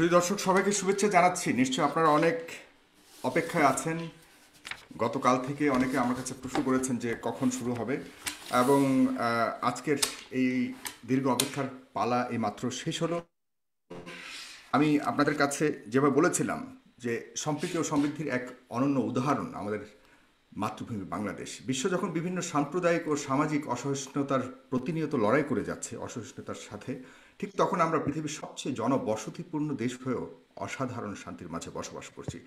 সুধী দর্শক সবাইকে শুভেচ্ছা জানাচ্ছি। নিশ্চয়ই আপনারা অনেক অপেক্ষায় আছেন। গতকাল থেকে অনেকে আমার কাছে প্রশ্ন করেছেন যে কখন শুরু হবে, এবং আজকের এই দীর্ঘ অপেক্ষার পালা এইমাত্র শেষ হলো। আমি আপনাদের কাছে যেভাবে বলেছিলাম যে সম্প্রীতি ও সমৃদ্ধির এক অনন্য উদাহরণ আমাদের মাতৃভূমি বাংলাদেশ। বিশ্ব যখন বিভিন্ন সাম্প্রদায়িক ও সামাজিক অসহিষ্ণুতার প্রতিনিয়ত লড়াই করে যাচ্ছে অসহিষ্ণুতার সাথে, ঠিক তখন আমরা পৃথিবীর সবচেয়ে জনবসতিপূর্ণ দেশ হয়েও অসাধারণ শান্তির মাঝে বসবাস করছি।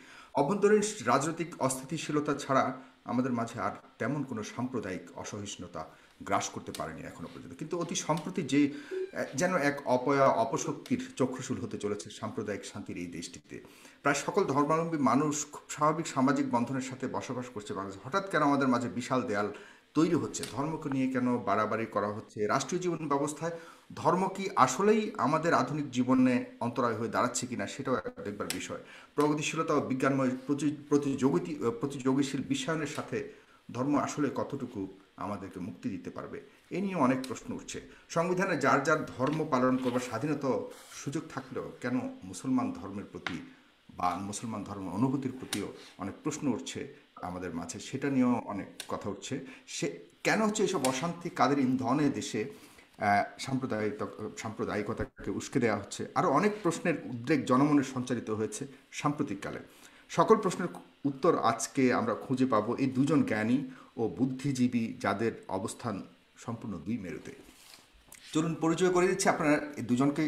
অভ্যন্তরীণ রাজনৈতিক অস্থিতিশীলতা ছাড়া আমাদের মাঝে আর তেমন কোনো সাম্প্রদায়িক অসহিষ্ণুতা গ্রাস করতে পারেনি এখনো পর্যন্ত। কিন্তু অতি সম্প্রতি যে যেন এক অপশক্তির চক্ষুশূল হতে চলেছে সাম্প্রদায়িক শান্তির এই দেশটিতে। প্রায় সকল ধর্মাবলম্বী মানুষ খুব স্বাভাবিক সামাজিক বন্ধনের সাথে বসবাস করছে বাংলাদেশ। হঠাৎ কেন আমাদের মাঝে বিশাল দেয়াল তৈরি হচ্ছে? ধর্মকে নিয়ে কেন বাড়াবাড়ি করা হচ্ছে? রাষ্ট্রীয় জীবন ব্যবস্থায় ধর্ম কি আসলেই আমাদের আধুনিক জীবনে অন্তরায় হয়ে দাঁড়াচ্ছে কিনা, সেটাও একটা দেখবার বিষয়। প্রগতিশীলতা ও বিজ্ঞানময় প্রতিযোগীশীল বিশ্বায়নের সাথে ধর্ম আসলে কতটুকু আমাদেরকে মুক্তি দিতে পারবে, এ নিয়ে অনেক প্রশ্ন উঠছে। সংবিধানে যার যার ধর্ম পালন করবার স্বাধীনতা সুযোগ থাকলেও কেন মুসলমান ধর্মের প্রতি বা মুসলমান ধর্মের অনুভূতির প্রতিও অনেক প্রশ্ন উঠছে আমাদের মাঝে, সেটা নিয়েও অনেক কথা উঠছে। সে কেন হচ্ছে এইসব অশান্তি, কাদের ইন্ধনে দেশে সাম্প্রদায়িকতাকে উস্কে দেওয়া হচ্ছে? আরও অনেক প্রশ্নের উদ্রেক জনমনে সঞ্চারিত হয়েছে সাম্প্রতিককালে। সকল প্রশ্নের উত্তর আজকে আমরা খুঁজে পাবো এই দুজন জ্ঞানী ও বুদ্ধিজীবী, যাদের অবস্থান সম্পূর্ণ দুই মেরুতে। চলুন পরিচয় করে দিচ্ছি। আপনারা এই দুজনকে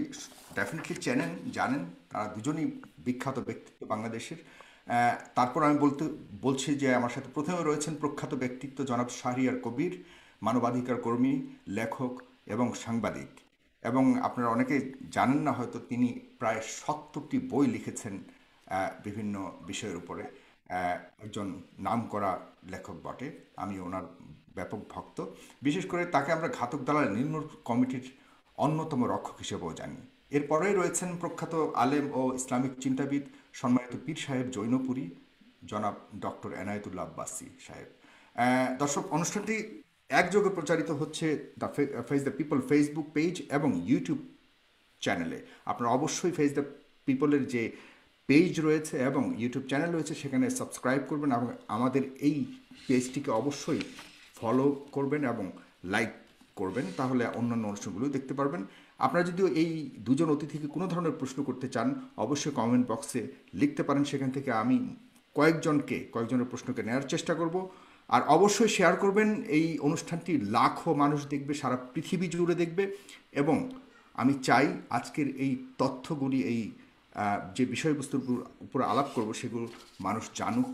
ডেফিনেটলি চেনেন, জানেন। তারা দুজনই বিখ্যাত ব্যক্তিত্ব বাংলাদেশের। তারপর আমি বলছি যে আমার সাথে প্রথমে রয়েছেন প্রখ্যাত ব্যক্তিত্ব জনাব শাহরিয়ার কবির, মানবাধিকার কর্মী, লেখক এবং সাংবাদিক। এবং আপনারা অনেকে জানেন না হয়তো, তিনি প্রায় 70টি বই লিখেছেন বিভিন্ন বিষয়ের উপরে। একজন নামকরা লেখক বটে, আমি ওনার ব্যাপক ভক্ত। বিশেষ করে তাকে আমরা ঘাতক দালাল নির্মূল কমিটির অন্যতম রক্ষক হিসেবেও জানি। এরপরেই রয়েছেন প্রখ্যাত আলেম ও ইসলামিক চিন্তাবিদ, সম্মানিত পীর সাহেব জৈনপুরী, জনাব ডক্টর এনায়েতুল্লাহ আব্বাসী সাহেব। দর্শক, অনুষ্ঠানটি একযোগে প্রচারিত হচ্ছে দ্য পিপল ফেসবুক পেজ এবং ইউটিউব চ্যানেলে। আপনারা অবশ্যই ফেস দ্য পিপলের যে পেজ রয়েছে এবং ইউটিউব চ্যানেল রয়েছে সেখানে সাবস্ক্রাইব করবেন, এবং আমাদের এই পেজটিকে অবশ্যই ফলো করবেন এবং লাইক করবেন, তাহলে অন্যান্য অনুষ্ঠানগুলো দেখতে পারবেন। আপনারা যদি এই দুজন অতিথিকে কোনো ধরনের প্রশ্ন করতে চান, অবশ্যই কমেন্ট বক্সে লিখতে পারেন। সেখান থেকে আমি কয়েকজনের প্রশ্নকে নেওয়ার চেষ্টা করব। আর অবশ্যই শেয়ার করবেন। এই অনুষ্ঠানটি লাখো মানুষ দেখবে, সারা পৃথিবী জুড়ে দেখবে। এবং আমি চাই আজকের এই তথ্যগুলি, এই যে বিষয়বস্তুর উপর আলাপ করব, সেগুলো মানুষ জানুক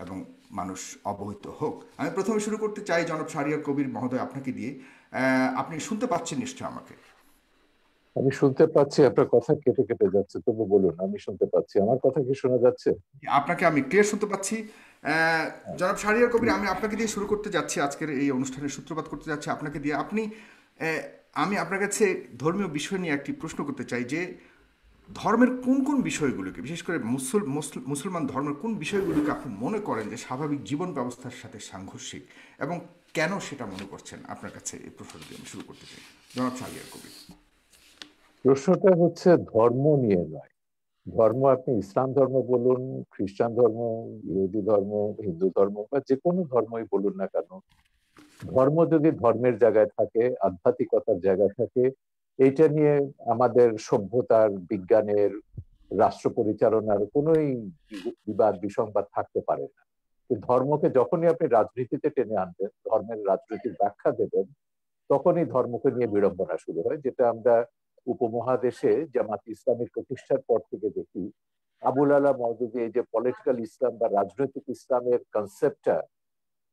এবং মানুষ অবহিত হোক। আমি প্রথমে শুরু করতে চাই জনাব শাহরিয়ার কবির মহোদয়, আপনাকে দিয়ে। আপনি শুনতে পাচ্ছেন নিশ্চয় আমাকে? আমি শুনতে পাচ্ছি, আপনার কথা কেটে কেটে যাচ্ছে, তবু বলুন। আমি শুনতে পাচ্ছি। আমার কথা কি শোনা যাচ্ছে? আপনাকে আমি ক্লিয়ার শুনতে পাচ্ছি। জনাব শাহরিয়ার কবির, আমি আপনাকে দিয়ে শুরু করতে যাচ্ছি, আজকের এই অনুষ্ঠানের সূত্রপাত করতে যাচ্ছি আপনাকে দিয়ে। আমি আপনার কাছে ধর্মীয় বিষয় নিয়ে একটি প্রশ্ন করতে চাই যে ধর্মের কোন কোন বিষয়গুলোকে, বিশেষ করে মুসলমান ধর্মের কোন বিষয়গুলোকে আপনি মনে করেন যে স্বাভাবিক জীবন ব্যবস্থার সাথে সাংঘর্ষিক, এবং কেন সেটা মনে করছেন? আপনার কাছে এই প্রশ্নটি দিয়ে আমি শুরু করতে চাই, জনাব শাহরিয়ার কবির। প্রশ্নটা হচ্ছে ধর্ম নিয়ে নয়। ধর্ম আপনি ইসলাম ধর্ম বলুন, খ্রিস্টান ধর্ম, ইহুদি ধর্ম, হিন্দু ধর্ম বা যে কোনো ধর্মই বলুন না কেন, ধর্ম যদি ধর্মের জায়গায় থাকে, আধ্যাত্মিকতার জায়গায় থাকে, এইটা নিয়ে আমাদের সভ্যতার, বিজ্ঞানের, রাষ্ট্র পরিচালনার কোনোই বিবাদ বিসংবাদ থাকতে পারে না। ধর্মকে যখনই আপনি রাজনীতিতে টেনে আনবেন, ধর্মের রাজনৈতিক ব্যাখ্যা দেবেন, তখনই ধর্মকে নিয়ে বিড়ম্বনা শুরু হয়, যেটা আমরা উপমহাদেশে জামাত ইসলামের প্রতিষ্ঠার পর থেকে দেখি। আবুল আলা মওদুদি এই যে পলিটিক্যাল ইসলাম বা রাজনৈতিক ইসলামের কনসেপ্টটা,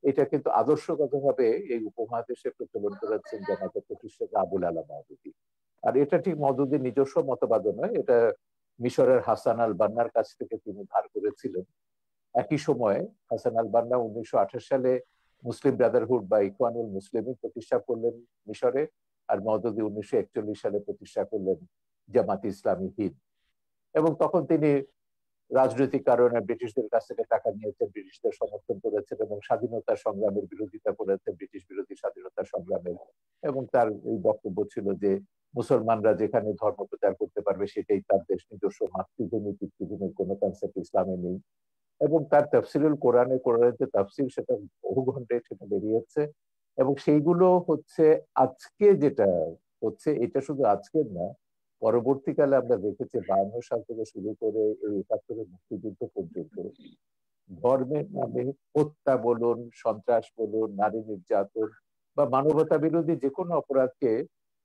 এটা কিন্তু আদর্শগতভাবে এই উপমহাদেশে প্রচলন করেছেন জামাতের প্রতিষ্ঠাতা আবুল আলা মওদুদি। আর এটা ঠিক মওদুদির নিজস্ব মতবাদ নয়, এটা মিশরের হাসান আল বান্নার কাছ থেকে তিনি ধার করেছিলেন। একই সময়ে হাসান আল বান্না 1928 সালে মুসলিম ব্রাদারহুড বা ইখওয়ানুল মুসলিমিন প্রতিষ্ঠা করলেন মিশরে, আর মওদুদি 1941 সালে প্রতিষ্ঠা করলেন জামাত ইসলামী হিন্দ। এবং তখন তিনি রাজনৈতিক কারণে ব্রিটিশদের কাছ থেকে টাকা নিয়েছেন, ব্রিটিশদের সমর্থন করেছেন এবং স্বাধীনতা সংগ্রামের বিরোধিতা করেছেন, ব্রিটিশ বিরোধী স্বাধীনতা সংগ্রামের। এবং তার এই বক্তব্য ছিল যে মুসলমানরা যেখানে ধর্ম প্রচার করতে পারবে সেটাই তার দেশ, নিজস্ব মাতৃভূমি পিতৃভূমির কোনো কনসেপ্ট ইসলামে নেই। এবং তার তাফসিরুল কোরআনের যে তাফসির, সেটা বহু ঘন্টায় সেটা বেরিয়েছে। এবং সেইগুলো হচ্ছে আজকে যেটা হচ্ছে, এটা শুধু আজকের না, পরবর্তীকালে আমরা দেখেছি 52 সাল থেকে শুরু করে এই 71 মুক্তিযুদ্ধ পর্যন্ত ধর্মের নামে হত্যা বলুন, সন্ত্রাস বলুন, নারী নির্যাতন বা মানবতা বিরোধী যে কোনো অপরাধকে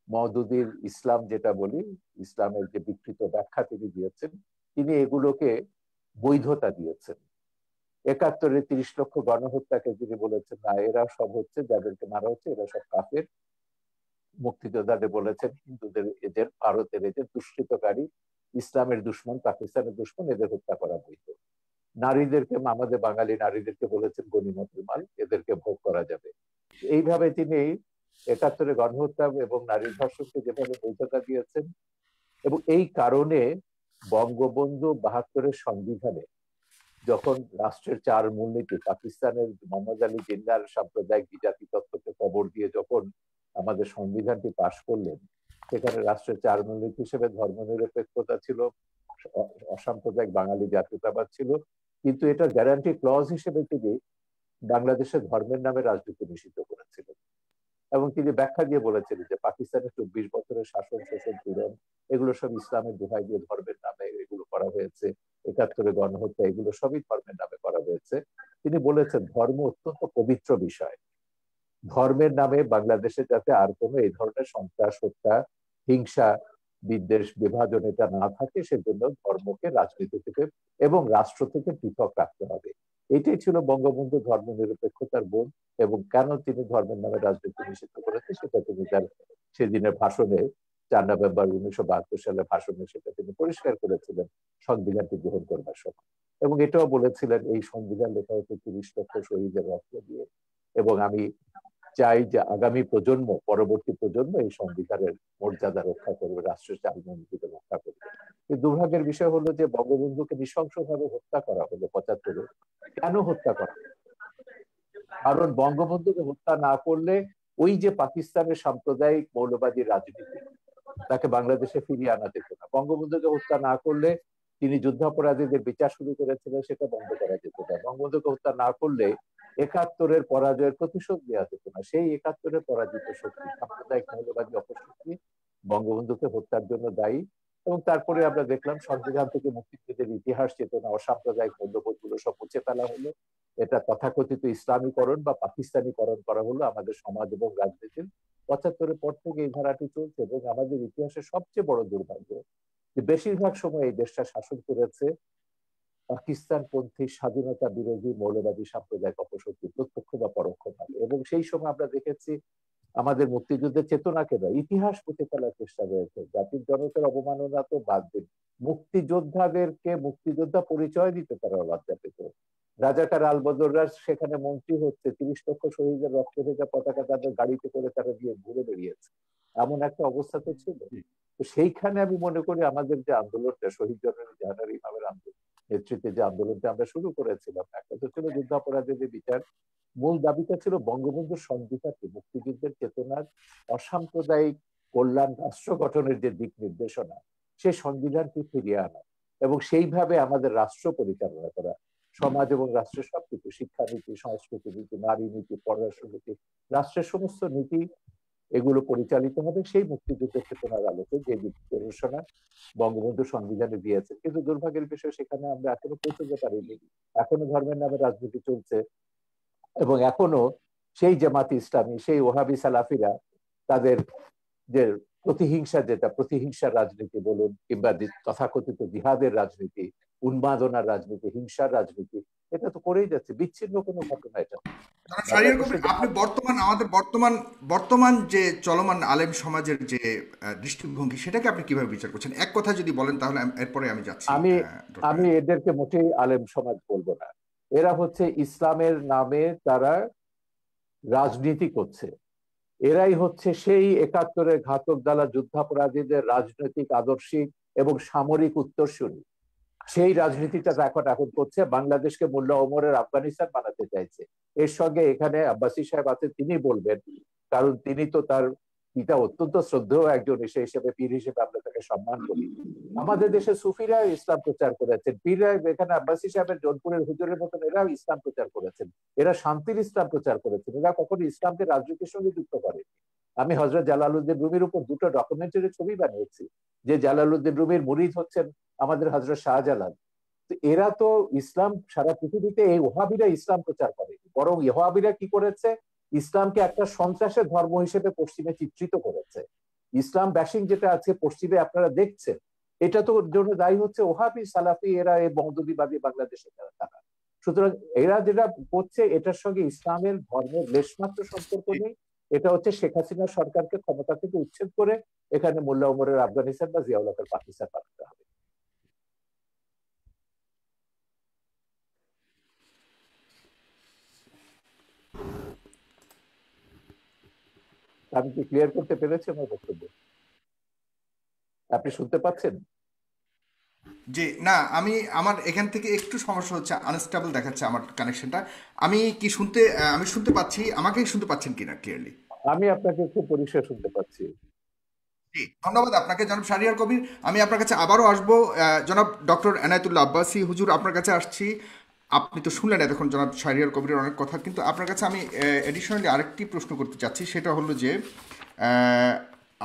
মওদুদির ইসলাম যেটা বলি, ইসলামের যে বিকৃত ব্যাখ্যা তিনি দিয়েছেন, তিনি এগুলোকে বৈধতা দিয়েছেন। 71-এ 30 লক্ষ গণহত্যাকে তিনি বলেছেন না, এরা সব হচ্ছে, যাদেরকে মারা হচ্ছে এরা সব কাফের। মুক্তিযোদ্ধাদের বলেছেন হিন্দুদের এদের, ভারতের এদের দুষ্কৃতকারী, ইসলামের দুশ্মন, পাকিস্তানের দুশ্মন, এদের হত্যা করা বৈধ। নারীদেরকে, আমাদের বাঙালি নারীদেরকে বলেছেন গনিমতের মাল, এদেরকে ভোগ করা যাবে। এইভাবে তিনি 71-এ গণহত্যা এবং নারী ধর্ষণকে যেভাবে বৈধতা দিয়েছেন, এবং এই কারণে বঙ্গবন্ধু 72-এর সংবিধানে যখন রাষ্ট্রের 4 মূলনীতি, পাকিস্তানের মোহাম্মদ আলী জিন্নাহর সাম্প্রদায়িক বিজাতি তত্ত্বকে কবর দিয়ে যখন আমাদের সংবিধানটি পাশ করলেন, সেখানে রাষ্ট্রের 4 মূলনীতি হিসেবে ধর্মনিরপেক্ষতা ছিল, অসাম্প্রদায়িক বাঙালি জাতীয়তাবাদ ছিল, কিন্তু এটা গ্যারান্টি ক্লজ হিসেবে তিনি বাংলাদেশে ধর্মের নামে রাজনীতি নিষিদ্ধ করেছিলেন। এবং তিনি ব্যাখ্যা দিয়ে বলেছিলেন যে পাকিস্তানের 24 বছরের শাসন, শোষণ, পীড়ন, এগুলো সব ইসলামের দোহাই দিয়ে ধর্মের নামে এগুলো করা হয়েছে। 71-এ গণহত্যা, এগুলো সবই ধর্মের নামে করা হয়েছে। তিনি বলেছেন ধর্ম অত্যন্ত পবিত্র বিষয়, ধর্মের নামে বাংলাদেশে যাতে আর কোনো এই ধরনের সন্ত্রাস, হত্যা, হিংসা, বিদ্বেষ, বিভাজন এটা না থাকে, সেজন্য ধর্মকে রাজনীতি থেকে এবং রাষ্ট্র থেকে পৃথক রাখতে হবে। এটাই ছিল বঙ্গবন্ধু ধর্ম নিরপেক্ষতার বোধ। এবং কেন তিনি ধর্মের নামে রাজনীতি নিষিদ্ধ করেছে সেটা তিনি তার সেদিনের ভাষণে, 4 নভেম্বর 1972 সালে ভাষণে সেটা তিনি পরিষ্কার করেছিলেন সংবিধানটি গ্রহণ করবার সময়। এবং এটাও বলেছিলেন এই সংবিধান লেখা হচ্ছে 30 লক্ষ শহীদের রক্ত দিয়ে, এবং আমি চাই যে আগামী প্রজন্ম, পরবর্তী প্রজন্ম এই সংবিধানের মর্যাদা রক্ষা করবে, রাষ্ট্রের চালমনীতিকে রক্ষা করবে। কিন্তু দুর্ভাগ্যের বিষয় হলো যে বঙ্গবন্ধুকে নৃশংসভাবে হত্যা করা হলো 75-এ। কেন হত্যা করা? কারণ বঙ্গবন্ধুকে হত্যা না করলে ওই যে পাকিস্তানের সাম্প্রদায়িক মৌলবাদী রাজনীতি, তাকে বাংলাদেশে ফিরিয়ে আনা যেত না। বঙ্গবন্ধুকে হত্যা না করলে, তিনি যুদ্ধাপরাধীদের বিচার শুরু করেছিলেন, সেটা বন্ধ করা যেত না। বঙ্গবন্ধুকে হত্যা না করলে 71-এর পরাজয়ের প্রতিশোধ নেওয়া যেত না। সেই 71-এর পরাজিত শক্তি, সাম্প্রদায়িক মৌলবাদী অপশক্তি বঙ্গবন্ধুকে হত্যার জন্য দায়ী। এবং তারপরে আমরা দেখলাম সংবিধান থেকে মুক্তিযুদ্ধের ইতিহাস, চেতনা, অসাম্প্রদায়িক মূল্যবোধ গুলো সব মুছে ফেলা হলো। এটা তথাকথিত ইসলামীকরণ বা পাকিস্তানিকরণ করা হলো আমাদের সমাজ এবং রাজনীতির। 75-এর পর থেকে এই ধারাটি চলছে। এবং আমাদের ইতিহাসের সবচেয়ে বড় দুর্ভাগ্য যে বেশিরভাগ সময় এই দেশটা শাসন করেছে পাকিস্তানপন্থী, স্বাধীনতা বিরোধী, মৌলবাদী সাম্প্রদায়িক অপশক্তি, প্রত্যক্ষ বা পরোক্ষভাবে। এবং সেই সময় আমরা দেখেছি আমাদের মুক্তিযুদ্ধের চেতনাকে বা ইতিহাস মুছে ফেলার চেষ্টা রয়েছে। জাতির জনকের অবমাননা তো বাদ দিন, মুক্তিযোদ্ধাদেরকে মুক্তিযোদ্ধা পরিচয় দিতে তারা লজ্জা পেত। রাজাকার আলবদররা সেখানে মন্ত্রী হচ্ছে, 30 লক্ষ শহীদের রক্ত ভেজা পতাকা তাদের গাড়িতে করে তারা দিয়ে ঘুরে বেরিয়েছে, এমন একটা অবস্থা তো ছিল। তো সেইখানে আমি মনে করি আমাদের যে আন্দোলনটা, শহীদ জননী জাহানারা ইমামের নেতৃত্বে যে আন্দোলনটা আমরা শুরু করেছিলাম, একটা তো ছিল যুদ্ধাপরাধীদের বিচার, মূল দাবিটা ছিল বঙ্গবন্ধুর সংবিধানকে, মুক্তিযুদ্ধের চেতনার, অসাম্প্রদায়িক কল্যাণ রাষ্ট্র গঠনের যে দিক নির্দেশনা, সেই সংবিধানকে ফিরিয়ে আনা এবং সেইভাবে আমাদের রাষ্ট্র পরিচালনা করা। সমাজ এবং রাষ্ট্রের সবকিছু, শিক্ষানীতি, সংস্কৃতি নীতি, নারী নীতি, পররাষ্ট্র নীতি, রাষ্ট্রের সমস্ত নীতি এগুলো পরিচালিত হবে সেই মুক্তিযুদ্ধের চেতনার আলোকে, যে নির্দেশনা বঙ্গবন্ধু সংবিধানে দিয়েছে। কিন্তু দুর্ভাগ্যের বিষয়, সেখানে আমরা এখনো পৌঁছতে পারিনি। এখনো ধর্মের নামে রাজনীতি চলছে এবং এখনো সেই জামাত ইসলামী, সেই ওহাবি সালাফিরা তাদের যে প্রতিহিংসা, যেটা প্রতিহিংসার রাজনীতি বলুন কিংবা তথাকথিত জিহাদের রাজনীতি, উন্মাদনার রাজনীতি, হিংসার রাজনীতি, এটা তো করেই যাচ্ছে। বিচ্ছিন্ন কোনো ঘটনা এটা। আপনি আমাদের বর্তমান যে চলমান আলেম সমাজের যে দৃষ্টিভঙ্গি, সেটাকে আপনি কিভাবে বিচার করছেন? এক কথা যদি বলেন তাহলে এরপরে আমি যাচ্ছি। আমি এদেরকে মোটেই আলেম সমাজ বলবো না। এরা হচ্ছে ইসলামের নামে তারা রাজনীতি করছে। এরাই হচ্ছে সেই 71-এর ঘাতক দালা যুদ্ধাপরাধীদের রাজনৈতিক, আদর্শিক এবং সামরিক উত্তরসূরি। সেই রাজনীতিটা এখন করছে, বাংলাদেশকে মোল্লা ওমরের আফগানিস্তান বানাতে চাইছে। এর সঙ্গে এখানে আব্বাসী সাহেব আছে, তিনি বলবেন, কারণ তিনি তো তার পিতা অত্যন্ত শ্রদ্ধেয় একজন, সে হিসেবে পীর হিসেবে আমরা তাকে সম্মান করি। আমাদের দেশে সুফিরা ইসলাম প্রচার করেছেন, পীররা এখানে আব্বাসী সাহেবের জোনপুরের হুজুরের মতন এরাও ইসলাম প্রচার করেছেন, এরা শান্তির ইসলাম প্রচার করেছেন, এরা কখনো ইসলামকে রাজনীতির সঙ্গে যুক্ত করেনি। আমি হযরত জালালউদ্দিন রুমির উপর দুটো ডকুমেন্টারি ছবি বানিয়েছি, যে জালালউদ্দিন রুমির মুরিদ হচ্ছেন আমাদের হযরত শাহজালাল। তো এরা তো ইসলাম সারা পৃথিবীতে, এই ওহাবিরা ইসলাম প্রচার করে, বরং ওহাবিরা কি করেছে, ইসলামকে একটা সন্ত্রাসের ধর্ম হিসেবে পশ্চিমে চিত্রিত করেছে। ইসলাম ব্যাশিং যেটা আছে পশ্চিমে আপনারা দেখছেন, এটা তো জন্য দায়ী হচ্ছে ওহাবি সালাফি, এরা এই মহদুদিবাদী বাংলাদেশে তারা। সুতরাং এরা যেটা করছে এটার সঙ্গে ইসলামের ধর্মের লেশমাত্র সম্পর্ক নেই। এটা হচ্ছে শেখ হাসিনা সরকারকে ক্ষমতা থেকে উচ্ছেদ করে এখানে মোল্লা ওমরের আফগানিস্তান বা জিয়াউল হকের পাকিস্তান বানাতে হবে। আমি কি ক্লিয়ার করতে পেরেছি আমার বক্তব্য? আপনি শুনতে পাচ্ছেন? যে না, আমার এখান থেকে একটু সমস্যা হচ্ছে, আনস্টেবল দেখাচ্ছে আমার কানেকশনটা। আমি শুনতে পাচ্ছি, আমাকেই শুনতে পাচ্ছেন কিনা ক্লিয়ারলি? আমি আপনাকে খুব পরিষ্কার শুনতে পাচ্ছি। জি, ধন্যবাদ আপনাকে জনাব শাহরিয়ার কবির। আমি আপনার কাছে আবারও আসবো। জনাব ডক্টর এনায়েতুল্লাহ আব্বাসী হুজুর, আপনার কাছে আসছি। আপনি তো শুনলেন এতক্ষণ জনাব শাহরিয়ার কবিরের অনেক কথা, কিন্তু আপনার কাছে আমি এডিশনালি আরেকটি প্রশ্ন করতে চাচ্ছি। সেটা হলো যে আহ,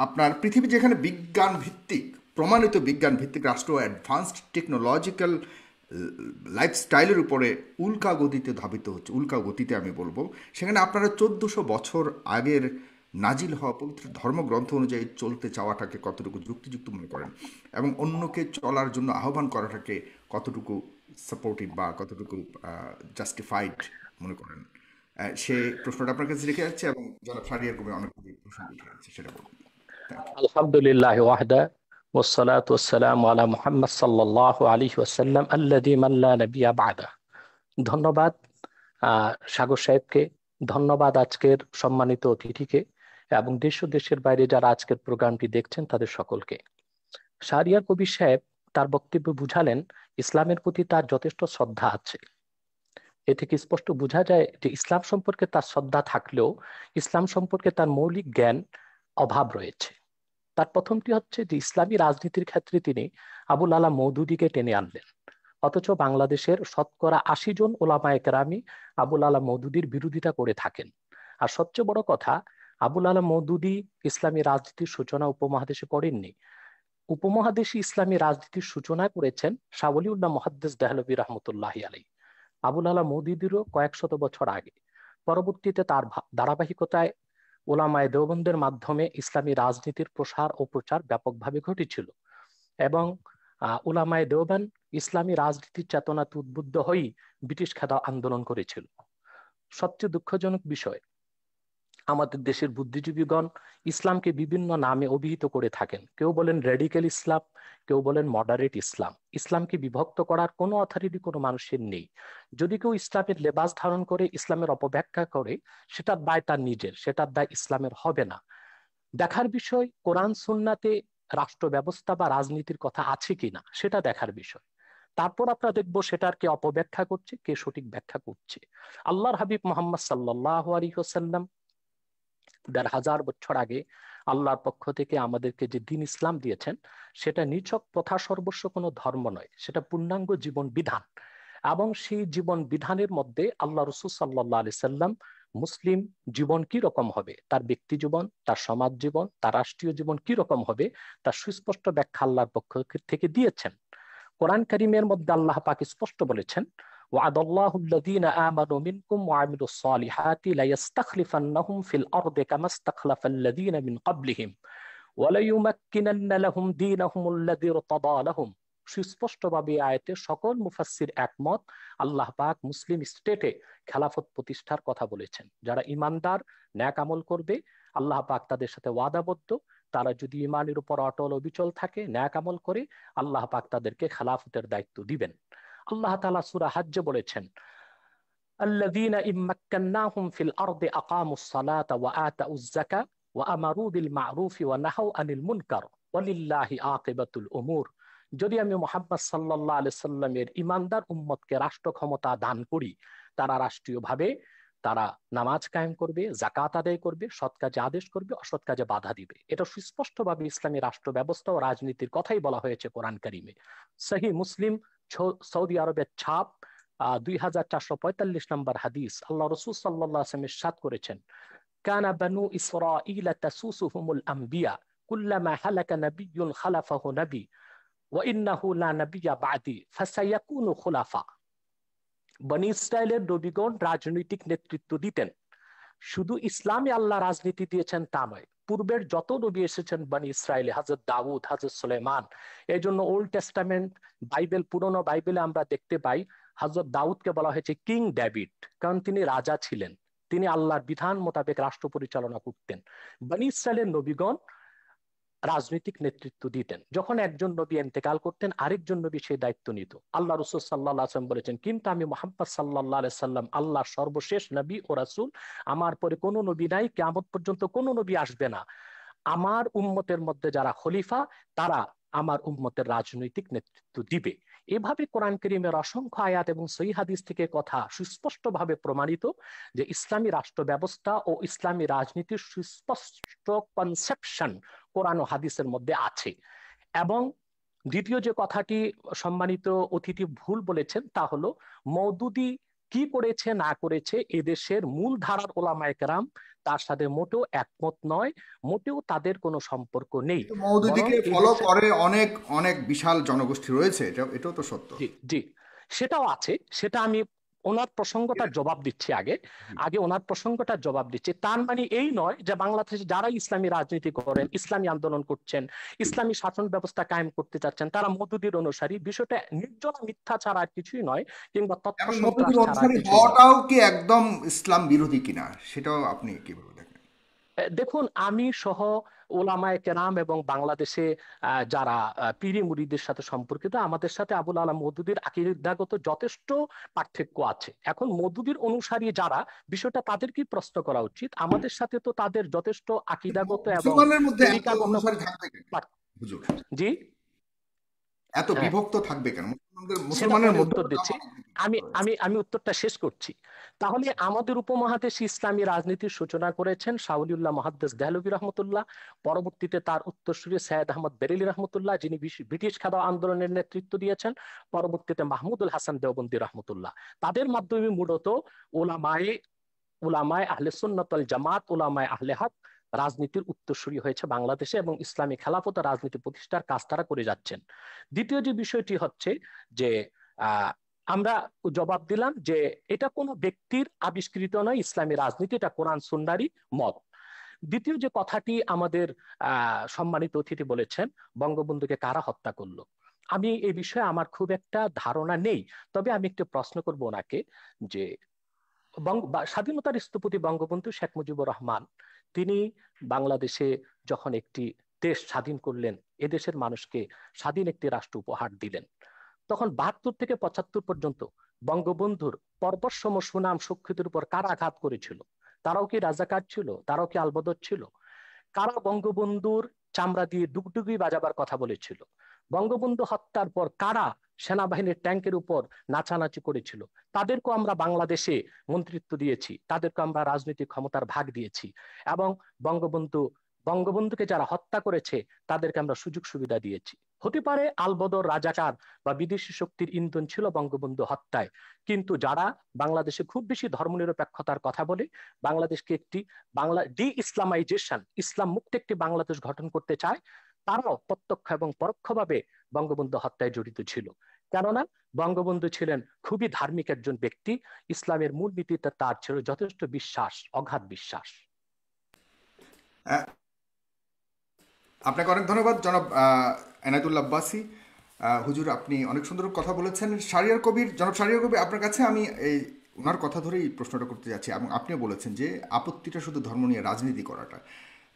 আপনার পৃথিবী যেখানে বিজ্ঞান ভিত্তিক, প্রমাণিত বিজ্ঞান ভিত্তিক রাষ্ট্র, অ্যাডভান্সড টেকনোলজিক্যাল লাইফস্টাইলের উপরে উল্কা গতিতে ধাবিত হচ্ছে, উল্কা গতিতে আমি বলবো, সেখানে আপনারা 1400 বছর আগের নাজিল হওয়া পবিত্র ধর্মগ্রন্থ অনুযায়ী চলতে চাওয়াটাকে কতটুকু যুক্তিযুক্ত মনে করেন, এবং অন্যকে চলার জন্য আহ্বান করাটাকে কতটুকু সাপোর্টিভ বা কতটুকু জাস্টিফাইড মনে করেন? সে প্রশ্নটা আপনার কাছে রেখে যাচ্ছে, এবং জনাব শাহরিয়ার কবির অনেক প্রশ্ন রেখে যাচ্ছে, সেটা বলবেন। Thank you. আলহামদুলিল্লাহ ওয়াহদা والصلاة والسلام على محمد صلى الله عليه وسلم الذي من لا نبي بعده। ধন্যবাদ সাগর সাহেবকে, ধন্যবাদ আজকের সম্মানিত অতিথিকে, এবং দেশ ও দেশের বাইরে যারা আজকের প্রোগ্রামটি দেখছেন তাদের সকলকে। শাহরিয়ার কবির সাহেব তার বক্তব্যে বুঝালেন ইসলামের প্রতি তার যথেষ্ট শ্রদ্ধা আছে। এ থেকে স্পষ্ট বোঝা যায় যে ইসলাম সম্পর্কে তার শ্রদ্ধা থাকলেও ইসলাম সম্পর্কে তার মৌলিক জ্ঞান অভাব রয়েছে। তার প্রথমটি হচ্ছে যে ইসলামী রাজনীতির ক্ষেত্রে তিনি আবুল আলা মওদুদীকে টেনে আনলেন, অথচ বাংলাদেশের শতকরা 80 জন ওলামায়ে কেরামি আবুল আলা মওদুদীর বিরোধিতা করে থাকেন। আর সবচেয়ে বড় কথা, আবুল আলা মওদুদী ইসলামী রাজনীতির সূচনা উপমহাদেশে করেননি। উপমহাদেশে ইসলামী রাজনীতির সূচনা করেছেন শাহ ওলিউল্লাহ মুহাদ্দিস দেহলভী রহমতুল্লাহি আলাইহি, আবুল আলা মওদুদীরও কয়েক শত বছর আগে। পরবর্তীতে তার ধারাবাহিকতায় ওলামায়ে দেওবন্দের মাধ্যমে ইসলামী রাজনীতির প্রসার ও প্রচার ব্যাপকভাবে ঘটেছিল, এবং ওলামায়ে দেওবন্দ ইসলামী রাজনীতির চেতনাতে উদ্বুদ্ধ হয়েই ব্রিটিশ খেদা আন্দোলন করেছিল। সবচেয়ে দুঃখজনক বিষয়, আমাদের দেশের বুদ্ধিজীবীগণ ইসলামকে বিভিন্ন নামে অভিহিত করে থাকেন। কেউ বলেন রেডিক্যাল ইসলাম, কেউ বলেন মডারেট ইসলাম। ইসলামকে বিভক্ত করার কোনো অথরিটি কোনো মানুষের নেই। যদি কেউ ইসলামের লেবাস ধারণ করে ইসলামের অপব্যাখ্যা করে, সেটার দায় তার নিজের, সেটার দায় ইসলামের হবে না। দেখার বিষয় কোরআন সুন্নাতে রাষ্ট্র ব্যবস্থা বা রাজনীতির কথা আছে কিনা, সেটা দেখার বিষয়। তারপর আমরা দেখবো সেটার কে অপব্যাখ্যা করছে, কে সঠিক ব্যাখ্যা করছে। আল্লাহর হাবিব মোহাম্মদ সাল্লাল্লাহু আলাইহি ওয়াসাল্লাম ১,৫০০ বছর আগে আল্লাহর পক্ষ থেকে আমাদেরকে যে দিন ইসলাম দিয়েছেন, সেটা নিছক প্রথা সর্বস্ব কোনো ধর্ম নয়, সেটা পূর্ণাঙ্গ জীবন বিধান। এবং সেই জীবন বিধানের মধ্যে আল্লাহ রাসূল সাল্লাল্লাহু আলাইহি সাল্লাম মুসলিম জীবন কি রকম হবে, তার ব্যক্তি জীবন, তার সমাজ জীবন, তার রাষ্ট্রীয় জীবন কি রকম হবে, তার সুস্পষ্ট ব্যাখ্যা আল্লাহর পক্ষ থেকে দিয়েছেন। কোরআন কারীমের মধ্যে আল্লাহ পাক স্পষ্ট বলেছেন, وعد الله الذين آمنوا منكم وعملوا الصالحات ليستخلفنهم في الأرض كما استخلف الذين من قبلهم وليمكنن لهم دينهم الذي ارتضى لهم। সুস্পষ্টভাবে আয়াতে সকল মুফাসসির একমত, আল্লাহ পাক মুসলিম স্টেটে খেলাফত প্রতিষ্ঠার কথা বলেছেন। যারা ইমানদার, ন্যাক আমল করবে, আল্লাহ পাক তাদের সাথে ওয়াদাবদ্ধ, তারা যদি ইমানের উপর অটল অবিচল থাকে, ন্যাক আমল করে, আল্লাহ পাক তাদেরকে খেলাফতের দায়িত্ব দিবেন। আল্লাহ তাআলা সূরা হজ্জে বলেছেন, الذين إن مكناهم في الأرض أقاموا الصلاة وآتوا الزكاة وأمروا بالمعروف ونهوا عن المنكر ولله عاقبة الأمور। যদি আমি মুহাম্মদ সাল্লাল্লাহু আলাইহি সাল্লামের ইমানদার উম্মতকে রাষ্ট্র ক্ষমতা দান করি, তারা রাষ্ট্রীয়ভাবে তারা নামাজ কায়েম করবে, জাকাত আদায় করবে, সৎ কাজে আদেশ করবে, অসৎ কাজে বাধা দিবে। এটা সুস্পষ্টভাবে ইসলামী রাষ্ট্র ব্যবস্থা ও রাজনীতির কথাই বলা হয়েছে কোরআন কারিমে। সহিহ মুসলিম, সৌদি আরবের ছাপ, 2445 নম্বর হাদিস, আল্লাহ রসুল সাল্লাল্লাহু আলাইহি ওয়াসাল্লাম ইরশাদ করেছেন, কানা বানু ইসরাঈল তাসুসুহুমুল আম্বিয়া কুল্লামা হালাকা নাবিয়্যুন খালাফাহু নবী ওয়া ইন্নাহু লা নাবিয়্যা বা'দি ফাসায়াকুনু খুলাফা। বনি ইসরায়েলের নবীগণ রাজনৈতিক নেতৃত্ব দিতেন। শুধু ইসলামে আল্লাহ রাজনীতি দিয়েছেন তা নয়, পূর্বের যত নবী এসেছেন বনি ইসরায়েলে, হযরত দাউদ, হযরত সুলাইমান। এই জন্য ওল্ড টেস্টামেন্ট বাইবেল, পুরনো বাইবেলে আমরা দেখতে পাই হযরত দাউদকে বলা হয়েছে কিং ডেভিড, কারণ তিনি রাজা ছিলেন, তিনি আল্লাহর বিধান মোতাবেক রাষ্ট্র পরিচালনা করতেন। বনি ইসরায়েলের নবীগণ রাজনৈতিক নেতৃত্ব দিতেন। যখন একজন নবী ইন্তেকাল করতেন, আরেকজন নবী সেই দায়িত্ব নিত। আল্লাহ রাসূল সাল্লাল্লাহু আলাইহি ওয়াসাল্লাম বলেছেন, কিন্তু আমি মুহাম্মদ সাল্লাল্লাহু আলাইহি সাল্লাম আল্লাহর সর্বশেষ নবী ও রাসূল, আমার পরে কোনো নবী নাই, কিয়ামত পর্যন্ত কোনো নবী আসবে না। আমার উম্মতের মধ্যে যারা খলিফা, তারা আমার উম্মতের রাজনৈতিক নেতৃত্ব দিবে। এভাবে কোরআন কারীমের অসংখ্য আয়াত এবং সহিহ হাদিস থেকে কথা সুস্পষ্টভাবে প্রমাণিত যে ইসলামী রাষ্ট্র ব্যবস্থা ও ইসলামী রাজনীতির সুস্পষ্ট কনসেপশন কোরআন ও হাদিসের মধ্যে আছে। এবং দ্বিতীয় যে কথাটি সম্মানিত অতিথি ভুল বলেছেন, তা হলো মওদুদি কি করেছে না করেছে এদেশের মূল ধারার ওলামায়ে কেরাম তার সাথে মোটেও একমত নয়, মোটেও তাদের কোনো সম্পর্ক নেই। কিন্তু বরং মওদুদিকে ফলো এদেশে, করে অনেক অনেক বিশাল জনগোষ্ঠী রয়েছে, এটাও তো সত্য। জি জি, সেটাও আছে। সেটা আমি ওনার প্রসঙ্গটার জবাব দিচ্ছি আগে, জি। ওনার প্রসঙ্গটার জবাব দিচ্ছি। তার মানে এই নয় যে বাংলাদেশে যারা ইসলামী রাজনীতি করেন, ইসলামী আন্দোলন করছেন, ইসলামী শাসন ব্যবস্থা কায়েম করতে চাচ্ছেন, তারা মওদুদির অনুসারী। বিষয়টা নির্জন মিথ্যা ছাড়া আর কিছুই নয়, কিংবা তথ্য এবং সন্ত্রাস মওদুদির ছাড়া আর অনুসারী কিছুই নয়। হওয়াটাও কি একদম ইসলাম বিরোধী কিনা, সেটাও আপনি কিভাবে দেখেন? দেখুন, আমি সহ ওলামায়ে কেরাম এবং বাংলাদেশে যারা পীরি মুরিদের সাথে সম্পর্কিত, আমাদের সাথে আবুল আলাম মওদুদির আকীদাগত যথেষ্ট পার্থক্য আছে। এখন মওদুদির অনুসারী যারা, বিষয়টা তাদেরকেই প্রশ্ন করা উচিত। আমাদের সাথে তো তাদের যথেষ্ট আকীদাগত এবং মুসলমানের মধ্যে এত তরিকাগত অনুসারী থাকবে কেন হুজুর? জি, এত হ্যাঁ, বিভক্ত থাকবে কেন সেটা মুসলমানের পরে মধ্যে? উত্তর দিচ্ছি। আমি আমি আমি উত্তরটা শেষ করছি। তাহলে আমাদের উপমহাদেশে ইসলামী রাজনীতির সূচনা করেছেন শাওলিউল্লাহ মুহাদ্দিস দেহলভী রহমতুল্লাহ, পরবর্তীতে তার উত্তরসূরি সৈয়দ আহমদ বেরেলী রহমতুল্লাহ, যিনি ব্রিটিশ খেদা আন্দোলনের নেতৃত্ব দিয়েছেন, পরবর্তীতে মাহমুদুল হাসান দেওবন্দি রহমতুল্লাহ। তাদের মাধ্যমে মূলত ওলামায়ে উলামায়ে আহলে সুন্নাত ওয়াল জামাত, উলামায়ে আহলে হক রাজনীতির উত্তরসূরি হয়েছে বাংলাদেশে, এবং ইসলামী খেলাফত রাজনীতি প্রতিষ্ঠার কাজ তারা করে যাচ্ছেন। দ্বিতীয় যে বিষয়টি হচ্ছে যে আহ, আমরা জবাব দিলাম যে এটা কোনো ব্যক্তির আবিষ্কৃত নয়, ইসলামী রাজনীতি এটা কোরআন সুন্নাহরই মত। দ্বিতীয় যে কথাটি আমাদের সম্মানিত অতিথি বলেছেন, বঙ্গবন্ধুকে কারা হত্যা করলো, আমি এই বিষয়ে আমার খুব একটা ধারণা নেই। তবে আমি একটু প্রশ্ন করব ওনাকে যে স্বাধীনতার স্থপতি বঙ্গবন্ধু শেখ মুজিবুর রহমান, তিনি বাংলাদেশে যখন একটি দেশ স্বাধীন করলেন, এদেশের মানুষকে স্বাধীন একটি রাষ্ট্র উপহার দিলেন, তখন 72 থেকে 75 পর্যন্ত বঙ্গবন্ধুর পর্বতসম সুনাম সুখ্যাতির উপর কারা আঘাত করেছিল? তারাও কি রাজাকার ছিল? তারাও কি আলবদর ছিল? কারা বঙ্গবন্ধুর চামড়া দিয়ে ডুগডুগি বাজাবার কথা বলেছিল? বঙ্গবন্ধু হত্যার পর কারা সেনাবাহিনীর ট্যাঙ্কের উপর নাচানাচি করেছিল? তাদেরকে আমরা বাংলাদেশে মন্ত্রিত্ব দিয়েছি, তাদেরকে আমরা রাজনৈতিক ক্ষমতার ভাগ দিয়েছি, এবং বঙ্গবন্ধুকে যারা হত্যা করেছে তাদেরকে আমরা সুযোগ সুবিধা দিয়েছি। হতে পারে আলবদর, রাজাকার বা বিদেশি শক্তির ইন্ধন ছিল বঙ্গবন্ধু হত্যায়, কিন্তু যারা বাংলাদেশে খুব বেশি ধর্মনিরপেক্ষতার কথা বলে, বাংলাদেশকে একটি ডি ইসলামাইজেশন, ইসলাম মুক্ত একটি বাংলাদেশ গঠন করতে চায়, তারাও প্রত্যক্ষ এবং পরোক্ষভাবে বঙ্গবন্ধু হত্যায় জড়িত ছিল। কেননা বঙ্গবন্ধু ছিলেন খুবই ধার্মিক একজন ব্যক্তি, ইসলামের মূলনীতিতে তার ছিল যথেষ্ট বিশ্বাস, অগাধ বিশ্বাস। আপনাকে অনেক ধন্যবাদ জনাব এনায়েতুল্লাহ আব্বাসী। হুজুর, আপনি অনেক সুন্দর কথা বলেছেন। জনাব শাহরিয়ার কবির, আপনার কাছে আমি এই ওনার কথা ধরেই প্রশ্নটা করতে যাচ্ছি, এবং আপনিও বলেছেন যে আপত্তিটা শুধু ধর্ম নিয়ে রাজনীতি করাটা।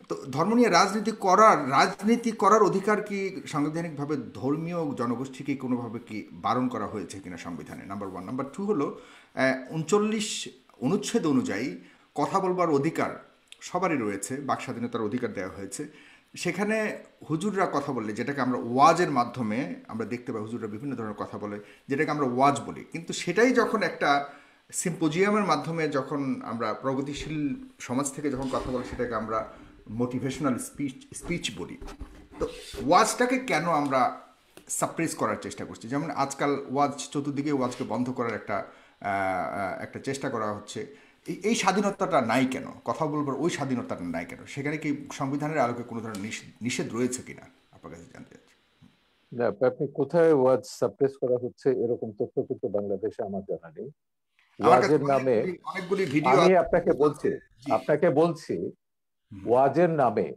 তো ধর্ম নিয়ে রাজনীতি করার অধিকার কি সাংবিধানিকভাবে ধর্মীয় জনগোষ্ঠীকে কোনোভাবে কি বারণ করা হয়েছে কিনা সংবিধানে? নাম্বার 1। নাম্বার 2 হলো 39 অনুচ্ছেদ অনুযায়ী কথা বলবার অধিকার সবারই রয়েছে, বাক স্বাধীনতার অধিকার দেওয়া হয়েছে। সেখানে হুজুররা কথা বললে, যেটাকে আমরা ওয়াজের মাধ্যমে আমরা দেখতে পাই, হুজুররা বিভিন্ন ধরনের কথা বলে, যেটাকে আমরা ওয়াজ বলি, কিন্তু সেটাই যখন একটা সিম্পোজিয়ামের মাধ্যমে যখন আমরা প্রগতিশীল সমাজ থেকে যখন কথা বলি সেটাকে আমরা মোটিভেশনাল স্পিচ বলি। তো ওয়াজটাকে কেন আমরা সাপ্রেস করার চেষ্টা করছি? যেমন আজকাল ওয়াজ, চতুর্দিকে ওয়াজকে বন্ধ করার একটা চেষ্টা করা হচ্ছে। এই স্বাধীনতাটা নাই কেন? কথা বলবার ওই স্বাধীনতাটা নাই কেন? সেখানে কি সংবিধানের আলোকে কোনো ধরনের নিষেধ রয়েছে কিনা আপনার কাছে জানতে চাচ্ছি। না, আপনি কোথায় ওয়াজ সাপ্রেস করা হচ্ছে এরকম তথ্য কিন্তু বাংলাদেশে আমার জানা নেই। আমার কাছে ওয়াজের নামে অনেকগুলি ভিডিও আমি আছে। জি। আপনাকে বলছি ওয়াজের নামে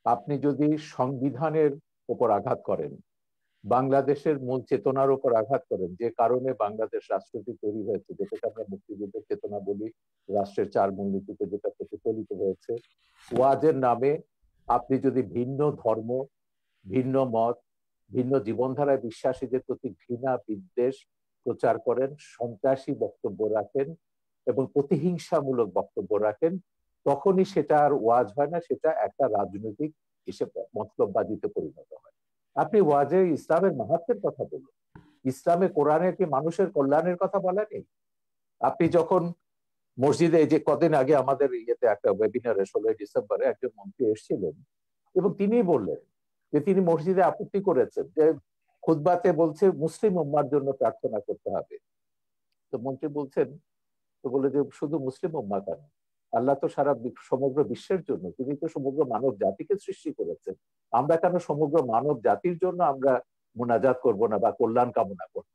আপনি যদি সংবিধানের উপর আঘাত করেন, বাংলাদেশের মূল চেতনার উপর আঘাত করেন, যে কারণে বাংলাদেশ রাষ্ট্রটি তৈরি হয়েছে, যেটাকে আমরা মুক্তিযুদ্ধের চেতনা বলি, রাষ্ট্রের 4 মূলনীতিতে যেটা প্রতিফলিত হয়েছে, ওয়াজের নামে আপনি যদি ভিন্ন ধর্ম, ভিন্ন মত, ভিন্ন জীবনধারায় বিশ্বাসীদের প্রতি ঘৃণা বিদ্বেষ প্রচার করেন, সন্ত্রাসী বক্তব্য রাখেন এবং প্রতিহিংসামূলক বক্তব্য রাখেন, তখনই সেটা আর ওয়াজ হয় না, সেটা একটা রাজনৈতিক হিসেবে মতলববাজিতে পরিণত হয়। আপনি ওয়াজে ইসলামের মাহাত্ম্যের কথা বলুন, ইসলামে কোরআনে কি মানুষের কল্যাণের কথা বলা নেই? আপনি যখন মসজিদে, এই যে কদিন আগে আমাদের ইয়েতে একটা ওয়েবিনারে 16 ডিসেম্বরে একজন মন্ত্রী এসেছিলেন এবং তিনি বললেন যে তিনি মসজিদে আপত্তি করেছেন যে খুতবাতে বলছে মুসলিম উম্মার জন্য প্রার্থনা করতে হবে। তো মন্ত্রী বলছেন, তো বলে যে শুধু মুসলিম উম্মা কেন, আল্লাহ তো সারা সমগ্র বিশ্বের জন্য, তিনি তো সমগ্র মানব জাতিকে সৃষ্টি করেছেন, আমরা কেন সমগ্র মানব জাতির জন্য আমরা মোনাজাত করব না বা কল্যাণ কামনা করব?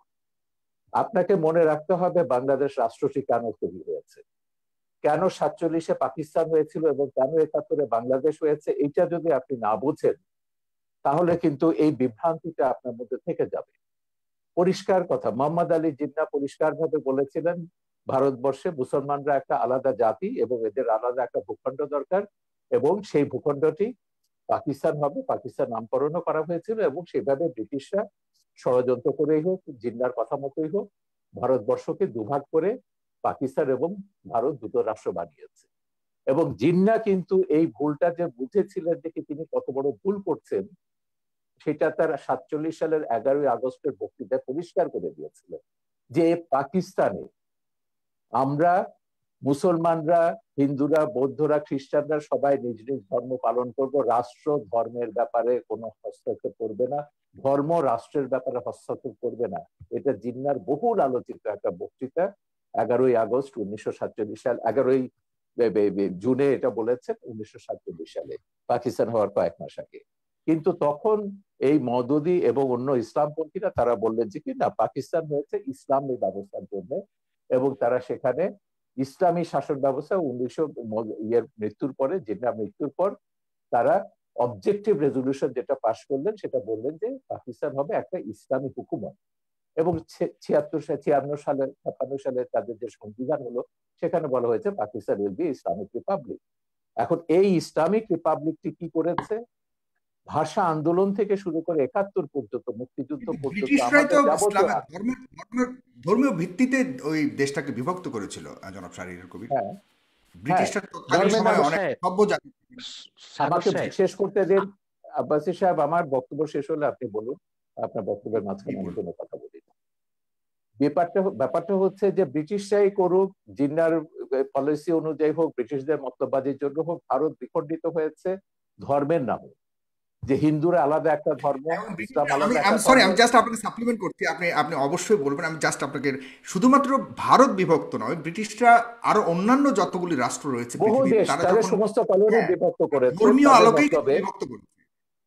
আপনাকে মনে রাখতে হবে বাংলাদেশ রাষ্ট্রটি কেন তৈরি হয়েছে, কেন 47-এ পাকিস্তান হয়েছিল এবং কেন 71-এ বাংলাদেশ হয়েছে। এইটা যদি আপনি না বুঝেন তাহলে কিন্তু এই বিভ্রান্তিটা আপনার মধ্যে থেকে যাবে। পরিষ্কার কথা, মোহাম্মদ আলী জিন্নাহ পরিষ্কার ভাবে বলেছিলেন ভারতবর্ষে মুসলমানরা একটা আলাদা জাতি এবং এদের আলাদা একটা ভূখণ্ড দরকার, এবং সেই ভূখণ্ডটি পাকিস্তান হবে। পাকিস্তান নামকরণও করা হয়েছিল এবং সেভাবে ব্রিটিশরা ষড়যন্ত্র করেই হোক, জিন্নাহর কথা মতোই হোক, ভারতবর্ষকে দুভাগ করে পাকিস্তান এবং ভারত দুটো রাষ্ট্র বানিয়েছে। এবং জিন্নাহ কিন্তু এই ভুলটা যে বুঝেছিলেন, দেখে তিনি কত বড় ভুল করছেন সেটা তার 47 সালের 11ই আগস্টের বক্তৃতায় পরিষ্কার করে দিয়েছিলেন যে পাকিস্তানে আমরা মুসলমানরা, হিন্দুরা, বৌদ্ধরা, খ্রিস্টানরা সবাই নিজ নিজ ধর্ম পালন করব, রাষ্ট্র ধর্মের ব্যাপারে কোনো হস্তক্ষেপ করবে না, ধর্ম রাষ্ট্রের ব্যাপারে হস্তক্ষেপ করবে না। এটা জিন্নাহর বহুল আলোচিত একটা বক্তৃতা, 11ই আগস্ট 1947 সাল, 11ই জুনে এটা বলেছেন 1947 সালে, পাকিস্তান হওয়ার কয়েক মাস আগে। কিন্তু তখন এই মওদুদি এবং অন্য ইসলামপন্থীরা তারা বললেন যে কি না, পাকিস্তান হয়েছে ইসলামী ব্যবস্থার জন্য, এবং তারা সেখানে ইসলামী শাসন ব্যবস্থা 1900 মৃত্যুর পরে, জিন্নাহ মৃত্যুর পর তারা অবজেক্টিভ রেজলিউশন যেটা পাশ করলেন সেটা বললেন যে পাকিস্তান হবে একটা ইসলামী হুকুমত। এবং 56 সালে 56 সালে তাদের যে সংবিধান হলো সেখানে বলা হয়েছে Pakistan will be Islamic Republic. এখন এই ইসলামিক রিপাবলিকটি কি করেছে, ভাষা আন্দোলন থেকে শুরু করে 71 পর্যন্ত, মুক্তিযুদ্ধ পর্যন্ত, ব্রিটিশরাই তো আমাদের যাবতীয়, ধর্মীয় ভিত্তিতে ওই দেশটাকে বিভক্ত করেছিল। জনাব শাহরিয়ার কবির, হ্যাঁ হ্যাঁ, ব্রিটিশরা তৎকালীন ধর্মের সময় নামে। অনেক সভ্য জাতি। সাগর আমাকে সাহেব, শেষ করতে দিন আব্বাসী সাহেব, আমার বক্তব্য শেষ হলে আপনি বলুন, আপনার বক্তব্যের মাঝখানে আমি কোনো কথা বলি না। ব্যাপারটা হচ্ছে যে ব্রিটিশরাই করুক, জিন্নাহর পলিসি অনুযায়ী হোক, ব্রিটিশদের মতবাদের জন্য হোক, ভারত বিখণ্ডিত হয়েছে ধর্মের নামে, যে হিন্দুরা আলাদা একটা ধর্ম, ইসলাম আলাদা একটা সরি, ধর্ম। আমি জাস্ট আপনাকে সাপ্লিমেন্ট করছি, আপনি আপনি অবশ্যই বলবেন। আমি জাস্ট আপনাকে, শুধুমাত্র ভারত বিভক্ত নয়, ব্রিটিশরা আরো অন্যান্য যতগুলি রাষ্ট্র রয়েছে বহু পৃথিবীর, দেশ তারা তাদের যখন সমস্ত কলোনি হ্যাঁ, বিভক্ত করেছে ধর্মীয় তাদের আলোকেই মতলবে। বিভক্ত করেছে।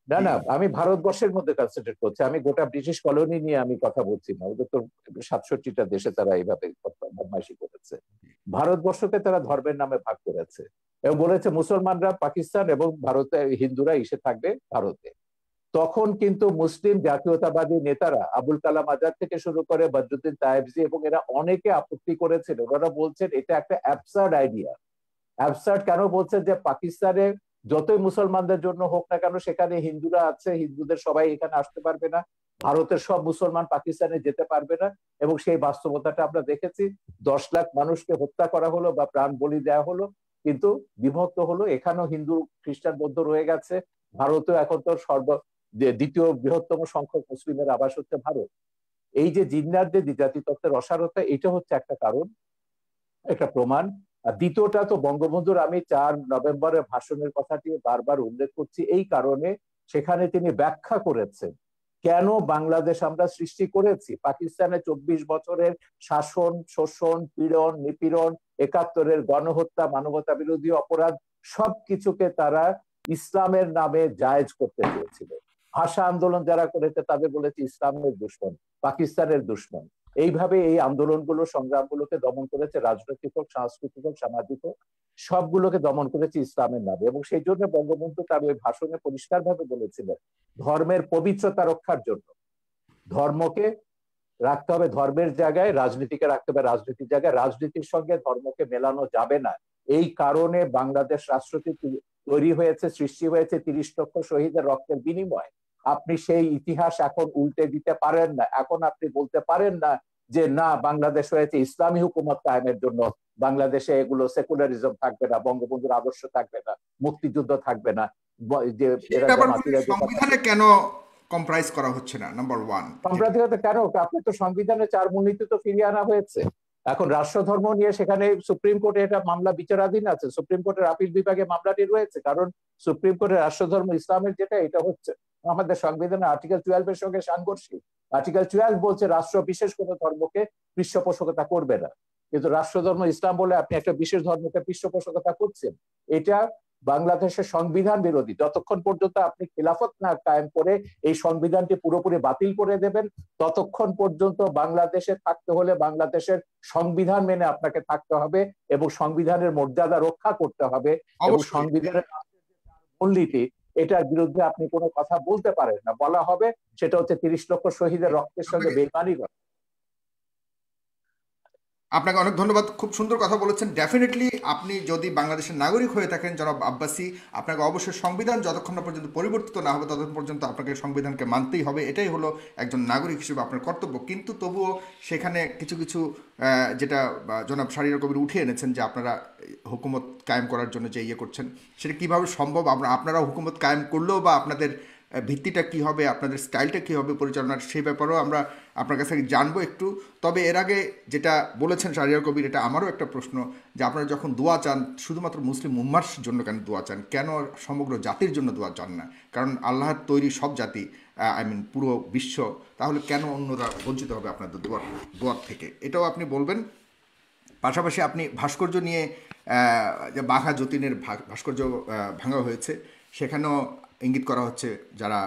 না জি। না, আমি ভারতবর্ষের মধ্যে কনসেন্ট্রেট করছি, আমি গোটা ব্রিটিশ কলোনি নিয়ে আমি কথা বলছি না, ওদের তো 67টা দেশে তারা এইভাবে বদমাইশি করেছে। ভারতবর্ষকে তারা ধর্মের নামে ভাগ করেছে এবং বলেছে মুসলমানরা পাকিস্তান এবং ভারতে, হিন্দুরা এসে থাকবে ভারতে। তখন কিন্তু মুসলিম জাতীয়তাবাদী নেতারা আবুল কালাম আজাদ থেকে শুরু করে বদরুদ্দিন তায়েবজি এবং এরা অনেকে আপত্তি করেছেন। ওনারা বলছেন এটা একটা অ্যাবসার্ড আইডিয়া। অ্যাবসার্ড কেন বলছেন, যে পাকিস্তানে যতই মুসলমানদের জন্য হোক না কেন, সেখানে হিন্দুরা আছে, হিন্দুদের সবাই এখানে আসতে পারবে না, ভারতের সব মুসলমান পাকিস্তানে যেতে পারবে না। এবং সেই বাস্তবতাটা আমরা দেখেছি, 10 লাখ মানুষকে হত্যা করা হলো বা প্রাণ বলি দেওয়া হলো, কিন্তু বিভক্ত হলো, এখানেও হিন্দু খ্রিস্টান বৌদ্ধ রয়ে গেছে। ভারতেও এখন তো দ্বিতীয় বৃহত্তম সংখ্যক মুসলিমের আবাস হচ্ছে ভারত। এই যে জিন্নাহর যে দ্বিজাতি তত্ত্বের অসারতা, এটা হচ্ছে একটা কারণ। একটা প্রমাণ। আর দ্বিতীয়টা তো বঙ্গবন্ধুর আমি 4 নভেম্বরের ভাষণের কথাটি বারবার উল্লেখ করছি এই কারণে, সেখানে তিনি ব্যাখ্যা করেছেন কেন বাংলাদেশ আমরা সৃষ্টি করেছি। পাকিস্তানে 24 বছরের শাসন, শোষণ, পীড়ন, নিপীড়ন, 71-এর গণহত্যা, মানবতা বিরোধী অপরাধ সবকিছুকে তারা ইসলামের নামে জায়েজ করতে চেয়েছিল। ভাষা আন্দোলন যারা করেছে তাদের বলেছে ইসলামের দুশ্মন, পাকিস্তানের দুশ্মন। এইভাবে এই আন্দোলনগুলো, সংগ্রামগুলোকে দমন করেছে, রাজনৈতিক হোক, সাংস্কৃতিক হোক, সামাজিক হোক, সবগুলোকে দমন করেছে ইসলামের নামে। এবং সেই জন্য বঙ্গবন্ধু তার ওই ভাষণে পরিষ্কারভাবে বলেছিলেন, ধর্মের পবিত্রতা রক্ষার জন্য ধর্মকে রাখতে হবে ধর্মের জায়গায়, রাজনীতিকে রাখতে হবে রাজনীতির জায়গায়, রাজনীতির সঙ্গে ধর্মকে মেলানো যাবে না। এই কারণে বাংলাদেশ রাষ্ট্রটি তৈরি হয়েছে, সৃষ্টি হয়েছে 30 লক্ষ শহীদের রক্তের বিনিময়। আপনি সেই ইতিহাস এখন উল্টে দিতে পারেন না। এখন আপনি বলতে পারেন না যে না, বাংলাদেশ হয়েছে ইসলামী হুকুমত কায়েমের জন্য, বাংলাদেশে এগুলো সেকুলারিজম থাকবে না, বঙ্গবন্ধুর আদর্শ থাকবে না, মুক্তিযুদ্ধ থাকবে না, যে সেই এরা ব্যাপারগুলো জামাতিরা যে কথা। সংবিধানে কেন কম্প্রাইজ করা হচ্ছে না, নাম্বার ওয়ান। সাম্প্রদায়িকতা কেন? আপনি তো সংবিধানে 4 মূলনীতি তো ফিরিয়ে আনা হয়েছে। এখন রাষ্ট্রধর্ম নিয়ে সেখানে সুপ্রিম কোর্টে এটা মামলা বিচারাধীন আছে, সুপ্রিম কোর্টের আপিল বিভাগে মামলাটি রয়েছে, কারণ সুপ্রিম কোর্টের রাষ্ট্রধর্ম ইসলামের যেটা, এটা হচ্ছে আমাদের সংবিধানের আর্টিকেল 12-এর সঙ্গে সাংঘর্ষিক। আর্টিকেল 12 বলছে রাষ্ট্র বিশেষ কোনো ধর্মকে পৃষ্ঠপোষকতা করবে না, কিন্তু রাষ্ট্রধর্ম ইসলাম বলে আপনি একটা বিশেষ ধর্মকে পৃষ্ঠপোষকতা করছেন। এটা বাংলাদেশের সংবিধান বিরোধী। যতক্ষণ পর্যন্ত আপনি খিলাফত না কায়েম করে এই সংবিধানটি পুরোপুরি বাতিল করে দেবেন, ততক্ষণ পর্যন্ত বাংলাদেশে থাকতে হলে বাংলাদেশের সংবিধান মেনে আপনাকে থাকতে হবে এবং সংবিধানের মর্যাদা রক্ষা করতে হবে। এবং অবশ্যই। সংবিধানের মূলনীতি, এটার বিরুদ্ধে আপনি কোনো কথা বলতে পারেন না। বলা হবে সেটা হচ্ছে 30 লক্ষ শহীদের রক্তের সঙ্গে বেইমানি করা। আপনাকে অনেক ধন্যবাদ, খুব সুন্দর কথা বলেছেন। ডেফিনেটলি আপনি যদি বাংলাদেশের নাগরিক হয়ে থাকেন জনাব আব্বাসী, আপনাকে অবশ্যই সংবিধান যতক্ষণ না পর্যন্ত পরিবর্তিত না হবে ততক্ষণ পর্যন্ত আপনাকে সংবিধানকে মানতেই হবে। এটাই হলো একজন নাগরিক হিসেবে আপনার কর্তব্য। কিন্তু তবুও সেখানে কিছু কিছু যেটা জনাব শাহরিয়ার কবির উঠে এনেছেন যে আপনারা হুকুমত কায়েম করার জন্য যে ইয়ে করছেন, সেটা কীভাবে সম্ভব? আপনারা হুকুমত কায়েম করলেও বা আপনাদের ভিত্তিটা কী হবে, আপনাদের স্টাইলটা কী হবে পরিচালনার, সেই ব্যাপারেও আমরা আপনার কাছ থেকে জানবো একটু। তবে এর আগে যেটা বলেছেন শাহরিয়ার কবির, এটা আমারও একটা প্রশ্ন, যে আপনারা যখন দোয়া চান শুধুমাত্র মুসলিম উম্মার জন্য কেন দোয়া চান, কেন সমগ্র জাতির জন্য দোয়া চান না? কারণ আল্লাহর তৈরি সব জাতি, পুরো বিশ্ব, তাহলে কেন অন্যরা বঞ্চিত হবে আপনাদের দোয়ার থেকে? এটাও আপনি বলবেন। পাশাপাশি আপনি ভাস্কর্য নিয়ে, যে বাঘা যতীনের ভাস্কর্য ভাঙা হয়েছে, সেখানেও ইঙ্গিত করা হচ্ছে যারা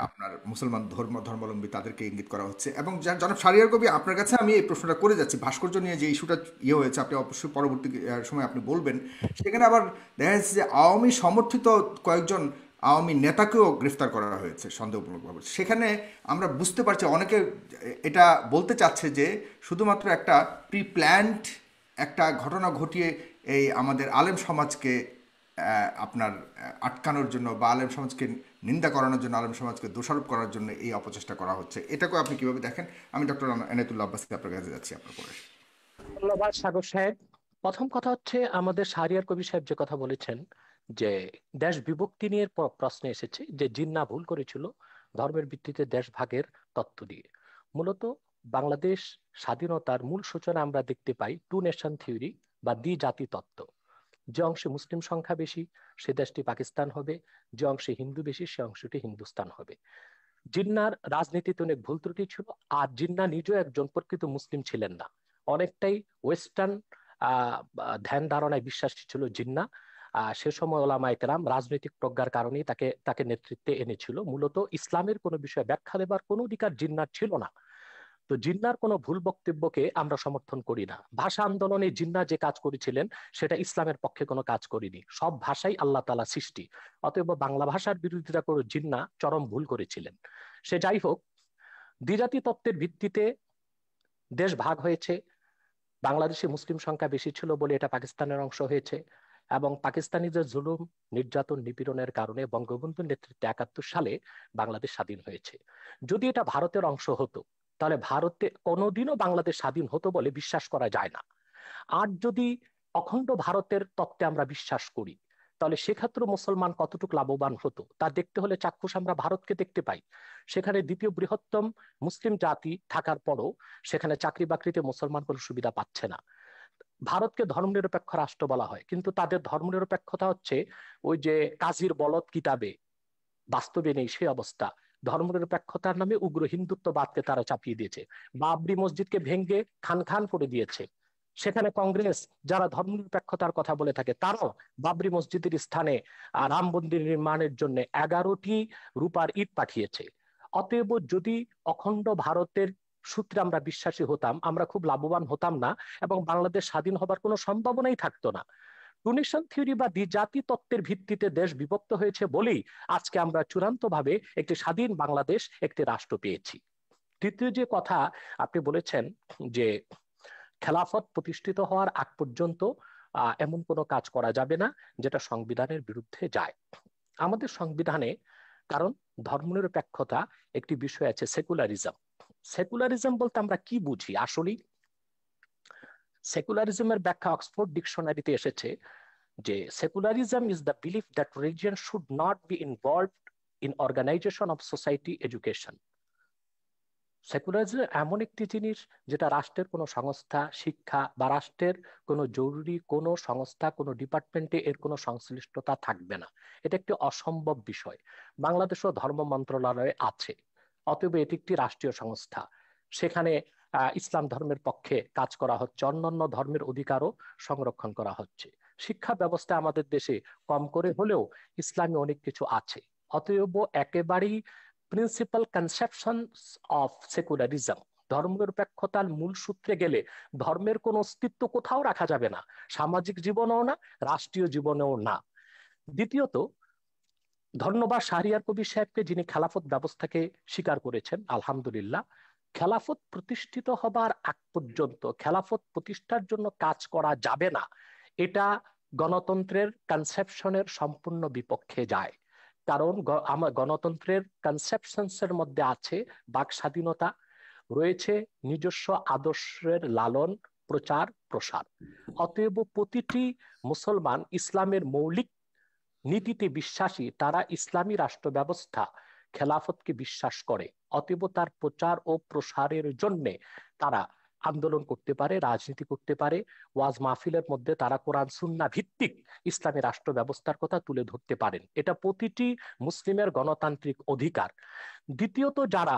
আপনার মুসলমান ধর্মাবলম্বী তাদেরকে ইঙ্গিত করা হচ্ছে। এবং জনাব শাহরিয়ার কবি, আপনার কাছে আমি এই প্রশ্নটা করে যাচ্ছি, ভাস্কর্য নিয়ে যে ইস্যুটা হয়েছে, আপনি অবশ্যই পরবর্তী সময় আপনি বলবেন। সেখানে আবার দেখা যাচ্ছে যে আওয়ামী সমর্থিত কয়েকজন আওয়ামী নেতাকেও গ্রেফতার করা হয়েছে সন্দেহমূলকভাবে। সেখানে আমরা বুঝতে পারছি অনেকে এটা বলতে চাচ্ছে যে শুধুমাত্র একটা প্রি প্ল্যান্ড একটা ঘটনা ঘটিয়ে এই আমাদের আলেম সমাজকে আপনার আটকানোর জন্য বা আলেম সমাজকে নিন্দা করানোর জন্য, আলেম সমাজকে দোষারোপ করার জন্য এই অপচেষ্টা করা হচ্ছে। এটাকেও আপনি কিভাবে দেখেন? আমি ডক্টর এনায়েতুল্লাহ আব্বাসী আপনার কাছে যাচ্ছি আপনার পরে। ধন্যবাদ সাগর সাহেব। প্রথম কথা হচ্ছে, আমাদের শাহরিয়ার কবি সাহেব যে কথা বলেছেন যে দেশ বিভক্তি নিয়ে প্রশ্ন এসেছে যে জিন্নাহ ভুল করেছিল ধর্মের ভিত্তিতে দেশ ভাগের তত্ত্ব দিয়ে। মূলত বাংলাদেশ স্বাধীনতার মূল সূচনা আমরা দেখতে পাই 2 নেশন থিওরি বা দ্বিজাতি তত্ত্ব। যে অংশে মুসলিম সংখ্যা বেশি সে দেশটি পাকিস্তান হবে, যে অংশে হিন্দু বেশি সে অংশটি হিন্দুস্তান হবে। জিন্নাহর রাজনীতিতে অনেক ভুল ত্রুটি ছিল, আর জিন্নাহ নিজেও একজন প্রকৃত মুসলিম ছিলেন না, অনেকটাই ওয়েস্টার্ন ধ্যান ধারণায় বিশ্বাসী ছিল জিন্নাহ। সে সময় ওলামায়ে কেরাম রাজনৈতিক প্রজ্ঞার কারণেই তাকে তাকে নেতৃত্বে এনেছিল। মূলত ইসলামের কোনো বিষয়ে ব্যাখ্যা দেবার কোনো অধিকার জিন্নাহর ছিল না। তো জিন্নাহর কোনো ভুল বক্তব্যকে আমরা সমর্থন করি না। ভাষা আন্দোলনে জিন্নাহ যে কাজ করেছিলেন সেটা ইসলামের পক্ষে কোনো কাজ করেনি। সব ভাষাই আল্লাহ তাআলা সৃষ্টি, অতএব বাংলা ভাষার বিরোধিতা করে জিন্নাহ চরম ভুল করেছিলেন। সে যাই হোক, দ্বিজাতি তত্ত্বের ভিত্তিতে দেশ ভাগ হয়েছে। বাংলাদেশে মুসলিম সংখ্যা বেশি ছিল বলে এটা পাকিস্তানের অংশ হয়েছে, এবং পাকিস্তানিদের জুলুম, নির্যাতন, নিপীড়নের কারণে বঙ্গবন্ধুর নেতৃত্বে 71 সালে বাংলাদেশ স্বাধীন হয়েছে। যদি এটা ভারতের অংশ হতো তাহলে ভারতে কোনোদিনও বাংলাদেশ স্বাধীন হতো বলে বিশ্বাস করা যায় না। আর যদি অখণ্ড ভারতের তত্ত্বে আমরা বিশ্বাস করি তাহলে সেক্ষেত্রে মুসলমান কতটুকু লাভবান হতো তা দেখতে হলে চাক্ষুষ আমরা ভারতকে দেখতে পাই। সেখানে দ্বিতীয় বৃহত্তম মুসলিম জাতি থাকার পরও সেখানে চাকরি বাকরিতে মুসলমান কোনো সুবিধা পাচ্ছে না। ভারতকে ধর্মনিরপেক্ষ রাষ্ট্র বলা হয়, কিন্তু তাদের ধর্মনিরপেক্ষতা হচ্ছে ওই যে কাজীর বলদ কিতাবে, বাস্তবে নেই সেই অবস্থা। ধর্মনিরপেক্ষতার নামে উগ্র হিন্দুত্ববাদকে তারা চাপিয়ে দিয়েছে। বাবরি মসজিদকে ভেঙ্গে খান খান করে দিয়েছে। সেখানে কংগ্রেস যারা ধর্মনিরপেক্ষতার কথা বলে থাকে, তারাও বাবরি মসজিদের স্থানে রাম মন্দির নির্মাণের জন্য 11টি রূপার ইট পাঠিয়েছে। অতএব যদি অখণ্ড ভারতের সূত্রে আমরা বিশ্বাসী হতাম, আমরা খুব লাভবান হতাম না, এবং বাংলাদেশ স্বাধীন হবার কোনো সম্ভাবনাই থাকতো না। টুনিশন থিওরি বা দ্বিজাতি তত্ত্বের ভিত্তিতে দেশ বিভক্ত হয়েছে বলেই আজকে আমরা চূড়ান্তভাবে একটি স্বাধীন বাংলাদেশ, একটি রাষ্ট্র পেয়েছি। তৃতীয় যে কথা আপনি বলেছেন যে খেলাফত প্রতিষ্ঠিত হওয়ার আগ পর্যন্ত এমন কোনো কাজ করা যাবে না যেটা সংবিধানের বিরুদ্ধে যায়। আমাদের সংবিধানে, কারণ ধর্মনিরপেক্ষতা একটি বিষয় আছে, সেকুলারিজম। সেকুলারিজম বলতে আমরা কি বুঝি আসলে? সেকুলারিজমের ব্যাখ্যা অক্সফোর্ড ডিকশনারিতে এসেছে যে secularism is the belief that religion should not be involved in organization of society, education. Secularism এমন একটি জিনিস যেটা রাষ্ট্রের কোনো সংস্থা, শিক্ষা বা রাষ্ট্রের কোনো জরুরি কোনো সংস্থা, কোনো ডিপার্টমেন্টে এর কোনো সংশ্লিষ্টতা থাকবে না। এটা একটি অসম্ভব বিষয়। বাংলাদেশও ধর্ম মন্ত্রণালয়ে আছে, অতএব এটি একটি রাষ্ট্রীয় সংস্থা। সেখানে ইসলাম ধর্মের পক্ষে কাজ করা হচ্ছে, অন্যান্য ধর্মের অধিকারও সংরক্ষণ করা হচ্ছে। শিক্ষা ব্যবস্থা আমাদের দেশে কম করে হলেও ইসলামী অনেক কিছু আছে। অতএব একেবারেই প্রিন্সিপাল কনসেপশন অফ সেকুলারিজম, ধর্মনিরপেক্ষতার মূল সূত্রে গেলে ধর্মের কোনো অস্তিত্ব কোথাও রাখা যাবে না, সামাজিক জীবনেও না, রাষ্ট্রীয় জীবনেও না। দ্বিতীয়ত, ধন্যবাদ শাহরিয়ার কবির সাহেবকে, যিনি খেলাফত ব্যবস্থাকে স্বীকার করেছেন। আলহামদুলিল্লাহ, খেলাফত প্রতিষ্ঠিত হবার আগ পর্যন্ত খেলাফত প্রতিষ্ঠার জন্য কাজ করা যাবে না, এটা গণতন্ত্রের কনসেপশনের সম্পূর্ণ বিপক্ষে যায়। কারণ আমার গণতন্ত্রের কনসেপশনস এর মধ্যে আছে বাক স্বাধীনতা, রয়েছে নিজস্ব আদর্শের লালন প্রচার প্রসার। অতএব প্রতিটি মুসলমান ইসলামের মৌলিক নীতিতে বিশ্বাসী, তারা ইসলামী রাষ্ট্র ব্যবস্থা খেলাফতকে বিশ্বাস করে। অতএব তার প্রচার ও প্রসারের জন্য তারা আন্দোলন করতে পারে, রাজনীতি করতে পারে, ওয়াজ মাহফিলের মধ্যে তারা কোরআন সুন্নাহ ভিত্তিক ইসলামী রাষ্ট্র ব্যবস্থার কথা তুলে ধরতে পারেন। এটা প্রতিটি মুসলিমের গণতান্ত্রিক অধিকার। দ্বিতীয়ত, যারা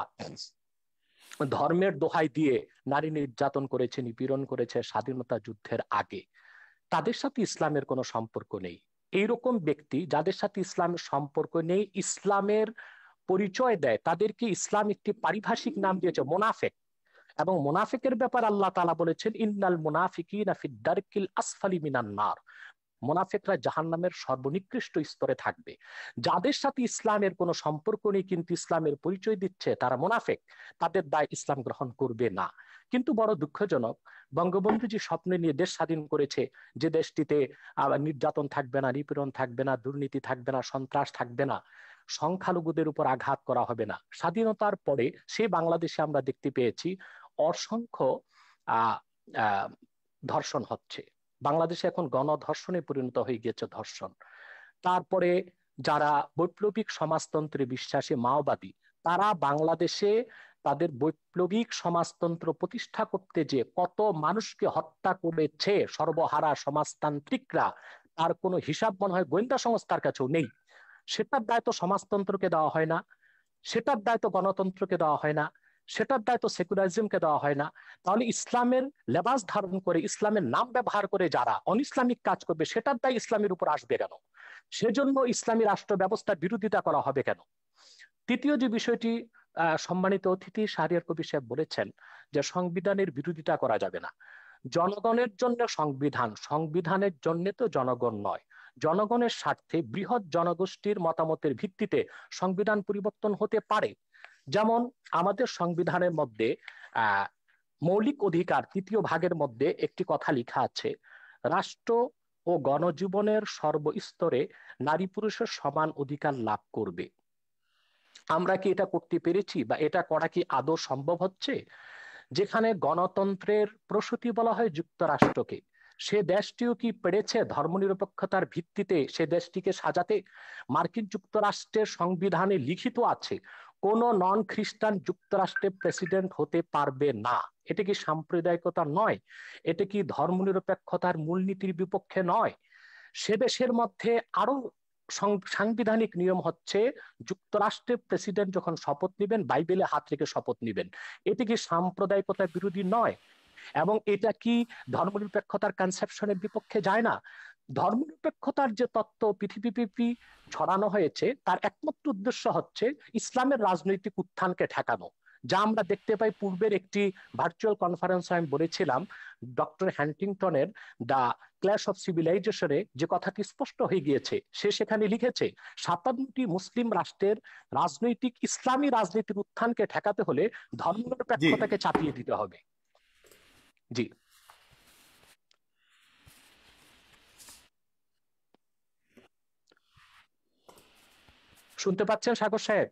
ধর্মের দোহাই দিয়ে নারী নির্যাতন করেছে, নিপীড়ন করেছে স্বাধীনতা যুদ্ধের আগে, তাদের সাথে ইসলামের কোনো সম্পর্ক নেই। এইরকম ব্যক্তি যাদের সাথে ইসলামের সম্পর্ক নেই, ইসলামের পরিচয় দেয়, তাদেরকে ইসলাম একটি পারিভাষিক নাম দিয়েছে মোনাফেক। এবং মোনাফিকের ব্যাপার আল্লাহ তাআলা বলেছেন, ইন্নাল মুনাফিকিনা ফিদ দারকিল আসফালি মিনান নার। মোনাফিকরা জাহান্নামের সর্বনিকৃষ্ট স্তরে থাকবে। যাদের সাথে ইসলামের কোনো সম্পর্ক নেই কিন্তু ইসলামের পরিচয় দিচ্ছে, তারা মোনাফিক, তাদের দায় ইসলাম গ্রহণ করবে না। কিন্তু বড় দুঃখজনক, বঙ্গবন্ধু যে স্বপ্ন নিয়ে দেশ স্বাধীন করেছে, যে দেশটিতে নির্যাতন থাকবে না, নিপীড়ন থাকবে না, দুর্নীতি থাকবে না, সন্ত্রাস থাকবে না, সংখ্যালঘুদের উপর আঘাত করা হবে না, স্বাধীনতার পরে সে বাংলাদেশে আমরা দেখতে পেয়েছি অসংখ্য আহ আহ ধর্ষণ হচ্ছে। বাংলাদেশে এখন গণধর্ষণে পরিণত হয়ে গিয়েছে ধর্ষণ। তারপরে যারা বৈপ্লবিক সমাজতন্ত্রে বিশ্বাসী মাওবাদী, তারা বাংলাদেশে তাদের বৈপ্লবিক সমাজতন্ত্র প্রতিষ্ঠা করতে যে কত মানুষকে হত্যা করেছে সর্বহারা সমাজতান্ত্রিকরা, তার কোনো হিসাব মনে হয় গোয়েন্দা সংস্থার কাছেও নেই। সেটার দায়িত্ব সমাজতন্ত্রকে দেওয়া হয় না, সেটার দায়িত্ব গণতন্ত্রকে দেওয়া হয় না, সেটার দায়িত্ব সেকুলারিজমকে দেওয়া হয় না। তাহলে ইসলামের লেবাস ধারণ করে, ইসলামের নাম ব্যবহার করে যারা অনইসলামিক কাজ করবে, সেটার দায় ইসলামের উপর আসবে কেন? সেজন্য ইসলামী রাষ্ট্র ব্যবস্থার বিরোধিতা করা হবে কেন? তৃতীয় যে বিষয়টি সম্মানিত অতিথি শাহরিয়ার কবির সাহেব বলেছেন, যে সংবিধানের বিরোধিতা করা যাবে না। জনগণের জন্য সংবিধান, সংবিধানের জন্য তো জনগণ নয়। জনগণের স্বার্থে বৃহৎ জনগোষ্ঠীর মতামতের ভিত্তিতে সংবিধান পরিবর্তন হতে পারে। যেমন আমাদের সংবিধানের মধ্যে আহ মৌলিক অধিকার 3য় ভাগের মধ্যে একটি কথা লেখা আছে, রাষ্ট্র ও গণজীবনের সর্বস্তরে নারী পুরুষের সমান অধিকার লাভ করবে। আমরা কি এটা করতে পেরেছি, বা এটা করা কি আদৌ সম্ভব হচ্ছে? যেখানে গণতন্ত্রের প্রসূতি বলা হয় যুক্তরাষ্ট্রকে, সে দেশটিও কি পেরেছে ধর্মনিরপেক্ষতার ভিত্তিতে সে দেশটিকে সাজাতে? মার্কিন যুক্তরাষ্ট্রের সংবিধানে লিখিত আছে কোন নন খ্রিস্টান যুক্তরাষ্ট্রের প্রেসিডেন্ট হতে পারবে না। এটা কি সাম্প্রদায়িকতা নয়? এটা কি ধর্মনিরপেক্ষতার মূলনীতির বিপক্ষে নয়? সে দেশের মধ্যে আরো সাংবিধানিক নিয়ম হচ্ছে, যুক্তরাষ্ট্রের প্রেসিডেন্ট যখন শপথ নেবেন বাইবেলে হাত রেখে শপথ নেবেন। এটি কি সাম্প্রদায়িকতা বিরোধী নয়? এবং এটা কি ধর্মনিরপেক্ষতার কনসেপশনের বিপক্ষে যায় না? ধর্মনিরপেক্ষতার যে তত্ত্ব পৃথিবীব্যাপী ছড়ানো হয়েছে, তার একমাত্র উদ্দেশ্য হচ্ছে ইসলামের রাজনৈতিক উত্থানকে ঠেকানো। যা আমরা দেখতে পাই পূর্বের একটি ভার্চুয়াল কনফারেন্সে আমি বলেছিলাম, ডক্টর হ্যান্টিংটনের দ্য ক্ল্যাশ অফ সিভিলাইজেশনে যে কথাটি স্পষ্ট হয়ে গিয়েছে। সে সেখানে লিখেছে 57টি মুসলিম রাষ্ট্রের রাজনৈতিক ইসলামী রাজনীতির উত্থানকে ঠেকাতে হলে জি ধর্মনিরপেক্ষতাকে চাপিয়ে দিতে হবে। জি, শুনতে পাচ্ছেন সাগর সাহেব?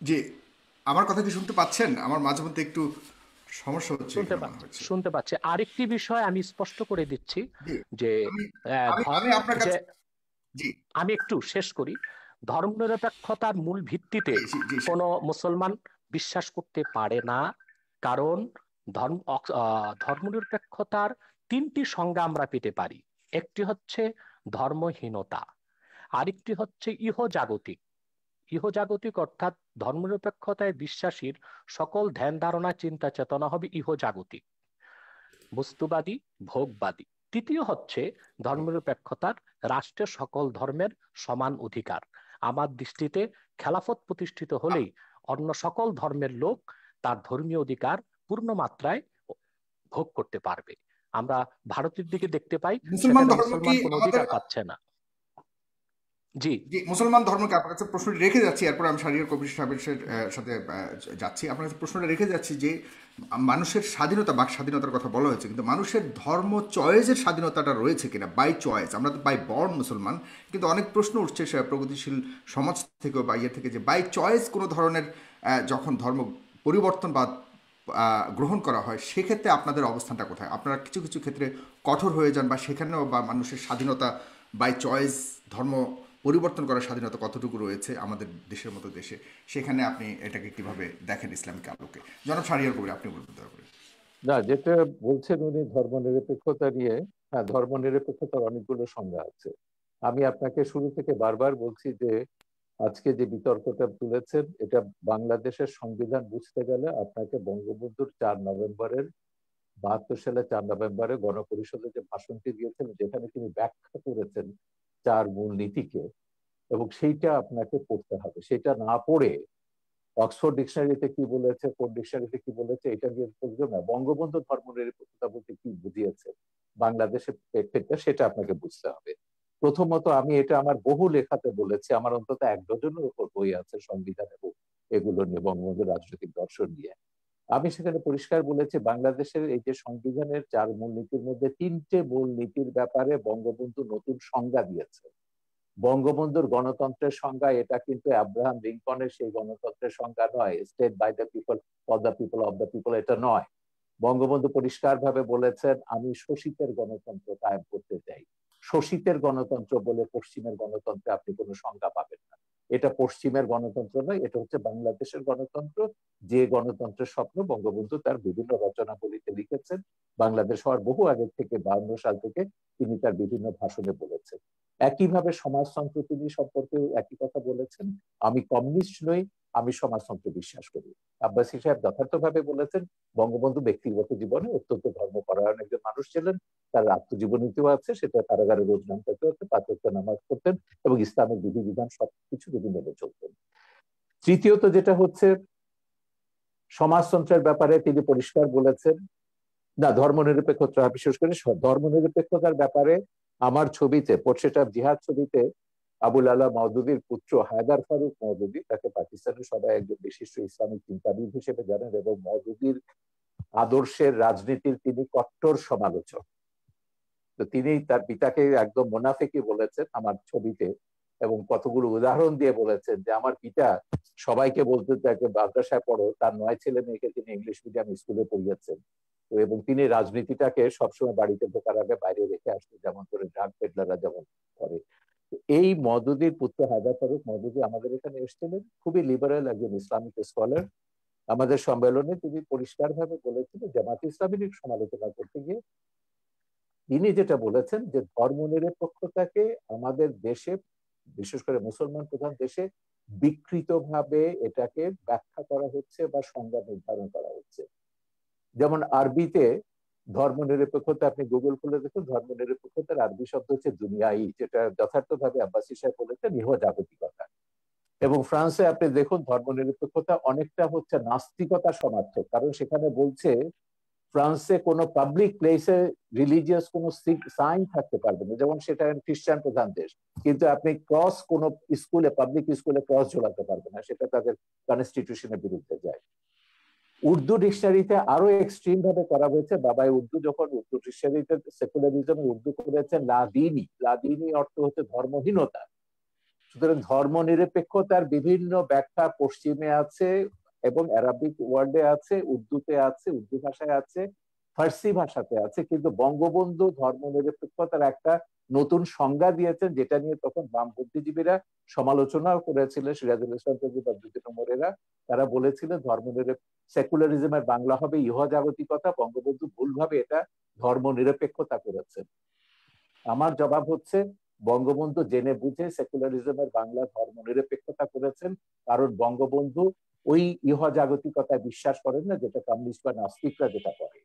জি, আমার কথা কি শুনতে পাচ্ছেন? আমার মাঝে মধ্যে একটু সমস্যা হচ্ছে শুনতে এখানে মনে পাচ্ছি, হচ্ছে। শুনতে পাচ্ছি। আরেকটি বিষয় আমি স্পষ্ট করে দিচ্ছি জি, যে আমি আহ, আমি ধ- আমি আপনার যে কাছে জি আমি একটু শেষ করি। ধর্মনিরপেক্ষতার মূল ভিত্তিতে জি জি জি কোনো মুসলমান বিশ্বাস করতে পারে না। কারণ ধর্মনিরপেক্ষতার তিনটি সংজ্ঞা আমরা পেতে পারি। একটি হচ্ছে ধর্মহীনতা, আরেকটি হচ্ছে ইহজাগতিক। ইহজাগতিক অর্থাৎ ধর্মনিরপেক্ষতায় বিশ্বাসীর সকল ধ্যান ধারণা চিন্তা চেতনা হবে ইহজাগতিক, বস্তুবাদী, ভোগবাদী। তৃতীয় হচ্ছে ধর্মনিরপেক্ষতার রাষ্ট্রের সকল ধর্মের সমান অধিকার। আমার দৃষ্টিতে খেলাফত প্রতিষ্ঠিত হলেই অন্য সকল ধর্মের লোক তার ধর্মীয় অধিকার পূর্ণ মাত্রায় ভোগ করতে পারবে। আমরা ভারতের দিকে দেখতে পাই, মুসলমান সেখানে ধর্ম কি মুসলমান কোনো আমাদের অধিকার পাচ্ছে না। জি, জি মুসলমান ধর্মকে আপনার কাছে প্রশ্নটি রেখে যাচ্ছি, এরপর আমি শাহরিয়ার কবির সাহেবের সাথে যাচ্ছি। আপনার কাছে প্রশ্নটা রেখে যাচ্ছি যে মানুষের স্বাধীনতা, বাক স্বাধীনতার কথা বলা হয়েছে, কিন্তু মানুষের ধর্ম চয়েসের স্বাধীনতাটা রয়েছে কিনা, বাই চয়েস। আমরা তো বাই বর্ন মুসলমান, কিন্তু অনেক প্রশ্ন উঠছে প্রগতিশীল সমাজ থেকে বা ইয়ে থেকে, যে বাই চয়েস কোনো ধরনের যখন ধর্ম পরিবর্তন বা গ্রহণ করা হয়, সেক্ষেত্রে আপনাদের অবস্থানটা কোথায়? আপনারা কিছু কিছু ক্ষেত্রে কঠোর হয়ে যান, বা সেখানেও বা মানুষের স্বাধীনতা বাই চয়েস ধর্ম পরিবর্তন করার স্বাধীনতা কতটুকু রয়েছে আমাদের দেশের মতো দেশে, সেখানে আপনি এটাকে কিভাবে দেখেন ইসলামিক আলোকে? জনাব শাহরিয়ার কবির, আপনি বলবেন দয়া করে। না, যেটা বলছেন উনি ধর্মনিরপেক্ষতা নিয়ে, হ্যাঁ, ধর্মনিরপেক্ষতার অনেকগুলো সংজ্ঞা আছে। আমি আপনাকে শুরু থেকে বারবার বলছি যে আজকে যে বিতর্কটা তুলেছেন, এটা বাংলাদেশের সংবিধান বুঝতে গেলে আপনাকে বঙ্গবন্ধুর 4 নভেম্বরের 72 সালে 4 নভেম্বরে গণপরিষদে যে ভাষণটি দিয়েছেন, যেখানে তিনি ব্যাখ্যা করেছেন 4 মূলনীতিকে, এবং সেইটা আপনাকে পড়তে হবে। সেটা না পড়ে অক্সফোর্ড ডিকশনারিতে কি বলেছে, কোন ডিকশনারিতে কি বলেছে, এটা দিয়ে বুঝবে না। বঙ্গবন্ধু ধর্মনিরপেক্ষতা বলতে কি বুঝিয়েছে বাংলাদেশের প্রেক্ষিতে, সেটা আপনাকে বুঝতে হবে। প্রথমত, আমি এটা আমার বহু লেখাতে বলেছি, আমার অন্তত 1 ডজনের উপর বই আছে সংবিধান এবং এগুলো নিয়ে, বঙ্গবন্ধুর রাজনৈতিক দর্শন নিয়ে। আমি সেখানে পরিষ্কার বলেছি, বাংলাদেশের এই যে সংবিধানের 4 মূলনীতির মধ্যে 3টে মূলনীতির ব্যাপারে বঙ্গবন্ধু নতুন সংজ্ঞা দিয়েছে। বঙ্গবন্ধুর গণতন্ত্রের সংজ্ঞা এটা কিন্তু আব্রাহাম লিঙ্কনের সেই গণতন্ত্রের সংজ্ঞা নয়, state by the people, for the people, of the people, এটা নয়। বঙ্গবন্ধু পরিষ্কার ভাবে বলেছেন, আমি শোষিতের গণতন্ত্র কায়েম করতে চাই। শোষিতের গণতন্ত্র বলে পশ্চিমের গণতন্ত্রে আপনি কোনো সংজ্ঞা পাবেন না। এটা পশ্চিমের গণতন্ত্র নয়, এটা হচ্ছে বাংলাদেশের গণতন্ত্র, যে গণতন্ত্রের স্বপ্ন বঙ্গবন্ধু তার বিভিন্ন রচনাবলিতে লিখেছেন। বাংলাদেশ হওয়ার বহু আগে থেকে, 52 সাল থেকে তিনি তার বিভিন্ন ভাষণে বলেছেন। একইভাবে সমাজতন্ত্র তিনি সম্পর্কে একই কথা বলেছেন, আমি কমিউনিস্ট নই, আমি সমাজতন্ত্রে বিশ্বাস করি। আব্বাসী সাহেব যথার্থভাবে বলেছেন, বঙ্গবন্ধু ব্যক্তিগত জীবনে অত্যন্ত ধর্মপরায়ণ একজন মানুষ ছিলেন। তার আত্মজীবনীতেও আছে, সেটা কারাগারে রোজ নাম করতে হতো, 5 ওয়াক্ত নামাজ পড়তেন এবং ইসলামের বিধিবিধান সবকিছু তিনি মেনে চলতেন। তৃতীয়ত যেটা হচ্ছে, সমাজতন্ত্রের ব্যাপারে তিনি পরিষ্কার বলেছেন, না, ধর্মনিরপেক্ষতা, বিশেষ করে ধর্মনিরপেক্ষতার ব্যাপারে আমার ছবিতে, পোর্ট্রেট অফ জিহাদ ছবিতে, আবুল আলা মওদুদির পুত্র হায়দার ফারুক মওদুদি, তাকে পাকিস্তানের সবাই একজন বিশিষ্ট ইসলামিক চিন্তাবিদ হিসেবে জানেন, এবং মওদুদির আদর্শের রাজনীতির তিনি কট্টর সমালোচক। তো তিনি তার পিতাকে একদম মোনাফেকি বলেছেন আমার ছবিতে, এবং কতগুলো উদাহরণ দিয়ে বলেছেন যে আমার পিতা সবাইকে বলতে তাকে মাদ্রাসায় পড়ো, তার 9 ছেলে মেয়েকে তিনি ইংলিশ মিডিয়াম স্কুলে পড়িয়েছেন। তো এবং তিনি রাজনীতিটাকে সবসময় বাড়িতে ঢোকার আগে বাইরে রেখে আসতেন, যেমন করে ড্রাগ পেডলাররা যেমন করে। এই মওদুদির পুত্র হায়দার ফারুক মওদুদি আমাদের এখানে এসেছিলেন, খুবই লিবারেল একজন ইসলামিক স্কলার। আমাদের সম্মেলনে তিনি পরিষ্কারভাবে বলেছিলেন, জামাত ইসলামীর সমালোচনা করতে গিয়ে তিনি যেটা বলেছেন যে ধর্মনিরপেক্ষতাকে আমাদের দেশে, বিশেষ করে মুসলমান প্রধান দেশে, বিকৃতভাবে এটাকে ব্যাখ্যা করা হচ্ছে বা সংজ্ঞা নির্ধারণ করা হচ্ছে। যেমন আরবিতে ধর্মনিরপেক্ষতা, আপনি গুগল খুলে দেখুন, ধর্মনিরপেক্ষতার আরবি শব্দ হচ্ছে দুনিয়াই, যেটা যথার্থভাবে আব্বাসী সাহেব বলেছেন ইহজাগতিকতা। এবং ফ্রান্সে আপনি দেখুন ধর্মনিরপেক্ষতা অনেকটা হচ্ছে নাস্তিকতা সমার্থক, কারণ সেখানে বলছে ফ্রান্সে কোনো পাবলিক প্লেসে রিলিজিয়াস কোনো সাইন থাকতে পারবে না, যেমন সেটা খ্রিস্টান প্রধান দেশ, কিন্তু আপনি ক্রস কোনো স্কুলে, পাবলিক স্কুলে ক্রস ঝোলাতে পারবে না, সেটা তাদের কনস্টিটিউশনের বিরুদ্ধে যায়। উর্দু ডিকশনারিতে আরো এক্সট্রিম ভাবে করা হয়েছে। বাবাই উর্দু যখন উর্দু ডিকশনারিতে সেকুলারিজম উর্দু করেছেন লাদিনী, লাদিনী অর্থ হচ্ছে ধর্মহীনতা। সুতরাং ধর্মনিরপেক্ষতার বিভিন্ন ব্যাখ্যা পশ্চিমে আছে এবং অ্যারাবিক ওয়ার্ডে আছে, উর্দুতে আছে, উর্দু ভাষায় আছে, ফার্সি ভাষাতে আছে, কিন্তু বঙ্গবন্ধু ধর্মনিরপেক্ষতার একটা নতুন সংজ্ঞা দিয়েছেন, যেটা নিয়ে তখন বাম বুদ্ধিজীবীরা সমালোচনাও করেছিলেন, সিরাজুল ইসলাম তৈয়ব, বদরুদ্দীন উমরেরা। তারা বলেছিলেন সেকুলারিজমের বাংলা হবে ইহজাগতিকতা, বঙ্গবন্ধু ভুলভাবে এটা ধর্মনিরপেক্ষতা করেছেন। আমার জবাব হচ্ছে বঙ্গবন্ধু জেনে বুঝে সেকুলারিজমের বাংলা ধর্মনিরপেক্ষতা করেছেন, কারণ বঙ্গবন্ধু ওই ইহজাগতিকতায় বিশ্বাস করেন না যেটা কমিউনিস্ট বা নাস্তিকরা যেটা করে।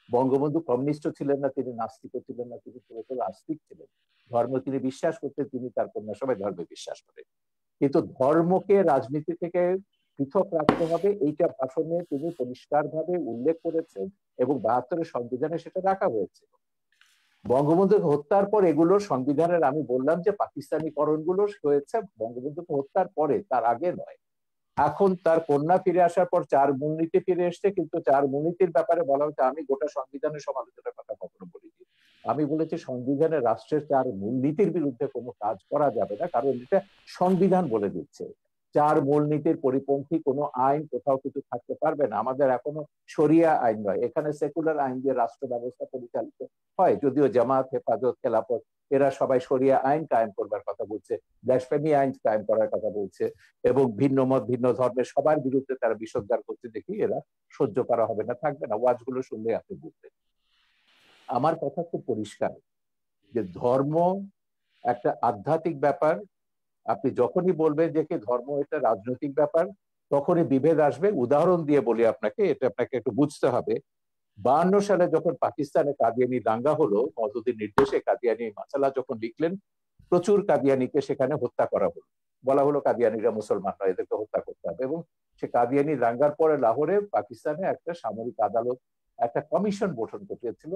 বঙ্গবন্ধু কমিউনিস্টও ছিলেন না, তিনি নাস্তিকও ছিলেন না, তিনি পুরোপুরি আস্তিক ছিলেন। ধর্ম তিনি বিশ্বাস করতেন, তিনি তার কন্যা সবাই ধর্মে বিশ্বাস করেন, কিন্তু ধর্মকে রাজনীতি থেকে পৃথক রাখতে হবে, এইটা ভাষণে তিনি পরিষ্কারভাবে উল্লেখ করেছেন এবং 72-এর সংবিধানে সেটা রাখা হয়েছে। বঙ্গবন্ধুকে হত্যার পর এগুলো সংবিধানের, আমি বললাম যে পাকিস্তানিকরণ গুলো হয়েছে বঙ্গবন্ধুকে হত্যার পরে, তার আগে নয়। এখন তার কন্যা ফিরে আসার পর 4 মূলনীতি ফিরে এসছে, কিন্তু 4 মূলনীতির ব্যাপারে বলা হচ্ছে, আমি গোটা সংবিধানের সমালোচনার কথা কখনো বলিনি। আমি বলেছি সংবিধানে রাষ্ট্রের 4 মূলনীতির বিরুদ্ধে কোনো কাজ করা যাবে না, কারণ এটা সংবিধান বলে দিচ্ছে। 4 মূলনীতির পরিপন্থী কোনো আইন কোথাও কিছু থাকতে পারবে না। আমাদের এখনো শরিয়া আইন নয়, এখানে সেকুলার আইন দিয়ে রাষ্ট্র ব্যবস্থা পরিচালিত হয়, যদিও জামাত, হেফাজত, খেলাফত এরা সবাই শরিয়া আইন কায়েম করবার কথা বলছে, ব্লাসফেমি আইন কায়েম করার কথা বলছে, এবং ভিন্ন মত ভিন্ন ধর্মের সবার বিরুদ্ধে তারা বিষোদ্গার করতে দেখি এরা সহ্য করা হবে না, থাকবে না। ওয়াজগুলো শুনলে আপনি বুঝবেন। আমার কথা খুব পরিষ্কার যে ধর্ম একটা আধ্যাত্মিক ব্যাপার। আপনি যখনই বলবেন যে কি ধর্ম এটা রাজনৈতিক ব্যাপার, তখনই বিভেদ আসবে। উদাহরণ দিয়ে বলি আপনাকে, এটা আপনাকে একটু বুঝতে হবে। 52 সালে যখন পাকিস্তানে কাদিয়ানি দাঙ্গা হলো, মওদুদির নির্দেশে কাদিয়ানি মাসালা যখন লিখলেন, প্রচুর কাদিয়ানিকে সেখানে হত্যা করা হলো। বলা হলো কাদিয়ানিরা মুসলমান নয়, এদেরকে হত্যা করতে হবে। এবং সে কাদিয়ানি দাঙ্গার পরে লাহোরে পাকিস্তানে একটা সামরিক আদালত একটা কমিশন গঠন করেছিল।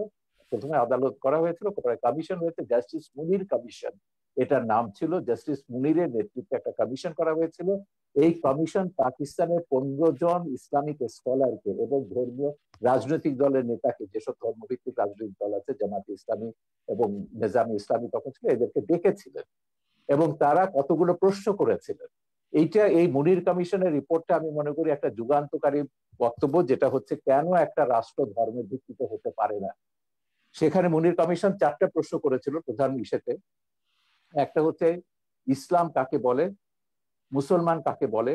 প্রথমে আদালত করা হয়েছিল, পরে কমিশন হয়েছে, জাস্টিস মুনির কমিশন এটার নাম ছিল। জাস্টিস মুনিরের নেতৃত্বে একটা কমিশন করা হয়েছিল। এই কমিশন পাকিস্তানের 15 জন ইসলামিক স্কলারকে এবং ধর্মীয় রাজনৈতিক দলের নেতাকে, যেসব ধর্মভিত্তিক রাজনৈতিক দল আছে, জামাত ইসলামী এবং নিজামী ইসলামী তখন ছিল, এদেরকে ডেকেছিলেন এবং তারা কতগুলো প্রশ্ন করেছিলেন। এই মুনির কমিশনের রিপোর্টটা আমি মনে করি একটা যুগান্তকারী বক্তব্য, যেটা হচ্ছে কেন একটা রাষ্ট্র ধর্মের ভিত্তিতে হতে পারে না। সেখানে মুনির কমিশন 4টা প্রশ্ন করেছিল প্রধান ইস্যুতে। একটা হচ্ছে ইসলাম কাকে বলে, মুসলমান কাকে বলে,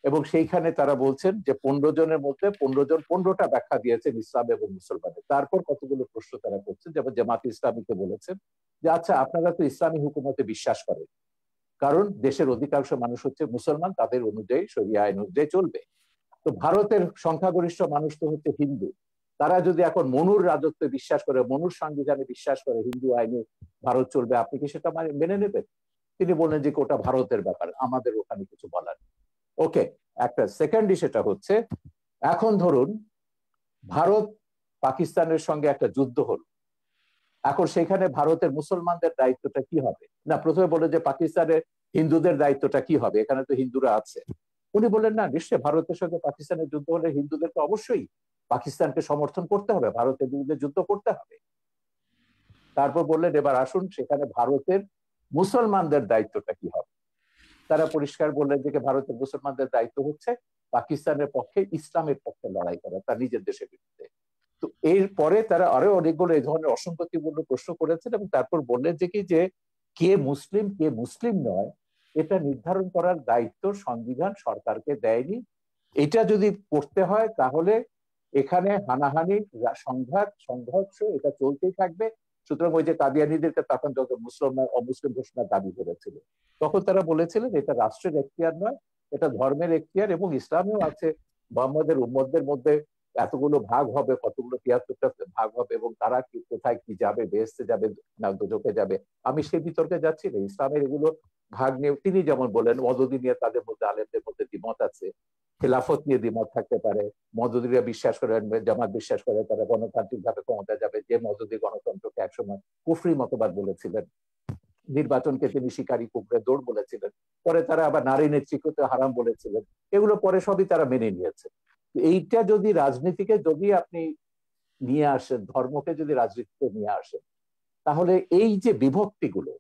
এবং সেইখানে তারা বলছেন যে 15 জনের মধ্যে 15 জন 15টা ব্যাখ্যা দিয়েছেন ইসলাম এবং মুসলমানের। তারপর কতগুলো প্রশ্ন তারা করছেন, যেমন জামাত ইসলামীকে বলেছেন যে আচ্ছা আপনারা তো ইসলামী হুকুমতে বিশ্বাস করেন, কারণ দেশের অধিকাংশ মানুষ হচ্ছে মুসলমান, তাদের অনুযায়ী শরিয়া আইন অনুযায়ী চলবে। তো ভারতের সংখ্যাগরিষ্ঠ মানুষ তো হচ্ছে হিন্দু, তারা যদি এখন মনুর রাজত্বে বিশ্বাস করে, মনুর সংবিধানে বিশ্বাস করে, হিন্দু আইনে ভারত চলবে, আপনি কি সেটা মেনে নেবেন? তিনি বললেন যে ওটা ভারতের ব্যাপার, আমাদের ওখানে কিছু বলার। ওকে, একটা সেকেন্ড সেটা হচ্ছে, এখন ধরুন ভারত পাকিস্তানের সঙ্গে একটা যুদ্ধ হলো, এখন সেখানে ভারতের মুসলমানদের দায়িত্বটা কি হবে? না, প্রথমে বলে যে পাকিস্তানের হিন্দুদের দায়িত্বটা কি হবে, এখানে তো হিন্দুরা আছে। উনি বললেন না, নিশ্চয়ই ভারতের সঙ্গে পাকিস্তানের যুদ্ধ হলে হিন্দুদেরকে অবশ্যই পাকিস্তানকে সমর্থন করতে হবে, ভারতের বিরুদ্ধে যুদ্ধ করতে হবে। তারপর বললেন এবার আসুন সেখানে ভারতের মুসলমানদের দায়িত্বটা কি হবে। তারা পরিষ্কার বললেন যে ভারতের মুসলমানদের দায়িত্ব হচ্ছে পাকিস্তানের পক্ষে, ইসলামের পক্ষে লড়াই করা, তার নিজের দেশের বিরুদ্ধে। তো এরপরে তারা আরো অনেকগুলো এই ধরনের অসঙ্গতিপূর্ণ প্রশ্ন করেছেন এবং তারপর বললেন যে কে মুসলিম কে মুসলিম নয় এটা নির্ধারণ করার দায়িত্ব সংবিধান সরকারকে দেয়নি। এটা যদি করতে হয় তাহলে এখানে হানাহানি, সংঘাত, সংঘর্ষ এটা চলতেই থাকবে। সুতরাং ওই যে কাদিয়ানীদেরকে তখন যত মুসলমান অমুসলিম ঘোষণার দাবি করেছিল, তখন তারা বলেছিলেন এটা রাষ্ট্রের এখতিয়ার নয়, এটা ধর্মের এখতিয়ার, এবং ইসলামেও আছে মোহাম্মদের উম্মতদের মধ্যে এতগুলো ভাগ হবে, কতগুলো ৭৩টা ভাগ হবে, এবং তারা কি কোথায় কি যাবে, বেহেশতে যাবে না দোজখে যাবে, আমি সেই বিতর্কে যাচ্ছি না। ইসলামের এগুলো ভাগ নিয়ে তিনি যেমন বলেন মদদি নিয়ে তাদের মধ্যে আলেমদের মধ্যে দ্বিমত আছে, খেলাফত নিয়ে দ্বিমত থাকতে পারে, মদদিরা বিশ্বাস করেন, জামাত বিশ্বাস করে তারা গণতান্ত্রিক ভাবে ক্ষমতা যাবে, যে মদদি গণতন্ত্রকে একসময় কুফরি মতবাদ বলেছিলেন, নির্বাচনকে তিনি শিকারী কুকুরের দৌড় বলেছিলেন, পরে তারা আবার নারী নেতৃত্বকে হারাম বলেছিলেন, এগুলো পরে সবই তারা মেনে নিয়েছে। এইটা যদি রাজনীতিকে যদি আপনি নিয়ে আসেন, ধর্মকে যদি রাজনীতিতে নিয়ে আসেন, তাহলে এই যে বিভক্তিগুলো,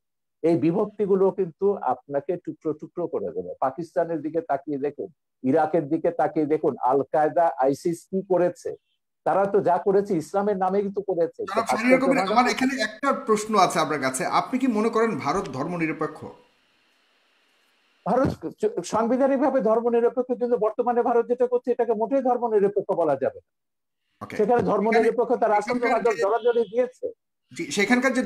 এই বিভক্তিগুলো কিন্তু আপনাকে টুকরো টুকরো করে দেবে। পাকিস্তানের দিকে তাকিয়ে দেখুন, ইরাকের দিকে তাকিয়ে দেখুন, আল কায়দা আইসিস কি করেছে, তারা তো যা করেছে ইসলামের নামে কিন্তু করেছে। আমার এখানে একটা প্রশ্ন আছে আপনার কাছে, আপনি কি মনে করেন ভারত ধর্মনিরপেক্ষ? ভারত সাংবিধানিক ভাবে ধর্মনিরপেক্ষ, কিন্তু বর্তমানে ভারত যেটা করছে এটাকে মোটেই ধর্মনিরপেক্ষ বলা যাবে। সেখানে ধর্মনিরপেক্ষতা রাষ্ট্রপ্রধান জড়াজড়ি দিয়েছে। সেখানকার যে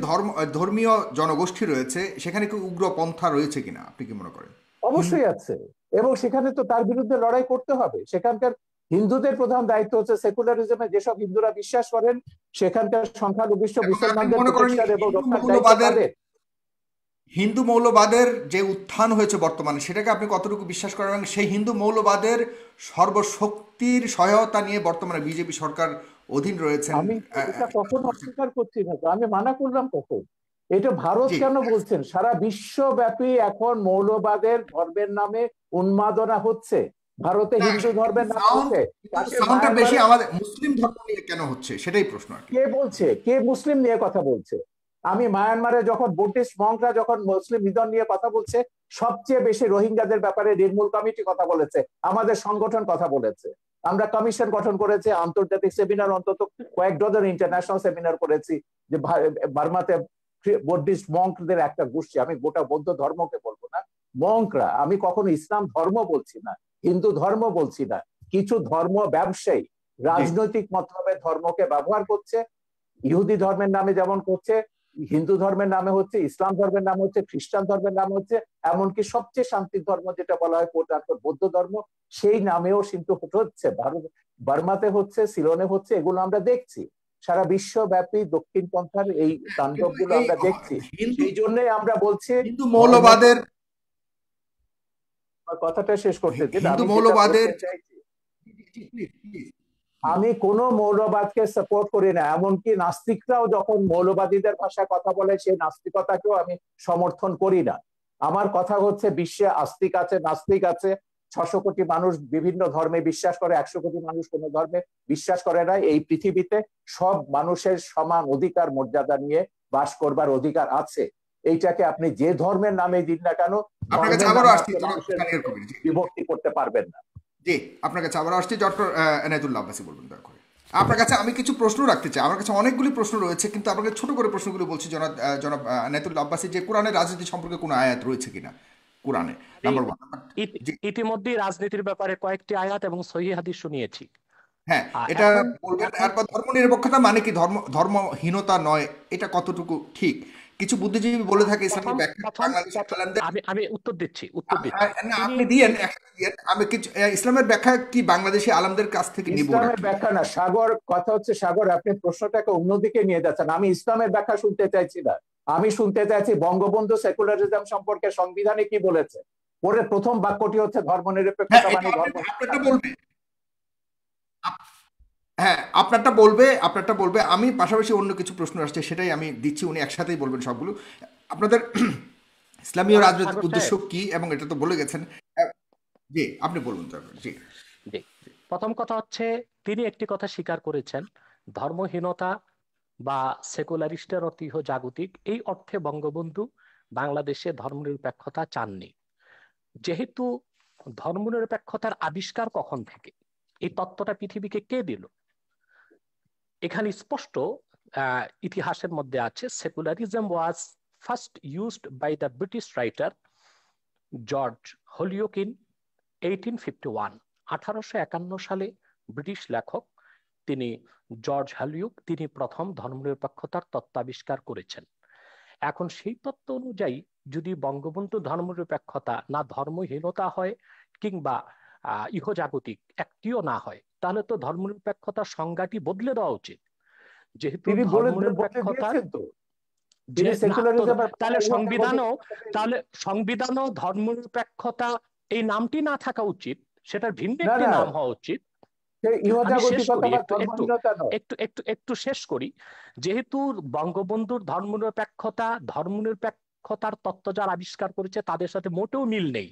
ধর্মীয় জনগোষ্ঠী রয়েছে সেখানে কি উগ্র পন্থা রয়েছে কিনা আপনি কি মনে করেন? অবশ্যই আছে, এবং সেখানে তো তার বিরুদ্ধে লড়াই করতে হবে। সেখানকার হিন্দুদের প্রধান দায়িত্ব হচ্ছে সেকুলারিজমে যেসব হিন্দুরা বিশ্বাস করেন সেখানকার সংখ্যালঘিষ্ঠ মুসলমানদের প্রতিষ্ঠা এবং রক্ষার দায়িত্ব তাদের। হিন্দু মৌলবাদের যে উত্থান হয়েছে বর্তমানে, সেটাকে আপনি কতটুকু বিশ্বাস করেন এবং সেই হিন্দু মৌলবাদের সর্বশক্তির সহায়তা নিয়ে বর্তমানে বিজেপি সরকার অধীন রয়েছেন? আমি এটা কখনো অস্বীকার করছি না, আমি মানা করলাম কখন? এটা ভারত কেন বলছেন? সারা বিশ্বব্যাপী এখন মৌলবাদের ধর্মের নামে উন্মাদনা হচ্ছে, ভারতে হিন্দু ধর্মের নামে হচ্ছে, বেশি আমাদের মুসলিম ধর্ম নিয়ে কেন হচ্ছে সেটাই প্রশ্ন। কে বলছে? কে মুসলিম নিয়ে কথা বলছে? আমি মায়ানমারে যখন বুদ্ধিস্ট মঙ্করা যখন মুসলিম নিধন নিয়ে কথা বলছে, সবচেয়ে বেশি রোহিঙ্গাদের ব্যাপারে নির্মূল কমিটি কথা বলেছে, আমাদের সংগঠন কথা বলেছে, আমরা কমিশন গঠন করেছি, আন্তর্জাতিক সেমিনার অন্তত কয়েক ডজন ইন্টারন্যাশনাল সেমিনার করেছি যে বার্মাতে বুদ্ধিস্ট মঙ্কদের একটা গোষ্ঠী, আমি গোটা বৌদ্ধ ধর্মকে বলবো না, মঙ্করা, আমি কখনো ইসলাম ধর্ম বলছি না, হিন্দু ধর্ম বলছি না, কিছু ধর্ম ব্যবসায়ী রাজনৈতিক মতলবে ধর্মকে ব্যবহার করছে, ইহুদি ধর্মের নামে যেমন করছে, হিন্দু ধর্মের নামে হচ্ছে, ইসলাম ধর্মের নাম হচ্ছে, খ্রিস্টান ধর্মের নাম হচ্ছে, এমনকি সবচেয়ে শান্তির ধর্ম যেটা বলা হয় বৌদ্ধ ধর্ম, সেই নামেও কিন্তু হচ্ছে, ভারত বার্মাতে হচ্ছে, সিলনে হচ্ছে, এগুলো আমরা দেখছি। সারা বিশ্বব্যাপী দক্ষিণ পন্থার এই তাণ্ডবগুলো আমরা দেখছি। সেই জন্যই আমরা বলছি হিন্দু মৌলবাদের কথাটা শেষ করতে দিন। হিন্দু মৌলবাদের আমি কোন মৌলবাদকে সাপোর্ট করি না, এমনকি নাস্তিকরাও যখন মৌলবাদীদের ভাষায় কথা বলে সেই নাস্তিকতাকেও আমি সমর্থন করি না। আমার কথা হচ্ছে বিশ্বে আস্তিক আছে, নাস্তিক আছে, ৬০০ কোটি মানুষ বিভিন্ন ধর্মে বিশ্বাস করে, ১০০ কোটি মানুষ কোন ধর্মে বিশ্বাস করে না। এই পৃথিবীতে সব মানুষের সমান অধিকার মর্যাদা নিয়ে বাস করবার অধিকার আছে। এইটাকে আপনি যে ধর্মের নামে দিন না কেন বিভক্তি করতে পারবেন না। জি, আপনার কাছে আবার আসছি ডক্টর এনায়েতুল্লাহ আব্বাসী, বলবেন দয়া করে। আপনার কাছে আমি কিছু প্রশ্ন রাখতে চাই, আমার কাছে অনেকগুলি প্রশ্ন রয়েছে, কিন্তু আপনাকে ছোট করে প্রশ্নগুলো বলছি। জনাব এনায়েতুল্লাহ আব্বাসী, যে কোরআনের রাজনীতি সম্পর্কে কোনো আয়াত রয়েছে কিনা কোরআনে? নাম্বার 1। ইতিমধ্যে রাজনীতির ব্যাপারে কয়েকটি আয়াত এবং সহিহ হাদিস শুনিয়েছি। হ্যাঁ, এটা বলবেন। তারপর ধর্মনিরপেক্ষতা মানে কি? ধর্মহীনতা নয়, এটা কতটুকু ঠিক? কিছু বুদ্ধিজীবী বলে থাকে আমি উত্তর দিচ্ছি আপনি দিয়েন, আমি কিছু ইসলামের ব্যাখ্যা কি বাংলাদেশি আলেমদের কাছ থেকে নিব? ইসলামের ব্যাখ্যা না সাগর, কথা হচ্ছে সাগর আপনি প্রশ্নটাকে অন্যদিকে নিয়ে যাচ্ছেন। আমি ইসলামের ব্যাখ্যা শুনতে চাইছি না, আমি শুনতে চাইছি বঙ্গবন্ধু সেকুলারিজম সম্পর্কে সংবিধানে কি বলেছে। পরে প্রথম বাক্যটি হচ্ছে ধর্মনিরপেক্ষতা মানে ধর্ম। হ্যাঁ, আপনারটা বলবে। আমি পাশাপাশি অন্য কিছু প্রশ্ন আসছে, সেটাই আমি দিচ্ছি, উনি একসাথেই বলবেন সবগুলো। আপনাদের ইসলামীয় রাজনৈতিক উদ্দেশ্য কি, এবং এটা তো বলে গেছেন। জি, আপনি বলুন। জি, প্রথম কথা হচ্ছে তিনি একটি কথা স্বীকার করেছেন, ধর্মহীনতা বা সেকুলারিস্টের অর্থ জাগতিক, এই অর্থে বঙ্গবন্ধু বাংলাদেশে ধর্মনিরপেক্ষতা চাননি। যেহেতু ধর্মনিরপেক্ষতার আবিষ্কার কখন থেকে, এই তত্ত্বটা পৃথিবীকে কে দিল, এখানে স্পষ্ট ইতিহাসের মধ্যে আছে, secularism was first used by the British writer George Holyoake in 1851। 1851 সালে ব্রিটিশ লেখক তিনি জর্জ হলিওক তিনি প্রথম ধর্মনিরপেক্ষতার তত্ত্ব আবিষ্কার করেছেন। এখন সেই তত্ত্ব অনুযায়ী যদি বঙ্গবন্ধু ধর্মনিরপেক্ষতা না ধর্মহীনতা হয় কিংবা ইহজাগতিক একটিও না হয়, তাহলে তো ধর্মনিরপেক্ষতার সংজ্ঞাটি বদলে দেওয়া উচিত। যেহেতু তিনি বদলে ধর্মনিরপেক্ষতার দিয়েছেন তো, যে তিনি না তো, সেকুলারিজম তাহলে সংবিধানও ধর্মনিরপেক্ষতা এই নামটি না থাকা উচিত, সেটার ভিন্ন না একটি না, নাম হওয়া উচিত। সে আমি শেষ ইহজাগতিকতা করি, বা একটু একটু ধর্মহীনতা নয়। একটু একটু একটু শেষ করি। যেহেতু বঙ্গবন্ধুর ধর্মনিরপেক্ষতার তত্ত্ব যারা আবিষ্কার করেছে তাদের সাথে মোটেও মিল নেই,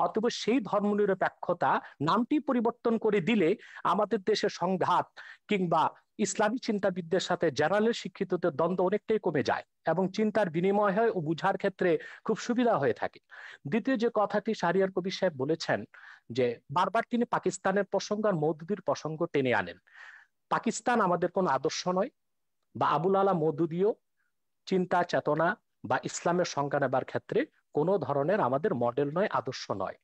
অতএব সেই ধর্মনিরপেক্ষতা নামটি পরিবর্তন করে দিলে আমাদের দেশে সংঘাত কিংবা ইসলামী চিন্তাবিদদের সাথে জেনারেল শিক্ষিতদের দ্বন্দ্ব অনেকটাই কমে যায় এবং চিন্তার বিনিময় হয় ও বুঝার ক্ষেত্রে খুব সুবিধা হয়ে থাকে। দ্বিতীয় যে কথাটি শাহরিয়ার কবির সাহেব বলেছেন, যে বারবার তিনি পাকিস্তানের প্রসঙ্গ আর মওদুদির প্রসঙ্গ টেনে আনেন। পাকিস্তান আমাদের কোন আদর্শ নয়, বা আবুল আলা মওদুদিও চিন্তা চেতনা বা ইসলামের সংজ্ঞা নেবার ক্ষেত্রে কোনো ধরনের আমাদের মডেল নয়, আদর্শ নয়।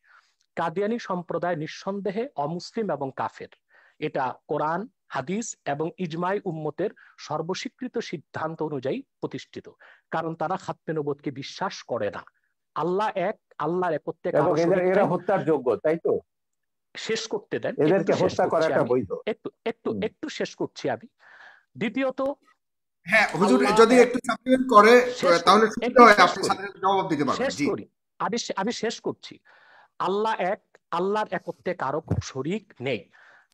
কাদিয়ানি সম্প্রদায় নিঃসন্দেহে অমুসলিম এবং কাফের, এটা কোরআন হাদিস এবং ইজমাই উম্মতের সর্বস্বীকৃত সিদ্ধান্ত অনুযায়ী প্রতিষ্ঠিত, কারণ তারা খাতমে নবুয়তকে বিশ্বাস করে না। আল্লাহ এক, আল্লাহর একত্বে এবং কারো শরীক এরা নাই। হত্যার যোগ্য, তাই তো? শেষ করতে দেন, এদেরকে হত্যা করাটা বৈধ। একটু শেষ করছি আমি। দ্বিতীয়ত, হ্যাঁ হুজুর, আল্লাহ যদি এক, একটু সাপ্লিমেন্ট করে শেষ করি তাহলে সুবিধা একটু হয়, শেষ আপনি করি সাথে সাথে জবাব দিতে পারবেন। শেষ জি। করি আমি শেষ করছি। আল্লাহ এক, আল্লাহর একত্বে কারো শরীক নেই।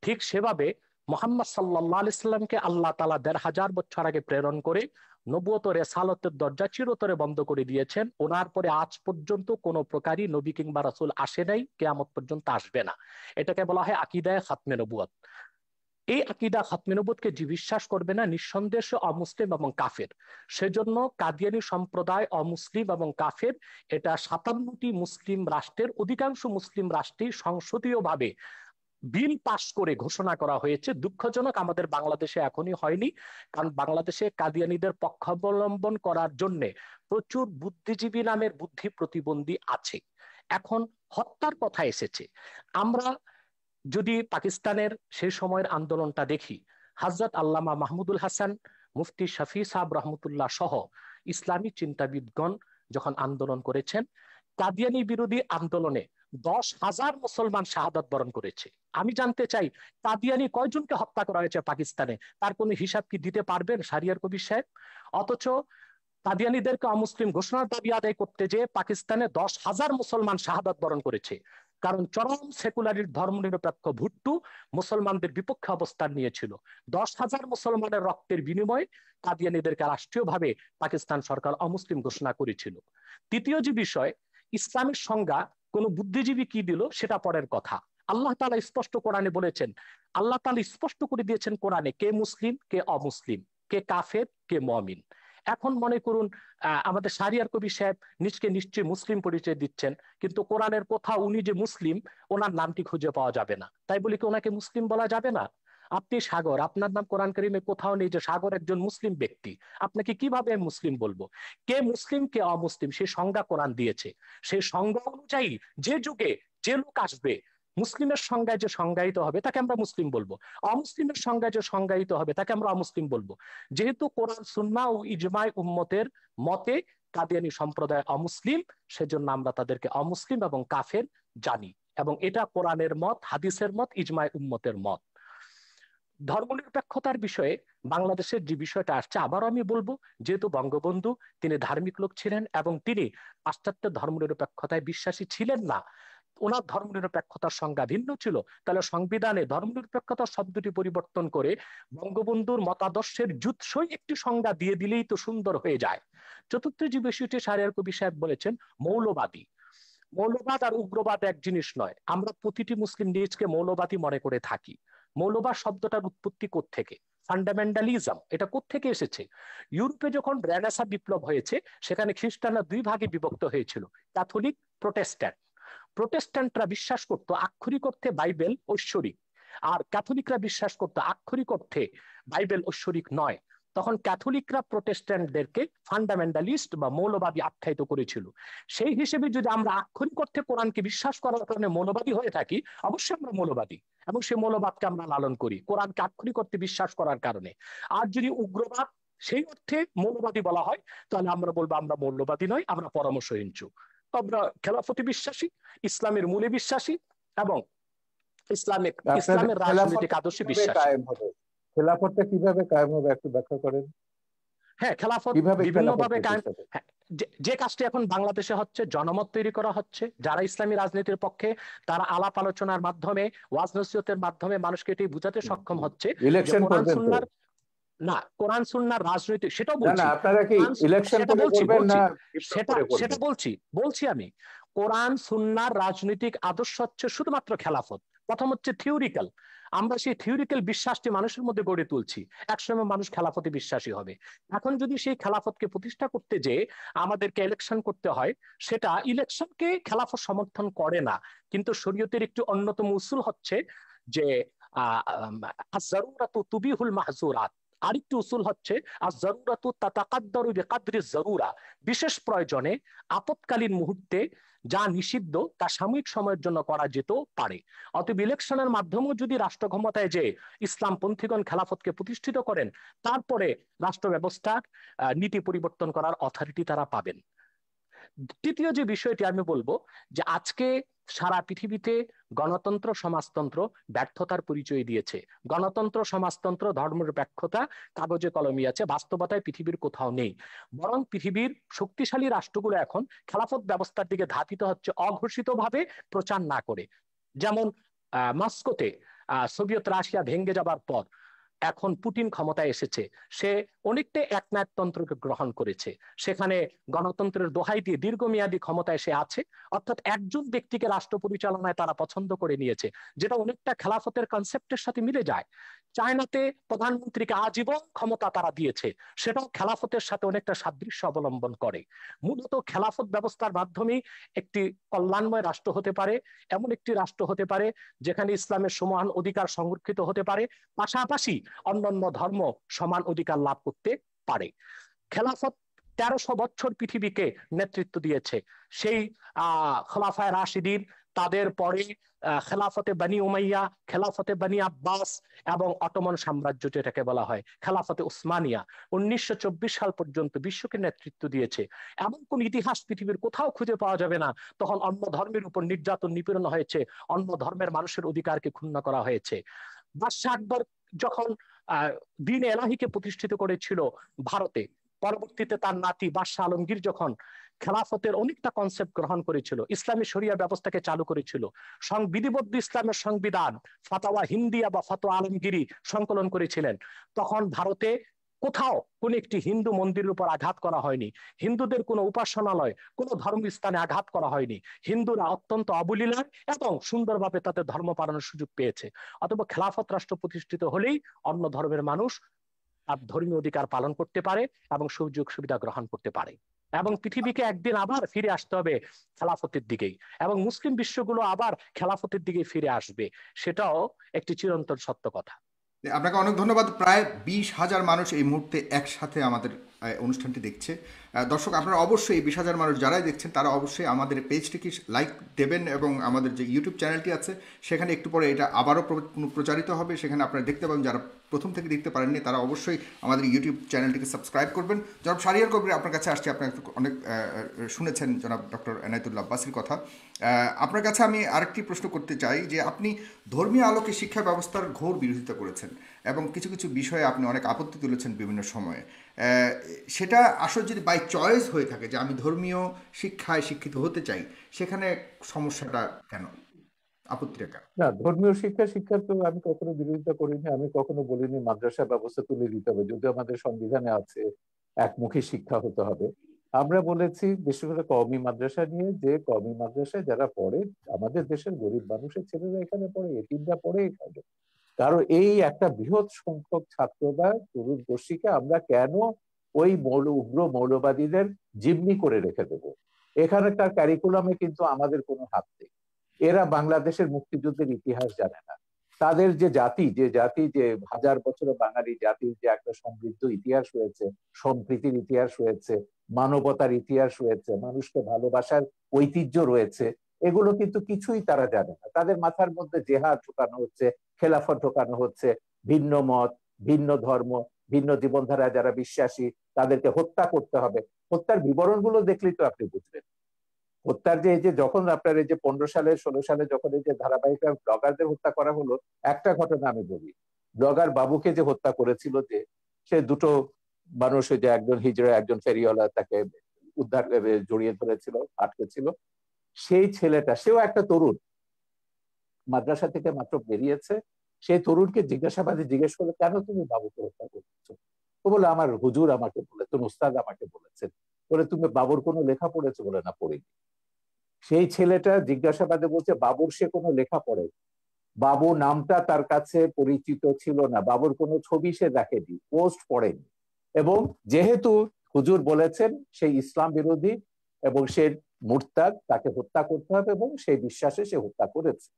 ঠিক সেভাবে মোহাম্মদ সাল্লাল্লাহু আলাইহি সাল্লামকে আল্লাহ তাআলা ১৫০০ বছর আগে প্রেরণ করে নবুয়ত ও রিসালাতের দরজা চিরতরে বন্ধ করে দিয়েছেন। ওনার পরে আজ পর্যন্ত কোনো প্রকারই নবী কিংবা রাসূল আসে নাই, কিয়ামত পর্যন্ত আসবে না। এটাকে বলা হয় আকীদায়ে খাতমে নবুয়ত। এই আকীদা খাতমে নবুয়তকে যে বিশ্বাস করবে না, নিঃসন্দেহে সে অমুসলিম এবং কাফের। সেজন্য কাদিয়ানী সম্প্রদায় অমুসলিম এবং কাফের, এটা ৫৭টি মুসলিম রাষ্ট্রের অধিকাংশ মুসলিম রাষ্ট্রেই সংসদীয়ভাবে বিল পাশ করে ঘোষণা করা হয়েছে। দুঃখজনক আমাদের বাংলাদেশে এখনই হয়নি, কারণ বাংলাদেশে কাদিয়ানীদের পক্ষাবলম্বন করার জন্য প্রচুর বুদ্ধিজীবী নামের বুদ্ধি প্রতিবন্ধী আছে। এখন হত্যার কথা এসেছে, আমরা যদি পাকিস্তানের সেই সময়ের আন্দোলনটা দেখি, হযরত আল্লামা মাহমুদুল হাসান, মুফতি শফি সাহেব রহমতুল্লাহ সহ ইসলামী চিন্তাবিদগণ যখন আন্দোলন করেছেন, কাদিয়ানী বিরোধী আন্দোলনে ১০,০০০ মুসলমান শাহাদাত বরণ করেছে। আমি জানতে চাই, কাদিয়ানী কয়জনকে হত্যা করা হয়েছে পাকিস্তানে, তার কোনো হিসাব কি দিতে পারবেন শাহরিয়ার কবির সাহেব? অথচ কাদিয়ানীদেরকে অমুসলিম ঘোষণার দাবি আদায় করতে যে পাকিস্তানে ১০,০০০ মুসলমান শাহাদাত বরণ করেছে, কারণ চরম সেকুলারির ধর্মনিরপেক্ষ ভুট্টো মুসলমানদের বিপক্ষে অবস্থান নিয়েছিল। ১০,০০০ মুসলমানের রক্তের বিনিময়ে কাদিয়ানীদেরকে রাষ্ট্রীয়ভাবে পাকিস্তান সরকার অমুসলিম ঘোষণা করেছিল। তৃতীয় যে বিষয়, ইসলামের সংজ্ঞা কোন বুদ্ধিজীবী কি দিল সেটা পরের কথা। আল্লাহ তাআলা স্পষ্ট কোরআনে বলেছেন, আল্লাহ তাআলা স্পষ্ট করে দিয়েছেন কোরআনে, কে মুসলিম কে অমুসলিম, কে কাফের কে মুমিন। এখন মনে করুন আমাদের শাহরিয়ার কবির সাহেব নিজকে নিশ্চয়ই মুসলিম পরিচয় দিচ্ছেন, কিন্তু কোরআনের কোথাও উনি যে মুসলিম ওনার নামটি খুঁজে পাওয়া যাবে না। তাই বলে কি ওনাকে মুসলিম বলা যাবে না? আপনি সাগর, আপনার নাম কোরআন কারীমে কোথাও নেই যে সাগর একজন মুসলিম ব্যক্তি। আপনাকে কিভাবে মুসলিম বলবো? কে মুসলিম কে অমুসলিম সেই সংজ্ঞা কোরআন দিয়েছে। সেই সংজ্ঞা অনুযায়ী যে যুগে যে লোক আসবে, মুসলিমের সংজ্ঞায় যে সংজ্ঞায়িত হবে তাকে আমরা মুসলিম বলবো, অমুসলিমের সংজ্ঞায় যে সংজ্ঞায়িত হবে তাকে আমরা অমুসলিম বলবো। যেহেতু কোরআন সুন্নাহ ও ইজমাই উম্মতের মতে কাদিয়ানী সম্প্রদায় অমুসলিম, সেজন্য আমরা তাদেরকে অমুসলিম এবং কাফের জানি, এবং এটা কোরআনের মত, হাদিসের মত, ইজমাই উম্মতের মত। ধর্মনিরপেক্ষতার বিষয়ে বাংলাদেশের যে বিষয়টা আসছে, আবারও আমি বলবো, যেহেতু বঙ্গবন্ধু তিনি ধার্মিক লোক ছিলেন এবং তিনি পাশ্চাত্যের ধর্মনিরপেক্ষতায় বিশ্বাসী ছিলেন না, ওনার ধর্মনিরপেক্ষতার সংজ্ঞা ভিন্ন ছিল, তাহলে সংবিধানে ধর্মনিরপেক্ষতা শব্দটি পরিবর্তন করে বঙ্গবন্ধুর মতাদর্শের জুৎসই একটি সংজ্ঞা দিয়ে দিলেই তো সুন্দর হয়ে যায়। চতুর্থ যে বিষয়টি শাহরিয়ার কবির সাহেব বলেছেন, মৌলবাদী। মৌলবাদ আর উগ্রবাদ এক জিনিস নয়। আমরা প্রতিটি মুসলিম নিজকে মৌলবাদী মনে করে থাকি। মৌলবাদ শব্দটার উৎপত্তি কোত্থেকে? ফান্ডামেন্টালিজম এটা কোত্থেকে এসেছে? ইউরোপে যখন রেনেসাঁ বিপ্লব হয়েছে, সেখানে খ্রিস্টানরা দুই ভাগে বিভক্ত হয়েছিল, ক্যাথলিক, প্রোটেস্ট্যান্ট। প্রোটেস্ট্যান্টরা বিশ্বাস করতো আক্ষরিক অর্থে বাইবেল ঐশ্বরিক, আর ক্যাথলিকরা বিশ্বাস করতো আক্ষরিক অর্থে বাইবেল ঐশ্বরিক নয়। তখন ক্যাথলিকরা প্রোটেস্ট্যান্টদেরকে ফান্ডামেন্টালিস্ট বা মৌলবাদী আখ্যায়িত করেছিল। সেই হিসেবে যদি আমরা আক্ষরিক অর্থে কোরআনকে বিশ্বাস করার কারণে মৌলবাদী হয়ে থাকি, অবশ্যই আমরা মৌলবাদী, এবং সেই মৌলবাদকে আমরা লালন করি কোরআনকে আক্ষরিক অর্থে বিশ্বাস করার কারণে। আর যদি উগ্রবাদ সেই অর্থে মৌলবাদী বলা হয়, তাহলে আমরা বলবো আমরা মৌলবাদী নয়, আমরা পরামর্শহীনচু। আমরা খেলাফতি বিশ্বাসী, ইসলামের মূলে বিশ্বাসী, এবং ইসলামের রাজনৈতিক আদর্শে বিশ্বাসী। খেলাফতটা কিভাবে কায়েম হবে একটু ব্যাখ্যা করেন। হ্যাঁ, খেলাফত বিভিন্নভাবে কায়েম। যে কাজটি এখন বাংলাদেশে হচ্ছে, জনমত তৈরি করা হচ্ছে, যারা ইসলামী রাজনীতির পক্ষে তারা আলাপ আলোচনার মাধ্যমে, ওয়াজ নসিহতের মাধ্যমে মানুষকে এটি বুঝাতে সক্ষম হচ্ছে ইলেকশন কোরআন সুন্নাহর না, কোরআন সুন্নাহর রাজনৈতিক, সেটাও বলছি, আপনারা কি ইলেকশন করবেন না? সেটা বলছি আমি। কোরআন সুন্নাহর রাজনৈতিক আদর্শ হচ্ছে শুধুমাত্র খেলাফত। প্রথম হচ্ছে থিওরিক্যাল, আমরা সেই থিওরিক্যাল বিশ্বাসটি মানুষের মধ্যে গড়ে তুলছি, একসময় মানুষ খেলাফতে বিশ্বাসী হবে। এখন যদি সেই খেলাফতকে প্রতিষ্ঠা করতে যে আমাদেরকে ইলেকশন করতে হয়, সেটা ইলেকশনকে খেলাফত সমর্থন করে না। কিন্তু শরীয়তের একটি অন্যতম উসুল হচ্ছে যে আয-যারুরাতু তুবিহুল মাহযুরাত। আরেকটি উসুল হচ্ছে আয-যারুরাতু তাতাকাদ্দারু বিকাদরি যারুরা। বিশেষ প্রয়োজনে, আপৎকালীন মুহূর্তে যা নিষিদ্ধ তা সাময়িক সময়ের জন্য করা যেত পারে। অতএব ইলেকশনের মাধ্যমেও যদি রাষ্ট্র ক্ষমতায় যে ইসলামপন্থীগণ খেলাফতকে প্রতিষ্ঠিত করেন, তারপরে রাষ্ট্র ব্যবস্থার নীতি পরিবর্তন করার অথরিটি তারা পাবেন। তৃতীয় যে বিষয়টি আমি বলবো, যে আজকে সারা পৃথিবীতে গণতন্ত্র সমাজতন্ত্র ব্যর্থতার পরিচয় দিয়েছে। গণতন্ত্র সমাজতন্ত্র ধর্মনিরপেক্ষতা কাগজে কলমে আছে, বাস্তবতায় পৃথিবীর কোথাও নেই। বরং পৃথিবীর শক্তিশালী রাষ্ট্রগুলো এখন খেলাফত ব্যবস্থার দিকে ধাবিত হচ্ছে, অঘোষিতভাবে, প্রচার না করে। যেমন মস্কোতে সোভিয়েত রাশিয়া ভেঙে যাবার পর এখন পুতিন ক্ষমতায় এসেছে, সে অনেকটা একনায়কতন্ত্রকে গ্রহণ করেছে। সেখানে গণতন্ত্রের দোহাই দিয়ে দীর্ঘমেয়াদী ক্ষমতায় সে আছে, অর্থাৎ একজন ব্যক্তিকে রাষ্ট্র পরিচালনায় তারা পছন্দ করে নিয়েছে, যেটা অনেকটা খেলাফতের কনসেপ্টের সাথে মিলে যায়। চায়নাতে প্রধানমন্ত্রীকে আজীবন ক্ষমতা তারা দিয়েছে, সেটাও খেলাফতের সাথে অনেকটা সাদৃশ্য অবলম্বন করে। মূলত খেলাফত ব্যবস্থার মাধ্যমে একটি কল্যাণময় রাষ্ট্র হতে পারে, এমন একটি রাষ্ট্র হতে পারে যেখানে ইসলামের সমান অধিকার সংরক্ষিত হতে পারে, পাশাপাশি অন্যান্য ধর্ম সমান অধিকার লাভ করতে পারে। খেলাফত 1300 বছর পৃথিবীকে নেতৃত্ব দিয়েছে। সেই খোলাফায়ে রাশিদিন, তাদের পরে খেলাফতে বনি উমাইয়া, খেলাফতে বনি আব্বাস, এবং অটোমান সাম্রাজ্য যেটাকে বলা হয় খেলাফতে উসমানিয়া, 1924 সাল পর্যন্ত বিশ্বকে নেতৃত্ব দিয়েছে। এমন কোন ইতিহাস পৃথিবীর কোথাও খুঁজে পাওয়া যাবে না তখন অন্য ধর্মের উপর নির্যাতন নিপীড়ন হয়েছে, অন্য ধর্মের মানুষের অধিকারকে ক্ষুণ্ণ করা হয়েছে। বাদশাহ আকবর যখন দ্বীন এলাহিকে প্রতিষ্ঠিত করেছিল ভারতে, পরবর্তীতে তার নাতি বাদশাহ আলমগীর যখন খেলাফতের অনেকটা কনসেপ্ট গ্রহণ করেছিল, ইসলামী শরিয়া ব্যবস্থাকে চালু করেছিল, বিধিবদ্ধ ইসলামের সংবিধান ফাতাওয়া হিন্দিয়া বা ফাতোয়া আলমগীরি সংকলন করেছিলেন, তখন ভারতে কোথাও কোন একটি হিন্দু মন্দিরের উপর আঘাত করা হয়নি, হিন্দুদের কোনো উপাসনালয়, কোনো ধর্মস্থানে আঘাত করা হয়নি। হিন্দুরা অত্যন্ত অবলীলায় এবং সুন্দরভাবে তাদের ধর্ম পালনের সুযোগ পেয়েছে। অথবা খেলাফত রাষ্ট্র প্রতিষ্ঠিত হলেই অন্য ধর্মের মানুষ তার ধর্মীয় অধিকার পালন করতে পারে এবং সুযোগ সুবিধা গ্রহণ করতে পারে, এবং পৃথিবীকে একদিন আবার ফিরে আসতে হবে খেলাফতের দিকেই, এবং মুসলিম বিশ্বগুলো আবার খেলাফতের দিকে ফিরে আসবে, সেটাও একটি চিরন্তন সত্য কথা। আপনাকে অনেক ধন্যবাদ। প্রায় 20,000 মানুষ এই মুহূর্তে একসাথে আমাদের অনুষ্ঠানটি দেখছে। দর্শক, আপনারা অবশ্যই 20,000 মানুষ যারাই দেখছেন তারা অবশ্যই আমাদের পেজটিকে লাইক দেবেন, এবং আমাদের যে ইউটিউব চ্যানেলটি আছে সেখানে একটু পরে এটা আবারও প্রচারিত হবে, সেখানে আপনারা দেখতে পাবেন। যারা প্রথম থেকে দেখতে পারেননি তারা অবশ্যই আমাদের ইউটিউব চ্যানেলটিকে সাবস্ক্রাইব করবেন। জনাব শাহরিয়ার কবির আপনার কাছে আসছে, আপনার অনেক শুনেছেন জনাব ডক্টর এনায়েতুল্লাহ আব্বাসীর কথা। আপনার কাছে আমি আরেকটি প্রশ্ন করতে চাই, যে আপনি ধর্মীয় আলোকে শিক্ষা ব্যবস্থার ঘোর বিরোধিতা করেছেন এবং কিছু কিছু বিষয়ে আপনি অনেক আপত্তি তুলেছেন বিভিন্ন সময়ে। সেটা আসলে যদি বাই চয়েস হয়ে থাকে যে আমি ধর্মীয় শিক্ষায় শিক্ষিত হতে চাই, সেখানে সমস্যাটা কেন, আপত্তিটা কেন? না, ধর্মীয় শিক্ষার তো আমি কখনো বিরোধিতা করিনি। আমি কখনো বলিনি মাদ্রাসা ব্যবস্থা তুলে দিতে হবে, যদিও আমাদের সংবিধানে আছে একমুখী শিক্ষা হতে হবে। আমরা বলেছি বিশেষ করে কওমি মাদ্রাসা নিয়ে, যে কওমি মাদ্রাসায় যারা পড়ে, আমাদের দেশের গরিব মানুষের ছেলেরা এখানে পড়ে, এতিমরা পড়ে এখানে। কারণ এই একটা বৃহৎ সংখ্যক ছাত্র বা তরুণ গোষ্ঠীকে আমরা কেন ওই উগ্র মৌলবাদীদের জিম্মি করে রেখে দেবো? এখানকার ক্যারিকুলামে কিন্তু আমাদের কোনো হাত নেই। এরা বাংলাদেশের মুক্তিযুদ্ধের ইতিহাস জানে না। তাদের যে জাতি যে হাজার বছরের বাঙালি জাতির যে একটা সমৃদ্ধ ইতিহাস রয়েছে, সম্প্রীতির ইতিহাস রয়েছে, মানবতার ইতিহাস রয়েছে, মানুষকে ভালোবাসার ঐতিহ্য রয়েছে, এগুলো কিন্তু কিছুই তারা জানে না। তাদের মাথার মধ্যে জেহাদ ঢোকানো হচ্ছে, খেলাফত ঢোকানো হচ্ছে, ভিন্ন মত, ভিন্ন ধর্ম, ভিন্ন জীবনধারা যারা বিশ্বাসী তাদেরকে হত্যা করতে হবে। হত্যার বিবরণগুলো দেখলেই তো আপনি বুঝবেন। হত্যার যে এই যে যখন আপনার এই যে 15 সালে 16 সালে যখন এই যে ধারাবাহিক ব্লগারদের হত্যা করা হলো, একটা ঘটনা আমি বলি। ব্লগার বাবুকে যে হত্যা করেছিল, যে সে দুটো মানুষ, যে একজন হিজড়া একজন ফেরিওয়ালা তাকে উদ্ধার জড়িয়ে ধরেছিল, আটকে ছিল, সেই ছেলেটা সেও একটা তরুণ, মাদ্রাসা থেকে মাত্র বেরিয়েছে। সেই তরুণকে জিজ্ঞাসাবাদে জিজ্ঞেস করলো, কেন তুমি বাবুকে হত্যা করছো? ও বলে, আমার হুজুর আমাকে বলেছেন, উস্তাদ আমাকে বলেছেন। বলে, তুমি বাবুর কোনো লেখা পড়েছো? বলে, না, পড়িনি। সেই ছেলেটা জিজ্ঞাসাবাদে বলছে, বাবুর সে কোনো লেখা পড়ে, বাবু নামটা তার কাছে পরিচিত ছিল না, বাবুর কোনো ছবি সে দেখেনি, পোস্ট পড়েনি। এবং যেহেতু হুজুর বলেছেন সেই ইসলাম বিরোধী এবং সে মুরতাদ, তাকে হত্যা করতে হবে, এবং সেই বিশ্বাসে সে হত্যা করেছে।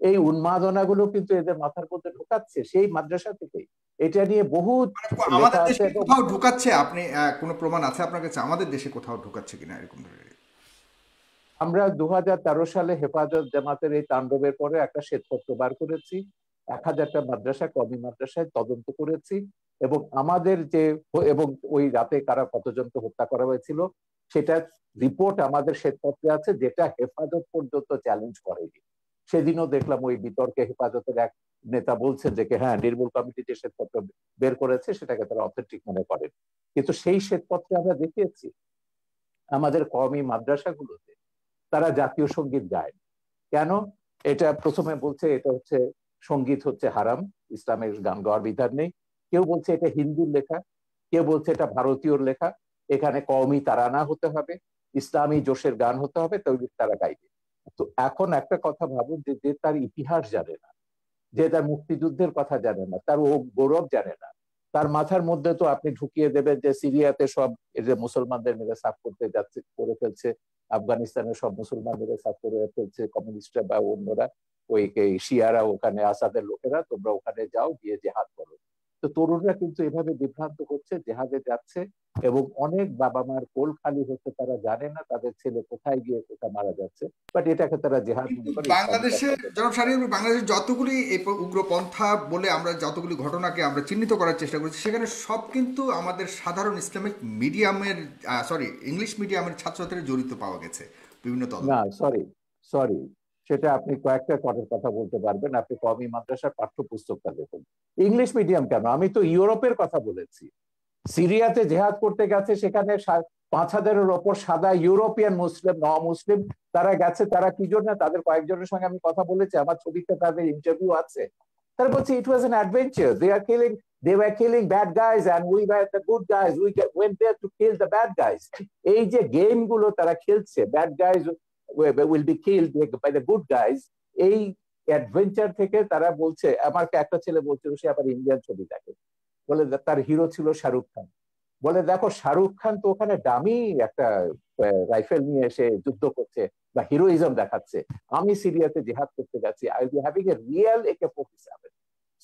এই উন্মাদনাগুলো কিন্তু এদের মাথার মধ্যে ঢোকাচ্ছে সেই মাদ্রাসা থেকেই। এটা নিয়ে বহুত মানে লেখা আমাদের আছে দেশে এবং কোথাও ঢুকাচ্ছে? আপনি কোনো প্রমাণ আছে আপনার কাছে আমাদের দেশে কোথাও ঢুকাচ্ছে কিনা এরকম ধরনের? আমরা 2013 সালে হেফাজত জামাতের এই তাণ্ডবের পরে একটা শ্বেতপত্র বার করেছি, 1000টা মাদ্রাসা, কওমি মাদ্রাসায় তদন্ত করেছি, এবং আমাদের যে এবং ওই রাতে কারা কতজনকে হত্যা করা হয়েছিল সেটা রিপোর্ট আমাদের শ্বেতপত্রে আছে, যেটা হেফাজত পর্যন্ত চ্যালেঞ্জ করেনি। সেদিনও দেখলাম ওই বিতর্কে হেফাজতের এক নেতা বলছেন যে হ্যাঁ, নির্মূল কমিটি যে শ্বেতপত্র বের করেছে সেটাকে তারা অথেন্টিক মনে করেন। কিন্তু সেই শ্বেতপত্রে আমরা দেখিয়েছি আমাদের কওমি মাদ্রাসাগুলোতে তারা জাতীয় সঙ্গীত গায়। কেন? এটা প্রথমে বলছে এটা হচ্ছে সঙ্গীত হচ্ছে হারাম, ইসলামের গান গাওয়ার বিধান নেই। কেউ বলছে এটা হিন্দুর লেখা, কেউ বলছে এটা ভারতীয়র লেখা, এখানে কওমি তারানা হতে হবে, ইসলামী জোশের গান হতে হবে, তবে তারা গাইবে। তো এখন একটা কথা ভাবুন, যে তার ইতিহাস জানে না, যে তার মুক্তিযুদ্ধের কথা জানে না, তার ও গৌরব জানে না, তার মাথার মধ্যে তো আপনি ঢুকিয়ে দেবেন যে সিরিয়াতে সব এই যে মুসলমানদের মেরে সাফ করতে যাচ্ছে, করে ফেলছে, আফগানিস্তানের সব মুসলমানদের সাফ করে ফেলছে কমিউনিস্টরা বা অন্যরা, ওই শিয়ারা, ওখানে আসাদের লোকেরা, তোমরা ওখানে যাও, গিয়ে জেহাদ করো। তো তরুণরা কিন্তু এভাবে বিভ্রান্ত হচ্ছে, জেহাদে যাচ্ছে, এবং অনেক বাবা মার কোল খালি হচ্ছে, তারা জানে না তাদের ছেলে কোথায় গিয়ে কোথায় মারা যাচ্ছে, বাট এটাকে তারা জেহাদ কিন্তু মনে করে, ইসলামিক বাংলাদেশে, একটা। জনাব শাহরিয়ার, বাংলাদেশের যতগুলি এই উগ্রপন্থা বলে আমরা যতগুলি ঘটনাকে আমরা চিহ্নিত করার চেষ্টা করেছি, সেখানে সব কিন্তু আমাদের সাধারণ ইসলামিক মিডিয়ামের, সরি, ইংলিশ মিডিয়ামের ছাত্রছাত্রীরা জড়িত পাওয়া গেছে বিভিন্ন না, তদন্ত। সরি, সরি, সেটা আপনি কয়েকটা কটের কথা বলতে পারবেন। আপনি কওমি মাদ্রাসার পাঠ্যপুস্তকটা দেখুন। ইংলিশ মিডিয়াম কেন, আমি তো ইউরোপের কথা বলেছি। সিরিয়াতে জেহাদ করতে গেছে, সেখানে 5000-এর ওপর সাদা ইউরোপিয়ান মুসলিম, মুসলিম তারা গেছে। তারা কি জন্য? তাদের কয়েকজনের সঙ্গে আমি কথা বলেছি, আমার ছবিতে তাদের ইন্টারভিউ আছে। তারা বলছে it was an adventure, they were killing bad guys and we were the good guys, we went there to kill the bad guys। এই যে গেম গুলো তারা খেলছে, bad guys will be killed by the good guys, এই adventure থেকে তারা বলছে। আমার একটা ছেলে বলছিল সে আবার ইন্ডিয়ান ছবি দেখে, বলে তার হিরো ছিল শাহরুখ খান। বলে, দেখো শাহরুখ খান তো ওখানে দামি একটা রাইফেল নিয়ে এসে যুদ্ধ করছে বা হিরোইজম দেখাচ্ছে, আমি সিরিয়াতে জেহাদ করতে গেছি, I will be having a real AK-47।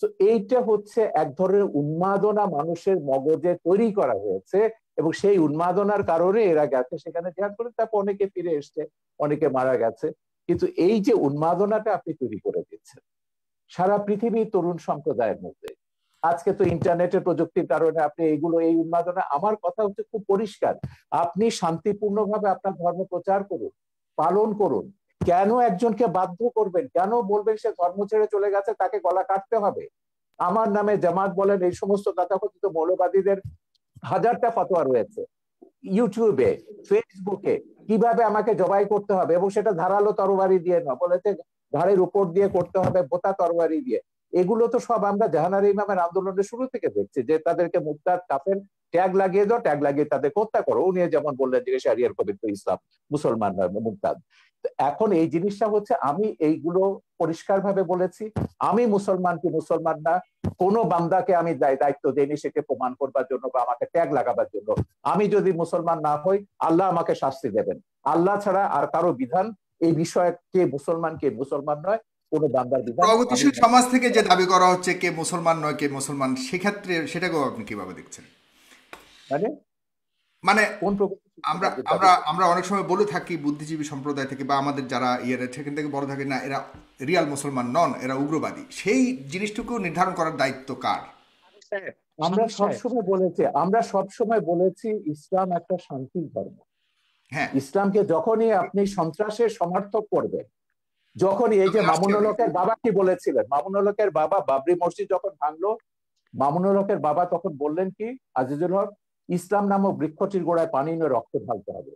So এইটা হচ্ছে এক ধরনের উন্মাদনা মানুষের মগজে তৈরি করা হয়েছে, এবং সেই উন্মাদনার কারণে এরা গেছে সেখানে জেহাদ করে, তারপর অনেকে ফিরে এসছে, অনেকে মারা গেছে। কিন্তু এই যে উন্মাদনাটা আপনি তৈরি করে দিচ্ছেন সারা পৃথিবীর তরুণ সম্প্রদায়ের মধ্যে, আজকে তো ইন্টারনেটের প্রযুক্তির কারণে আপনি এইগুলো, এই উন্মাদনা, আমার কথা হচ্ছে খুব পরিষ্কার, আপনি শান্তিপূর্ণভাবে আপনার ধর্ম প্রচার করুন, পালন করুন। কেন একজনকে বাধ্য করবেন? কেন বলবেন সে ধর্ম ছেড়ে চলে গেছে তাকে গলা কাটতে হবে? আমার নামে জামাত বলেন, এই সমস্ত তথাকথিত মৌলবাদীদের হাজারটা ফতোয়া রয়েছে ইউটিউবে, ফেসবুকে, কিভাবে আমাকে জবাই করতে হবে, এবং সেটা ধারালো তরবারি দিয়ে না, বলেছে ঘাড়ের উপর দিয়ে করতে হবে, বোতা তরবারি দিয়ে। এগুলো তো সব আমরা জাহানারা ইমামের আন্দোলনের শুরু থেকে দেখছি, যে তাদেরকে মুরতাদ, কাফের ট্যাগ লাগিয়ে দাও, ট্যাগ লাগিয়ে তাদের হত্যা করো। উনি যেমন বললেন যে শারিয়ার পবিত্র ইসলাম, মুসলমান মুরতাদ। এখন এই জিনিসটা হচ্ছে, আমি এইগুলো পরিষ্কার ভাবে বলেছি, আমি মুসলমানকে মুসলমান না, কোন বান্দাকে আমি দায়িত্ব দেইনি সেকে প্রমাণ করবার জন্য বা আমাকে ট্যাগ লাগাবার জন্য। আমি যদি মুসলমান না হই, আল্লাহ আমাকে শাস্তি দেবেন। আল্লাহ ছাড়া আর কারো বিধান এই বিষয়ে, কে মুসলমান কে মুসলমান নয়, কোন বান্দার বিধান প্রগতিশীল সমাজ থেকে যে দাবি করা হচ্ছে কে মুসলমান নয় কে মুসলমান, সেক্ষেত্রে সেটাকেও আপনি কিভাবে দেখছেন? মানে মানে কোন আমরা আমরা আমরা অনেক সময় বলে থাকি বুদ্ধিজীবী সম্প্রদায় থেকে বা আমাদের যারা ইয়ের সেখান থেকে বড় থাকে, না এরা রিয়াল মুসলমান নন, এরা উগ্রবাদী। সেই জিনিসটুকু নির্ধারণ করার দায়িত্ব কার? আমরা সবসময় বলেছি ইসলাম একটা শান্তির ধর্ম। হ্যাঁ, ইসলামকে যখনই আপনি সন্ত্রাসের সমর্থক করবেন, যখন এই যে মামুনুল হকের বাবা কি বলেছিলেন, মামুনুল হকের বাবা বাবরি মসজিদ যখন ভাঙলো, মামুনুল হকের বাবা তখন বললেন কি, আজিজুল হক, ইসলাম নামক বৃক্ষটির গোড়ায় পানি নিয়ে রক্ত ঢালতে হবে।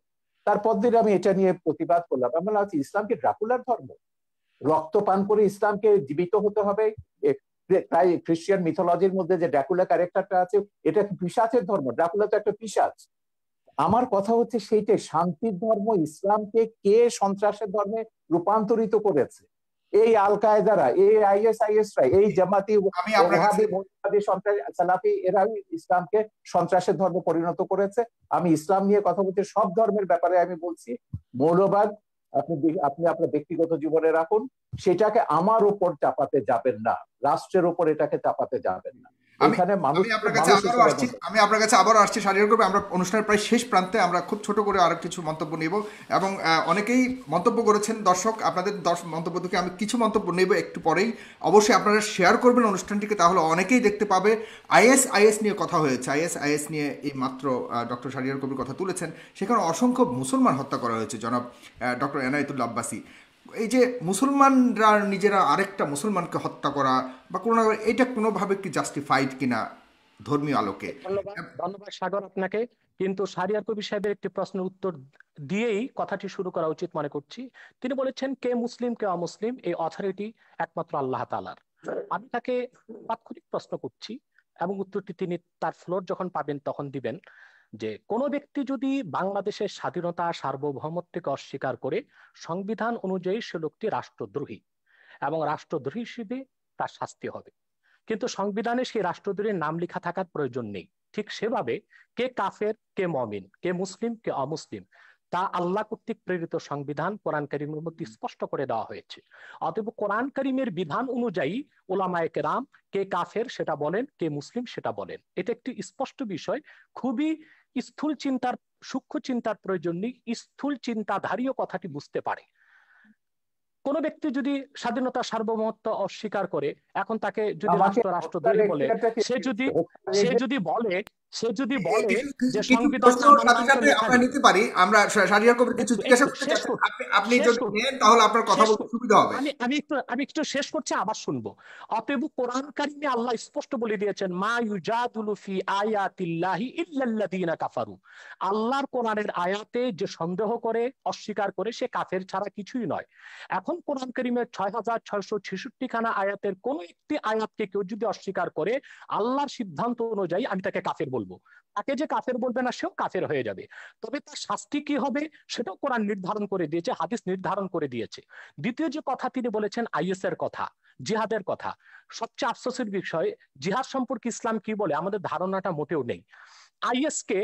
তারপর দিন আমি এটা নিয়ে প্রতিবাদ করলাম। আমি বললাম, ইসলাম কি ড্রাকুলার ধর্ম? রক্ত পান করে ইসলামকে জীবিত হতে হবে? তাই খ্রিস্টান মিথোলজির মধ্যে যে ড্রাকুলা ক্যারেক্টারটা আছে, এটা কি পিশাচের ধর্ম? ড্রাকুলা তো একটা পিশাচ। আমার কথা হচ্ছে সেইটাই, শান্তির ধর্ম ইসলামকে কে সন্ত্রাসের ধর্মে রূপান্তরিত করেছে? এই আল কায়দারা, এই আইএসআইএসরা, এই জামাতি ওহাবি মৌলবাদী সালাফি, এরা ইসলামকে সন্ত্রাসের ধর্মে পরিণত করেছে। আমি ইসলাম নিয়ে কথা বলছি, সব ধর্মের ব্যাপারে আমি বলছি, মৌলবাদ আপনি আপনি আপনার ব্যক্তিগত জীবনে রাখুন, সেটাকে আমার উপর চাপাতে যাবেন না, রাষ্ট্রের উপর এটাকে চাপাতে যাবেন না। এখানে মানুষ, আমি আপনার কাছে আবারও আসছি শারীরিক করবে। আমরা অনুষ্ঠানের প্রায় শেষ প্রান্তে, আমরা খুব ছোট করে আরো কিছু মন্তব্য নেব এবং অনেকেই মন্তব্য করেছেন দর্শক, আপনাদের মন্তব্য থেকে আমি কিছু মন্তব্য নেব একটু পরেই। অবশ্যই আপনারা শেয়ার করবেন অনুষ্ঠানটিকে, তাহলে অনেকেই দেখতে পাবে। আইএস নিয়ে কথা হয়েছে, আইএস নিয়ে এই মাত্র ডক্টর শাহরিয়ার কবির কথা তুলেছেন। সেখানে অসংখ্য মুসলমান হত্যা করা হয়েছে, জনাব ডক্টর এনায়েতুল্লাহ আব্বাসী। এই যে মুসলমানরা নিজেরা আরেকটা মুসলমানকে হত্যা করা বা কোনো, এটা কোনোভাবে কি জাস্টিফাইড কিনা ধর্মীয় আলোকে? ধন্যবাদ সাগর আপনাকে। কিন্তু শাহরিয়ার কবির সাহেবের একটি প্রশ্নের উত্তর দিয়েই কথাটি শুরু করা উচিত মনে করছি। তিনি বলেছেন কে মুসলিম কে অমুসলিম এই অথরিটি একমাত্র আল্লাহ তাআলার। আমি তাকে তাৎক্ষণিক প্রশ্ন করছি এবং উত্তরটি তিনি তার ফ্লোর যখন পাবেন তখন দিবেন, যে কোনো ব্যক্তি যদি বাংলাদেশের স্বাধীনতা সার্বভৌমত্বকে অস্বীকার করে, সংবিধান অনুযায়ী সে লোকটি রাষ্ট্রদ্রোহী এবং রাষ্ট্রদ্রোহী হিসেবে তার শাস্তি হবে। কিন্তু সংবিধানে সেই রাষ্ট্রদ্রোহীর নাম লেখা থাকার প্রয়োজন নেই। ঠিক সেভাবে কে কাফের কে মুমিন, কে মুসলিম কে অমুসলিম, তা আল্লাহ কর্তৃক প্রেরিত সংবিধান কোরআন কারীমের মধ্যে স্পষ্ট করে দেওয়া হয়েছে। অতএব কোরআন কারীমের বিধান অনুযায়ী উলামায়ে কেরাম কে কাফের সেটা বলেন, কে মুসলিম সেটা বলেন। এটা একটি স্পষ্ট বিষয়। খুবই স্থূল চিন্তার, সূক্ষ্ম চিন্তার প্রয়োজন নেই, স্থূল চিন্তাধারীও কথাটি বুঝতে পারে। কোন ব্যক্তি যদি স্বাধীনতা সার্বভৌমত্ব অস্বীকার করে, এখন তাকে যদি রাষ্ট্রদ্রোহী বলে, সে যদি বলে যে সংবিধান আমরা নিতে পারি, আমরা শাহরিয়ার কবির কিছু জিজ্ঞাসা করতে চাচ্ছি, আপনি যদি নেন তাহলে আপনার কথা বলতে সুবিধা হবে। আমি একটু শেষ করছি, আবার শুনবো। অতএব কোরআন কারীমে আল্লাহ স্পষ্ট বলে দিয়েছেন মা ইউজাদুলু ফি আয়াতিল্লাহি ইল্লাল্লাযিনা কাফারু। আল্লাহর কোরআনের আয়াতে যে সন্দেহ করে, অস্বীকার করে, সে কাফের ছাড়া কিছুই নয়। এখন কোরআন কারীমের 6666 খানা আয়াতের কোন একটি আয়াতকে কেউ যদি অস্বীকার করে, আল্লাহর সিদ্ধান্ত অনুযায়ী আমি তাকে কাফের বলবো। তাকে যে কাফের বলবে না সেও কাফের হয়ে যাবে। তবে তার শাস্তি কি হবে সেটাও কোরআন নির্ধারণ করে দিয়েছে, হাদিস নির্ধারণ করে দিয়েছে। দ্বিতীয় যে কথা তিনি বলেছেন আইএস এর কথা, জিহাদের কথা, সবচেয়ে আফসোসের বিষয়, জিহাদ সম্পর্কে ইসলাম কি বলে আমাদের ধারণাটা মোটেও নেই। আইএস কে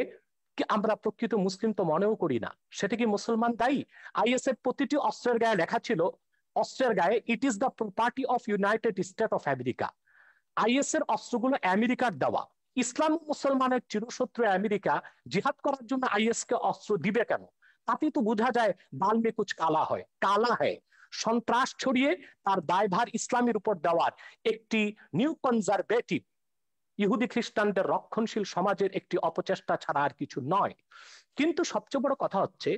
আমরা প্রকৃত মুসলিম তো মনেও করি না। সেটা কি মুসলমান দায়ী? আইএস এর প্রতিটি অস্ত্রের গায়ে লেখা ছিল, অস্ত্রের গায়ে it is the property of United state of America. Is এর অস্ত্রগুলো আমেরিকার দেওয়া। ইসলাম মুসলমানের চিরশত্রু আমেরিকা জিহাদ করার জন্য আইএস কে অস্ত্র দিবে কেন? তাতে তো বোঝা যায় দাল মে কুছ কালা হয়, কালা হয়। সন্ত্রাস ছড়িয়ে তার দায়ভার ইসলামের উপর দেওয়ার একটি নিউ কনজারভেটিভ ইহুদি খ্রিস্টানদের রক্ষণশীল সমাজের একটি অপচেষ্টা ছাড়া আর কিছু নয়। কিন্তু সবচেয়ে বড় কথা হচ্ছে,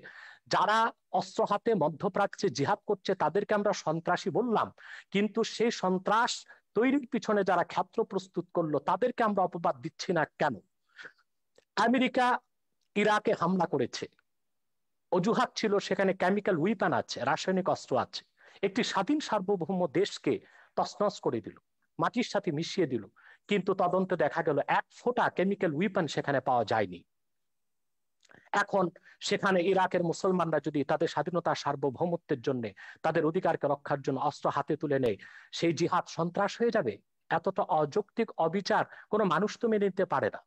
যারা অস্ত্র হাতে মধ্যপ্রাচ্যে জিহাদ করছে তাদেরকে আমরা সন্ত্রাসী বললাম, কিন্তু সেই সন্ত্রাস তৈরির পিছনে যারা ক্ষেত্র প্রস্তুত করলো তাদেরকে আমরা অপবাদ দিচ্ছি না কেন? আমেরিকা ইরাকে হামলা করেছে, অজুহাত ছিল সেখানে কেমিক্যাল উইপন আছে, রাসায়নিক অস্ত্র আছে। একটি স্বাধীন সার্বভৌম দেশকে তছনছ করে দিল, মাটির সাথে মিশিয়ে দিল। কিন্তু তদন্তে দেখা গেল 1 ফোঁটা কেমিক্যাল উইপন সেখানে পাওয়া যায়নি। এখন সেখানে ইরাকের মুসলমানরা যদি তাদের স্বাধীনতা সার্বভৌমত্বের জন্য, তাদের অধিকারকে রক্ষার জন্য অস্ত্র হাতে তুলে নেয়, সেই জিহাদ সন্ত্রাস হয়ে যাবে? এতটা অযৌক্তিক অবিচার কোনো মানুষ তো মেনে নিতে পারে না।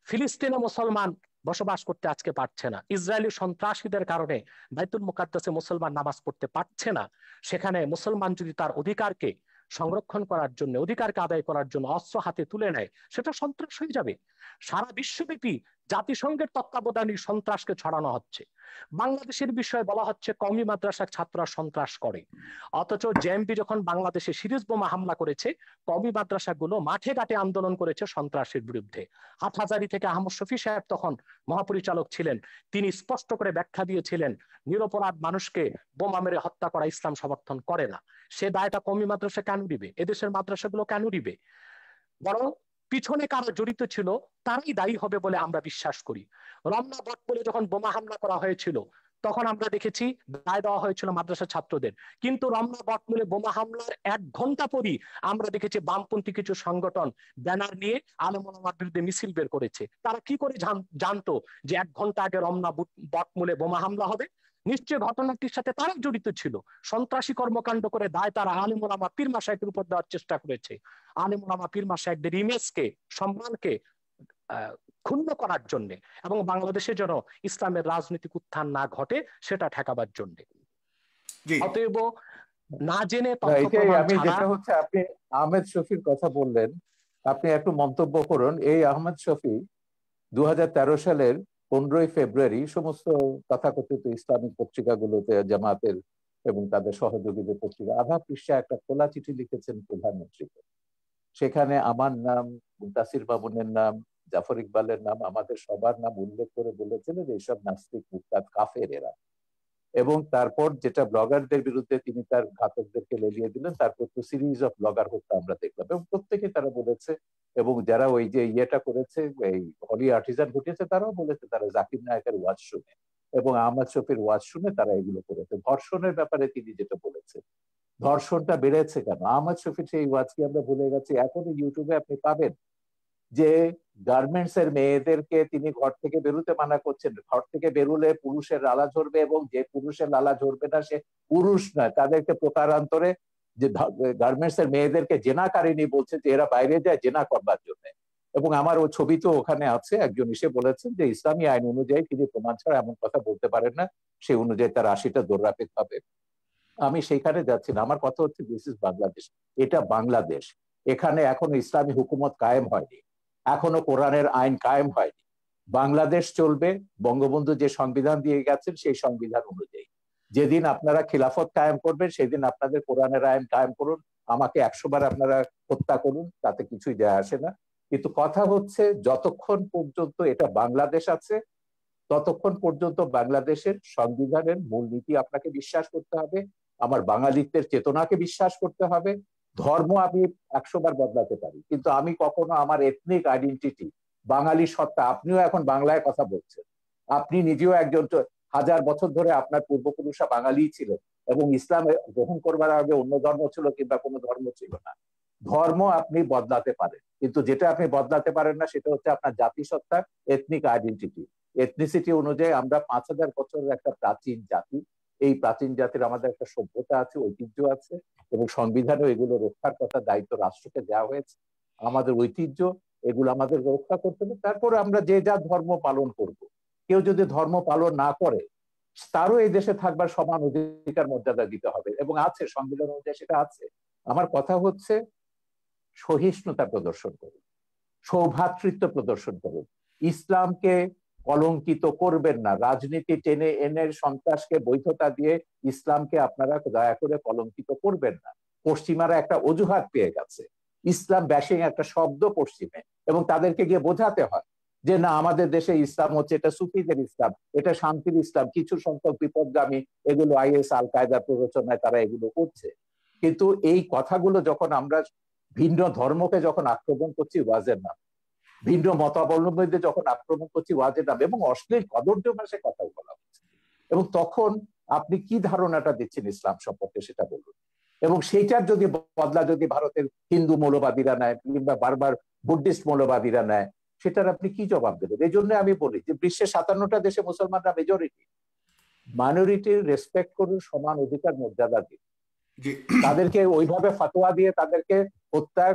ফিলিস্তিনে মুসলমান বসবাস করতে আজকে পারছে না, ইসরায়েলি সন্ত্রাসীদের কারণে বাইতুল মুকাদ্দাসে মুসলমান নামাজ পড়তে পারছে না। সেখানে মুসলমান যদি তার অধিকারকে সংরক্ষণ করার জন্য, অধিকারকে আদায় করার জন্য অস্ত্র হাতে তুলে নেয়, সেটা সন্ত্রাস হয়ে যাবে। সারা বিশ্বব্যাপী জাতিসংঘের তত্ত্বাবধানে সন্ত্রাসকে ছড়ানো হচ্ছে। বাংলাদেশের বিষয়ে বলা হচ্ছে কওমি মাদ্রাসার ছাত্ররা সন্ত্রাস করে, অথচ জেএমবি যখন বাংলাদেশে সিরিজ বোমা হামলা করেছে, কওমি মাদ্রাসাগুলো মাঠে ঘাটে আন্দোলন করেছে সন্ত্রাসের বিরুদ্ধে। হাটহাজারী থেকে আহমদ শফি সাহেব তখন মহাপরিচালক ছিলেন, তিনি স্পষ্ট করে ব্যাখ্যা দিয়েছিলেন নিরপরাধ মানুষকে বোমা মেরে হত্যা করা ইসলাম সমর্থন করে না। সে দায়টা কওমি মাদ্রাসা কেন দিবে? এদেশের মাদ্রাসাগুলো কেন দিবে? বরং পিছনে কারা জড়িত ছিল তারাই দায়ী হবে বলে আমরা বিশ্বাস করি। রমনা বটমূলে যখন বোমা হামলা করা হয়েছিল, তখন আমরা দেখেছি দায় দেওয়া হয়েছিল মাদ্রাসা ছাত্রদের, কিন্তু রমনা বটমূলে বোমা হামলার 1 ঘন্টা পরই আমরা দেখেছি বামপন্থী কিছু সংগঠন ব্যানার নিয়ে আলেম ওলামার বিরুদ্ধে মিছিল বের করেছে। তারা কি করে জানতো যে 1 ঘন্টা আগে রমনা বটমূলে বোমা হামলা হবে? নিশ্চয় ঘটনাটির সাথে তারা জড়িত ছিল। সন্ত্রাসী কর্মকাণ্ড করে দায় তারা আলেম ওলামা পীর মাশায়েখের উপর দেওয়ার চেষ্টা করেছে। আলেম ওলামা পীর মাশায়েখদের ইমেজকে, সম্মানকে ক্ষুণ্ণ করার জন্য, এবং বাংলাদেশে যেন ইসলামের রাজনৈতিক উত্থান না ঘটে সেটা ঠেকাবার জন্য। অতএব না জেনে তথ্য প্রমাণ আমি ছাড়া। যেটা হচ্ছে, আপনি আহমেদ শফির কথা বললেন, আপনি একটু মন্তব্য করুন। এই আহমেদ শফি 2013 সালের 15ই ফেব্রুয়ারি সমস্ত তথাকথিত ইসলামিক পত্রিকাগুলোতে, জামাতের এবং তাদের সহযোগীদের পত্রিকা, আধা পৃষ্ঠা একটা খোলা চিঠি লিখেছেন প্রধানমন্ত্রীকে। সেখানে আমার নাম, মুনতাসির মামুনের নাম, জাফর ইকবালের নাম, আমাদের সবার নাম উল্লেখ করে বলেছিলেন এইসব নাস্তিক, মুরতাদ, কাফের এরা। এবং তারপর যেটা ব্লগারদের বিরুদ্ধে তিনি তার ঘাতকদেরকে লেলিয়ে দিলেন, তারপর তো সিরিজ অফ ব্লগার হত্যা আমরা দেখলাম, এবং প্রত্যেকে তারা বলেছে, এবং যারা ওই যে ইয়েটা করেছে, এই হলি আর্টিজান ঘটিয়েছে, তারাও বলেছে তারা জাকির নায়কের ওয়াজ শুনে এবং আহমদ শফির ওয়াজ শুনে তারা এগুলো করেছে। ধর্ষণের ব্যাপারে তিনি যেটা বলেছেন, ধর্ষণটা বেড়েছে কেন? আহমদ শফির সেই ওয়াজ কি আমরা ভুলে গেছি? এখনো ইউটিউবে আপনি পাবেন যে গার্মেন্টস এর মেয়েদেরকে তিনি ঘর থেকে বেরোতে মানা করছেন, ঘর থেকে বেরোলে পুরুষের লালা ঝরবে, এবং যে পুরুষের লালা ঝরবে না সে পুরুষ নয়, তাদেরকে প্রকারান্তরে যে গার্মেন্টস এর মেয়েদেরকে জেনাকারিনী বলছে, যে এরা বাইরে যায় জেনা করবার জন্য। এবং আমার ওই ছবি তো ওখানে আছে, একজন এসে বলেছেন যে ইসলামী আইন অনুযায়ী তিনি প্রমাণ ছাড়া এমন কথা বলতে পারেন না, সেই অনুযায়ী তার 80টা দৌড়াপিত হবে। আমি সেইখানে যাচ্ছি না, আমার কথা হচ্ছে দিস ইজ বাংলাদেশ, এটা বাংলাদেশ। এখানে এখনো ইসলামী হুকুমত কায়েম হয়নি, এখনো কোরআনের আইন কায়েম হয়নি। বাংলাদেশ চলবে বঙ্গবন্ধু যে সংবিধান দিয়ে গেছেন সেই সংবিধান অনুযায়ী। যেদিন আপনারা খিলাফত কায়েম করবেন সেদিন আপনাদের কোরআনের আইন কায়েম করুন, আমাকে 100 বার আপনারা হত্যা করুন, তাতে কিছুই যায় আসে না। কিন্তু কথা হচ্ছে যতক্ষণ পর্যন্ত এটা বাংলাদেশ আছে, ততক্ষণ পর্যন্ত বাংলাদেশের সংবিধানের মূলনীতি আপনাকে বিশ্বাস করতে হবে, আমার বাঙালিত্বের চেতনাকে বিশ্বাস করতে হবে। ধর্ম আমি 100 বার বদলাতে পারি, কিন্তু আমি কখনো আমার এথনিক আইডেন্টিটি, বাঙালি সত্তা, আপনিও এখন বাংলায় কথা বলছেন, আপনি নিজেও একজন 1000 বছর ধরে আপনার পূর্বপুরুষরা বাঙালি ছিলেন, এবং ইসলাম গ্রহণ করবার আগে অন্য ধর্ম ছিল কিংবা কোনো ধর্ম ছিল না। ধর্ম আপনি বদলাতে পারেন, কিন্তু যেটা আপনি বদলাতে পারেন না সেটা হচ্ছে আপনার জাতিসত্তা, এথনিক আইডেন্টিটি। এথনিসিটি অনুযায়ী আমরা 5000 বছরের একটা প্রাচীন জাতি, এই প্রাচীন জাতির আমাদের একটা সভ্যতা আছে, ঐতিহ্য আছে, এবং সংবিধানেও এগুলো রক্ষার কথা দায়িত্ব রাষ্ট্রকে দেওয়া হয়েছে। আমাদের ঐতিহ্য এগুলো আমাদের রক্ষা করতে হবে, তারপরে আমরা যে যা ধর্ম পালন করব। কেউ যদি ধর্ম পালন না করে, তারও এই দেশে থাকবার সমান অধিকার মর্যাদা দিতে হবে, এবং আছে সংবিধান অনুযায়ী সেটা আছে। আমার কথা হচ্ছে সহিষ্ণুতা প্রদর্শন করুন, সৌভ্রাতৃত্ব প্রদর্শন করুন, ইসলামকে কলঙ্কিত করবেন না, রাজনীতি টেনে এনে সন্ত্রাসকে বৈধতা দিয়ে ইসলামকে আপনারা দয়া করে কলঙ্কিত করবেন না। পশ্চিমারা একটা অজুহাত পেয়ে গেছে, ইসলাম ব্যাশিং একটা শব্দ পশ্চিমে, এবং তাদেরকে গিয়ে বোঝাতে হয় যে না, আমাদের দেশে ইসলাম হচ্ছে এটা সুফিদের ইসলাম, এটা শান্তির ইসলাম, কিছু সংখ্যক বিপদগামী এগুলো আইএস আল কায়দার প্ররোচনায় তারা এগুলো করছে। কিন্তু এই কথাগুলো যখন আমরা ভিন্ন ধর্মকে যখন আক্রমণ করছি ওয়াজের নাম, ভিন্ন মতাবলম্বীদের যখন আক্রমণ করছি ওয়াজের নাম, এবং অশ্লীল কদর্য ভাষায় কথা বলা হচ্ছে, এবং তখন আপনি কি ধারণাটা দিচ্ছেন ইসলাম সম্পর্কে সেটা বলুন। এবং সেইটার যদি বদলা যদি ভারতের হিন্দু মৌলবাদীরা নেয়, কিংবা বারবার বুদ্ধিস্ট মৌলবাদীরা নেয়, সেটার আপনি কি জবাব দেবেন? এই জন্য আমি বলি যে বিশ্বের 57টা দেশে মুসলমানরা মেজরিটি, মাইনরিটির রেসপেক্ট করুন, সমান অধিকার মর্যাদা দিন। জি তাদেরকে ওইভাবে ফাতোয়া দিয়ে তাদেরকে হত্যা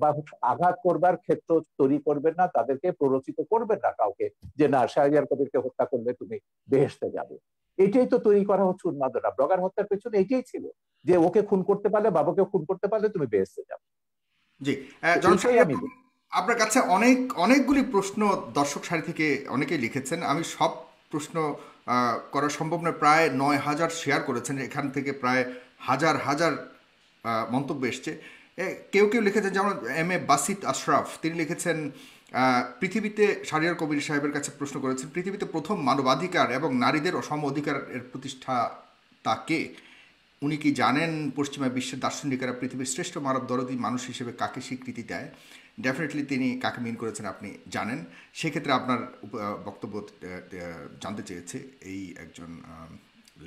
বা আঘাত করবার ক্ষেত্র তৈরি করবেন না, তাদেরকে প্ররোচিত করবেন না কাউকে যে না শাহরিয়ার কবিরকে হত্যা করলে তুমি বেহেশতে যাবে। এটাই তো তৈরি করা হচ্ছে উন্মাদনা। ব্লগার হত্যার পেছনে এটাই ছিল যে ওকে খুন করতে পারলে, বাবাকে খুন করতে পারলে তুমি বেহেশতে যাবে। জি এটাই আমি বলি। আপনার কাছে অনেকগুলি প্রশ্ন দর্শক সারি থেকে অনেকেই লিখেছেন। আমি সব প্রশ্ন করা সম্ভব নয়। প্রায় 9,000 শেয়ার করেছেন, এখান থেকে প্রায় হাজার হাজার মন্তব্য এসছে। কেউ কেউ লিখেছেন, যেমন এম.এ. বাসিত আশরাফ, তিনি লিখেছেন পৃথিবীতে, শাহরিয়ার কবির সাহেবের কাছে প্রশ্ন করেছেন, পৃথিবীতে প্রথম মানবাধিকার এবং নারীদের সম অধিকারের প্রতিষ্ঠাতা কে? উনি কি জানেন পশ্চিমা বিশ্বের দার্শনিকেরা পৃথিবীর শ্রেষ্ঠ মানব দরদী মানুষ হিসেবে কাকে স্বীকৃতি দেয়? ডেফিনেটলি তিনি কাকে মিন করেছেন আপনি জানেন। সেক্ষেত্রে আপনার বক্তব্য জানতে চেয়েছে এই একজন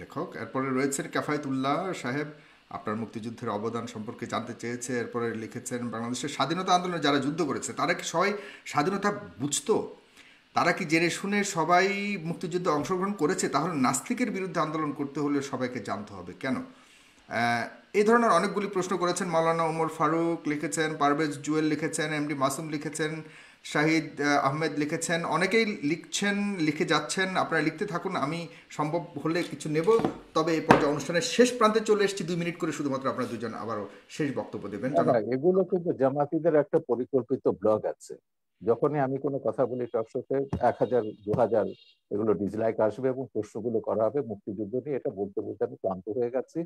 লেখক। এরপরে রয়েছেন কাফায়েতুল্লাহ সাহেব, আপনার মুক্তিযুদ্ধের অবদান সম্পর্কে জানতে চেয়েছে। এরপরে লিখেছেন বাংলাদেশের স্বাধীনতা আন্দোলনে যারা যুদ্ধ করেছে তারা কি সবাই স্বাধীনতা বুঝতো? তারা কি জেনে শুনে সবাই মুক্তিযুদ্ধে অংশগ্রহণ করেছে? তাহলে নাস্তিকের বিরুদ্ধে আন্দোলন করতে হলে সবাইকে জানতে হবে কেন? এই ধরনের অনেকগুলি প্রশ্ন করেছেন। মাওলানা ওমর ফারুক লিখেছেন, পারভেজ জুয়েল লিখেছেন, এমডি মাসুম লিখেছেন, শাহিদ আহমেদ লিখেছেন, অনেকেই লিখছেন, লিখে যাচ্ছেন। আপনারা লিখতে থাকুন, আমি সম্ভব হলে কিছু নেব। তবে এই পর্যায়ে অনুষ্ঠানের শেষ প্রান্তে চলে এসেছি, 2 মিনিট করে শুধুমাত্র আপনারা দুজন আবারও শেষ বক্তব্য দেবেন। এগুলো কিন্তু জামাতিদের একটা পরিকল্পিত ব্লগ আছে। যখনই আমি কোনো কথা বলি টকশোতে 1000 2000 এগুলো ডিসলাইক আসবে এবং প্রশ্নগুলো করা হবে মুক্তিযুদ্ধ নিয়ে। এটা বলতে বলতে আমি ক্লান্ত হয়ে গেছি।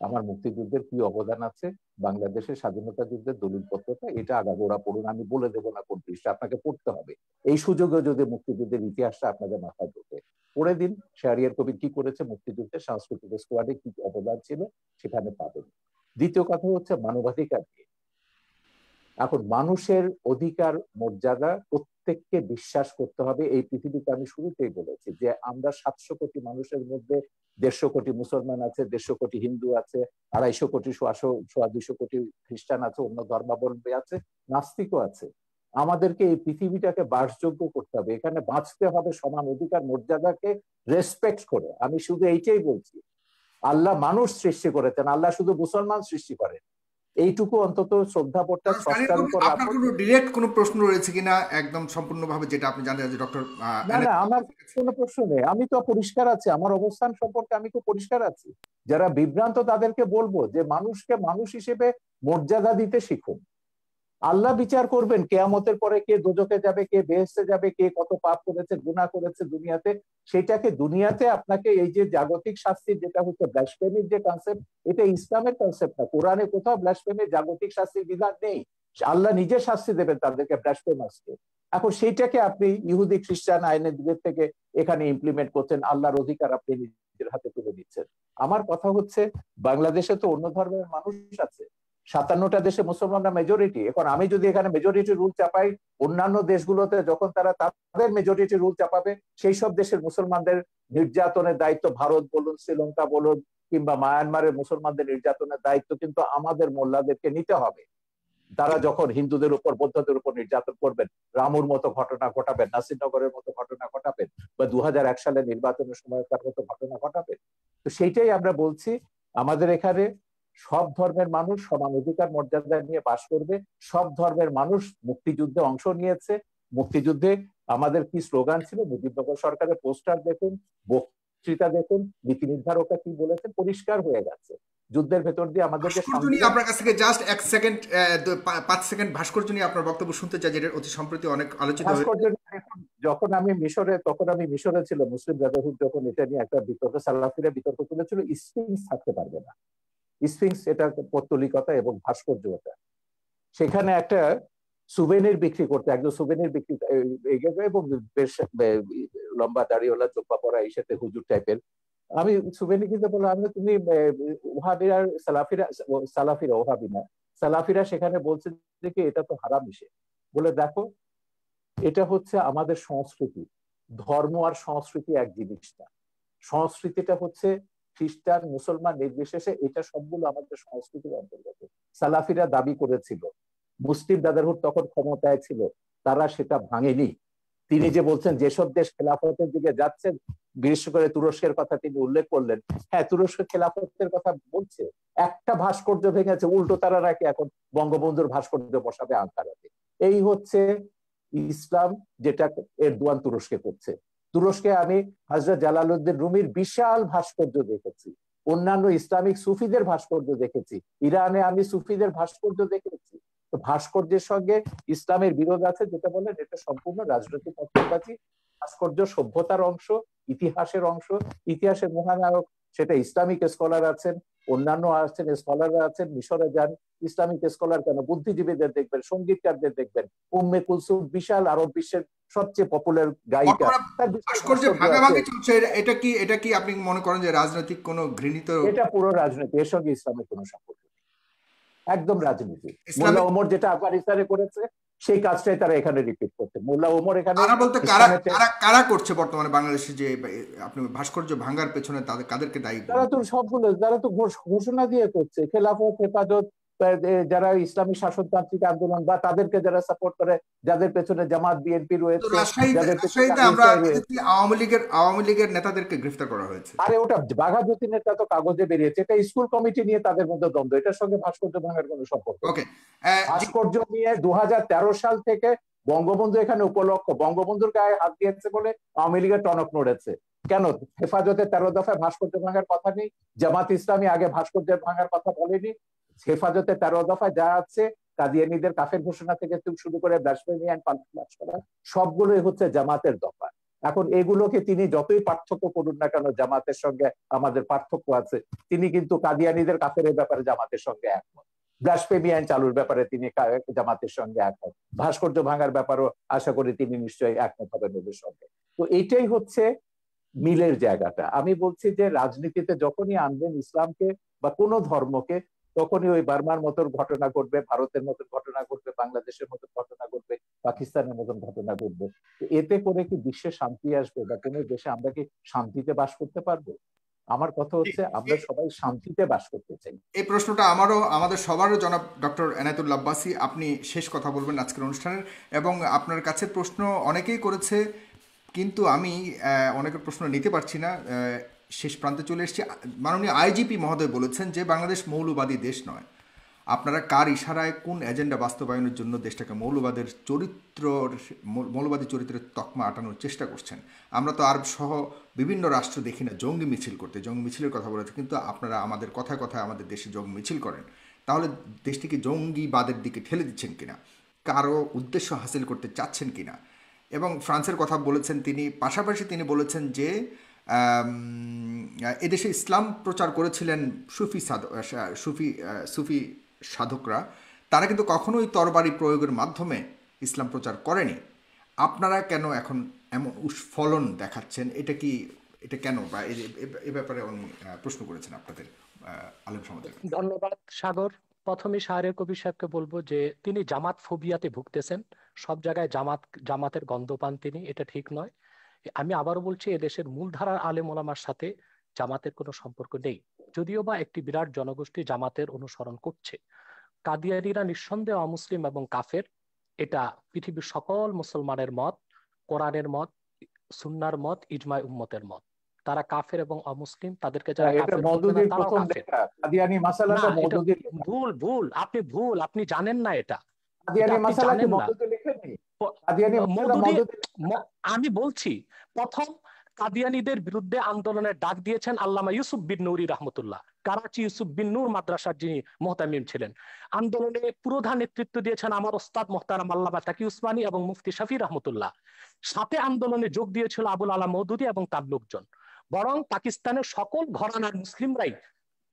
আমার মুক্তিযুদ্ধের কি অবদান আছে, বাংলাদেশের স্বাধীনতা যুদ্ধের দলিলপত্রটা, এটা আগাগোড়া পড়ুন। আমি বলে দেবো না কোন পৃষ্ঠা, আপনাকে পড়তে হবে। এই সুযোগে যদি মুক্তিযুদ্ধের ইতিহাসটা আপনাদের মাথায় ঢোকে, পড়ে দিন শাহরিয়ার কবির কি করেছে মুক্তিযুদ্ধের, সাংস্কৃতিক স্কোয়াডে কি অবদান ছিল, সেখানে পাবেন। দ্বিতীয় কথা হচ্ছে মানবাধিকার নিয়ে। এখন মানুষের অধিকার মর্যাদা প্রত্যেককে বিশ্বাস করতে হবে। এই পৃথিবীতে আমি শুরুতেই বলেছি যে আমরা 700 কোটি মানুষের মধ্যে 150 কোটি মুসলমান আছে, 150 কোটি হিন্দু আছে, 250 কোটি 250 কোটি খ্রিস্টান আছে, অন্য ধর্মাবলম্বী আছে, নাস্তিকও আছে। আমাদেরকে এই পৃথিবীটাকে বাসযোগ্য করতে হবে, এখানে বাঁচতে হবে সমান অধিকার মর্যাদাকে রেসপেক্ট করে। আমি শুধু এইটাই বলছি, আল্লাহ মানুষ সৃষ্টি করেছেন, আল্লাহ শুধু মুসলমান সৃষ্টি করেন। এইটুকু অন্তত শ্রদ্ধাবোধটা স্রষ্টার উপর। আপনার কোনো ডিরেক্ট কোনো প্রশ্ন রয়েছে কিনা একদম সম্পূর্ণভাবে, যেটা আপনি জানতে চাচ্ছেন ডক্টর? না না, আমার কোনো প্রশ্ন নেই। আমি তো পরিষ্কার আছি, আমার অবস্থান সম্পর্কে আমি তো পরিষ্কার আছি। যারা বিভ্রান্ত তাদেরকে বলবো যে মানুষকে মানুষ হিসেবে মর্যাদা দিতে শিখুন। আল্লাহ বিচার করবেন কিয়ামতের পরে, কে দোজখে যাবে, কে বেহেশতে যাবে, কে কত পাপ করেছে, গুনাহ করেছে দুনিয়াতে। সেটাকে দুনিয়াতে আপনাকে এই যে জাগতিক শাস্তির যেটা হচ্ছে ব্লাসফেমির যে কনসেপ্ট, এটা ইসলামের কনসেপ্ট না। কোরআনে কোথাও ব্লাসফেমির জাগতিক শাস্তির বিধান নেই। আল্লাহ নিজে শাস্তি দেবেন তাদেরকে, ব্লাসফেমার্সকে। এখন সেইটাকে আপনি ইহুদি খ্রিস্টান আইনের দিকের থেকে এখানে ইমপ্লিমেন্ট করছেন, আল্লাহর অধিকার আপনি নিজের হাতে তুলে দিচ্ছেন। আমার কথা হচ্ছে বাংলাদেশে তো অন্য ধর্মের মানুষ আছে, 57টা দেশে মুসলমানরা মেজরিটি। এখন আমি যদি এখানে মেজরিটি রুল চাপাই, অন্যান্য দেশগুলোতে যখন তারা তাদের মেজরিটি রুল চাপাবে, সেই সব দেশের মুসলমানদের নির্যাতনের দায়িত্ব, ভারত বলুন, শ্রীলঙ্কা বলুন, কিংবা মায়ানমারের মুসলমানদের নির্যাতনের দায়িত্ব কিন্তু আমাদের মোল্লাদেরকে নিতে হবে। তারা যখন হিন্দুদের উপর, বৌদ্ধদের উপর নির্যাতন করবেন, রামুর মতো ঘটনা ঘটাবেন, নাসিরনগরের মতো ঘটনা ঘটাবেন, বা 2001 সালে নির্বাচনের সময়কার মতো ঘটনা ঘটাবেন। তো সেইটাই আমরা বলছি, আমাদের এখানে সব ধর্মের মানুষ সমান অধিকার মর্যাদা নিয়ে বাস করবে। সব ধর্মের মানুষ মুক্তিযুদ্ধে অংশ নিয়েছে। মুক্তিযুদ্ধে আমাদের কি স্লোগান ছিল, মুজিবনগর সরকারের পোস্টার দেখুন, বক্তৃতা দেখুন, নীতি নির্ধারকরা কি বলেছেন, পরিষ্কার হয়ে গেছে। যুদ্ধের ভেতর দিয়ে আমাদেরকে আপনার কাছ থেকে জাস্ট 1 সেকেন্ড, 5 সেকেন্ড ভাস্কর্য নিয়ে আপনার বক্তব্য শুনতে চাই, যেটা অতি সম্প্রতি অনেক আলোচিত হয়েছে। যখন আমি মিশরে, তখন আমি মিশরে ছিল, মুসলিম ব্রাদারহুড যখন এটা নিয়ে একটা বিতর্ক, সালাফিরা বিতর্ক তুলেছিল, স্ফিংস থাকতে পারবে না। স্ফিংস এটা পৌত্তলিকতা এবং ভাস্কর্যতা। সেখানে একটা সুভেনির বিক্রি করতে, একজন সুভেনির বিক্রি এবং বেশ লম্বা দাড়িওয়ালা, চোপা পরা, এই সাথে হুজুর টাইপের। আমি সুভেনি কিনতে বললাম, আমি তুমি ওহাবিরা সালাফিরা ওহাবি না, সালাফিরা সেখানে বলছে যে কি এটা তো হারাম ইসে। বলে দেখো, এটা হচ্ছে আমাদের সংস্কৃতি। ধর্ম আর সংস্কৃতি এক জিনিস না। সংস্কৃতিটা হচ্ছে খ্রিস্টান মুসলমান নির্বিশেষে, এটা সবগুলো আমাদের সংস্কৃতির অন্তর্গত। সালাফিরা দাবি করেছিল মুসলিম ব্রাদারহুড তখন ক্ষমতায় ছিল, তারা সেটা ভাঙেনি। তিনি যে বলছেন যেসব দেশ খেলাফতের দিকে যাচ্ছেন, বিশেষ করে তুরস্কের কথা তিনি উল্লেখ করলেন, হ্যাঁ তুরস্ক খেলাফতের কথা বলছে, একটা ভাস্কর্য ভেঙেছে, উল্টো তারা নাকি এখন বঙ্গবন্ধুর ভাস্কর্য বসাবে আঙ্কারাতে। এই হচ্ছে ইসলাম, যেটা এরদোয়ান তুরস্কে করছে। তুরস্কে আমি হযরত জালালউদ্দিন রুমির বিশাল ভাস্কর্য দেখেছি, অন্যান্য ইসলামিক সুফিদের ভাস্কর্য দেখেছি, ইরানে আমি সুফিদের ভাস্কর্য দেখেছি। তো ভাস্কর্যের সঙ্গে ইসলামের বিরোধ আছে, যেটা বলেন এটা সম্পূর্ণ রাজনৈতিক পক্ষপাতী। ভাস্কর্য সভ্যতার অংশ, ইতিহাসের অংশ, ইতিহাসের মহানায়ক সেটা ইসলামিক স্কলার আছেন, অন্যান্য আছেন, স্কলাররা আছেন। মিশরে যান, ইসলামিক স্কলার কেন, বুদ্ধিজীবীদের দেখবেন, সঙ্গীতকারদের দেখবেন। উম্মে কুলসুম বিশাল আরব বিশ্বের সবচেয়ে পপুলার গায়িকা, তার বিশাল ভাস্কর্যে ভাস্কর্য আছে। ভাগাভাগি চলছে, এটা কি আপনি মনে করেন যে রাজনৈতিক কোনো ঘৃণিত? এটা পুরো রাজনীতি, এর সঙ্গে ইসলামের কোনো সম্পর্ক নেই, একদম রাজনীতি। মোল্লা ইসলামিক ওমর যেটা আফগানিস্তানে করেছে সেই কাজটাই তারা এখানে রিপিট করছে। মোল্লা ওমর এখানে কারা বলতে ইসলামের কারা করছে বর্তমানে বাংলাদেশে, যে আপনি ভাস্কর্য ভাঙার পেছনে কাদেরকে দায়ী তারা তো সবগুলো, তারা তো ঘোষণা দিয়ে করছে, খেলাফত, হেফাজত, যারা ইসলামী শাসনতান্ত্রিক আন্দোলন বা তাদেরকে যারা সাপোর্ট করে, যাদের পেছনে জামাত বিএনপি রয়েছে, যাদের পেছনে রাজশাহীতে আমরা রয়েছে। আওয়ামী লীগের নেতাদেরকে গ্রেফতার করা হয়েছে। আরে ওটা বাঘা যতীনেরটা তো কাগজে বেরিয়েছে, এটা স্কুল কমিটি নিয়ে তাদের মধ্যে দ্বন্দ্ব, এটার সঙ্গে ভাস্কর্য ভাঙার কোনো সম্পর্ক নেই। ওকে, ভাস্কর্য নিয়ে 2013 সাল থেকে বঙ্গবন্ধু এখানে উপলক্ষ, বঙ্গবন্ধুর গায়ে হাত দিয়েছে বলে আওয়ামী লীগের টনক নড়েছে কেন? হেফাজতে 13 দফায় ভাস্কর্য ভাঙার কথা নেই, জামাত ইসলামী আগে ভাস্কর্য ভাঙার কথা বলেনি। হেফাজতে 13 দফায় যা আছে, কাদিয়ানীদের কাফের ঘোষণা থেকে শুরু করে ব্লাসফেমি এন্ড পানিশমেন্ট করা, সবগুলোই হচ্ছে জামাতের দফা। এখন এগুলোকে তিনি যতই পার্থক্য করুন না কেন, জামাতের সঙ্গে আমাদের পার্থক্য আছে, তিনি কিন্তু কাদিয়ানীদের কাফের ব্যাপারে জামাতের সঙ্গে একমত, ব্লাসফেমি আইন চালুর ব্যাপারে তিনি জামাতের সঙ্গে একমত, ভাস্কর্য ভাঙার ব্যাপারও আশা করি তিনি নিশ্চয়ই একমত হবেন ওদের সঙ্গে। তো এইটাই হচ্ছে মিলের জায়গাটা। আমি বলছি যে রাজনীতিতে যখনই আনবেন ইসলামকে বা কোনো ধর্মকে, তখনই ওই বার্মার মতো ঘটনা ঘটবে, ভারতের মতো ঘটনা ঘটবে, বাংলাদেশের মতো ঘটনা ঘটবে, পাকিস্তানের মতন ঘটনা ঘটবে। এতে করে কি বিশ্বে শান্তি আসবে, বা কোনো দেশে আমরা কি শান্তিতে বাস করতে পারবো? আমার কথা হচ্ছে আমরা সবাই শান্তিতে বাস করতে চাই। এই প্রশ্নটা আমাদের সবারও জনাব ডক্টর এনায়েতুল্লাহ আব্বাসী, আপনি শেষ কথা বলবেন আজকের অনুষ্ঠানের, এবং আপনার কাছে প্রশ্ন অনেকেই করেছে, কিন্তু আমি অনেকের প্রশ্ন নিতে পারছি না, শেষ প্রান্তে চলে এসেছি। মাননীয় আইজিপি মহোদয় বলেছেন যে বাংলাদেশ মৌলবাদী দেশ নয়। আপনারা কার ইশারায় কোন এজেন্ডা বাস্তবায়নের জন্য দেশটাকে মৌলবাদী চরিত্রের তকমা আটানোর চেষ্টা করছেন? আমরা তো আরব সহ বিভিন্ন রাষ্ট্র দেখি না জঙ্গি মিছিল করতে, জঙ্গি মিছিলের কথা বলেছে, কিন্তু আপনারা আমাদের কথায় কথায় আমাদের দেশে জঙ্গি মিছিল করেন। তাহলে দেশটিকে জঙ্গিবাদের দিকে ঠেলে দিচ্ছেন কিনা, কারো উদ্দেশ্য হাসিল করতে চাচ্ছেন কিনা? এবং ফ্রান্সের কথা বলেছেন তিনি, পাশাপাশি তিনি বলেছেন যে এদেশে ইসলাম প্রচার করেছিলেন সুফি সাধকরা, তারা কিন্তু কখনোই তরবারি প্রয়োগের মাধ্যমে ইসলাম প্রচার করেনি। আপনারা কেন এখন এমন উস্ফলন দেখাচ্ছেন? এটা কেন, বা এ ব্যাপারে উনি প্রশ্ন করেছেন আপনাদের আলেম সমাজের। ধন্যবাদ সাগর। প্রথমে শাহরের কবির সাহেবকে বলবো যে তিনি জামাত ফোবিয়াতে ভুগতেছেন, সব জায়গায় জামাতের গন্ধ পান তিনি, এটা ঠিক নয়। আমি আবারও বলছি, এদেশের মূলধারার আলেম ওলামার সাথে জামাতের কোনো সম্পর্ক নেই, যদিও বা একটি বিরাট জনগোষ্ঠী জামাতের অনুসরণ করছে। কাদিয়ানীরা নিঃসন্দেহে অমুসলিম এবং কাফের, এটা পৃথিবীর সকল মুসলমানের মত, কোরআনের মত, সুন্নার মত, ইজমায় উম্মতের মত। তারা কাফের এবং অমুসলিম, তাদেরকে যারা কাফের বলবে না তারাও কাফের। কাদিয়ানী মাসালাটা না, এটা মওদুদী ভুল, আপনি জানেন না এটা। কাদিয়ানী আপনি মাসালা কি জানেন না। মওদুদী লেখেননি? কাদিয়ানী মাসালা মওদুদী আমি বলছি, প্রথম কাদিয়ানীদের বিরুদ্ধে আন্দোলনের ডাক দিয়েছেন আল্লামা ইউসুফ বিন নুরি রহমতুল্লাহ, করাচি ইউসুফ বিন নূর মাদ্রাসার যিনি মুহতামিম ছিলেন। আন্দোলনে পুরোধা নেতৃত্ব দিয়েছেন আমার ওস্তাদ মোহতারাম আল্লামা তাকি উসমানী এবং মুফতি শফি রহমতুল্লাহ। সাথে আন্দোলনে যোগ দিয়েছিল আবুল আলা মওদুদী এবং তার লোকজন। বরং পাকিস্তানের সকল ঘরানার মুসলিমরাই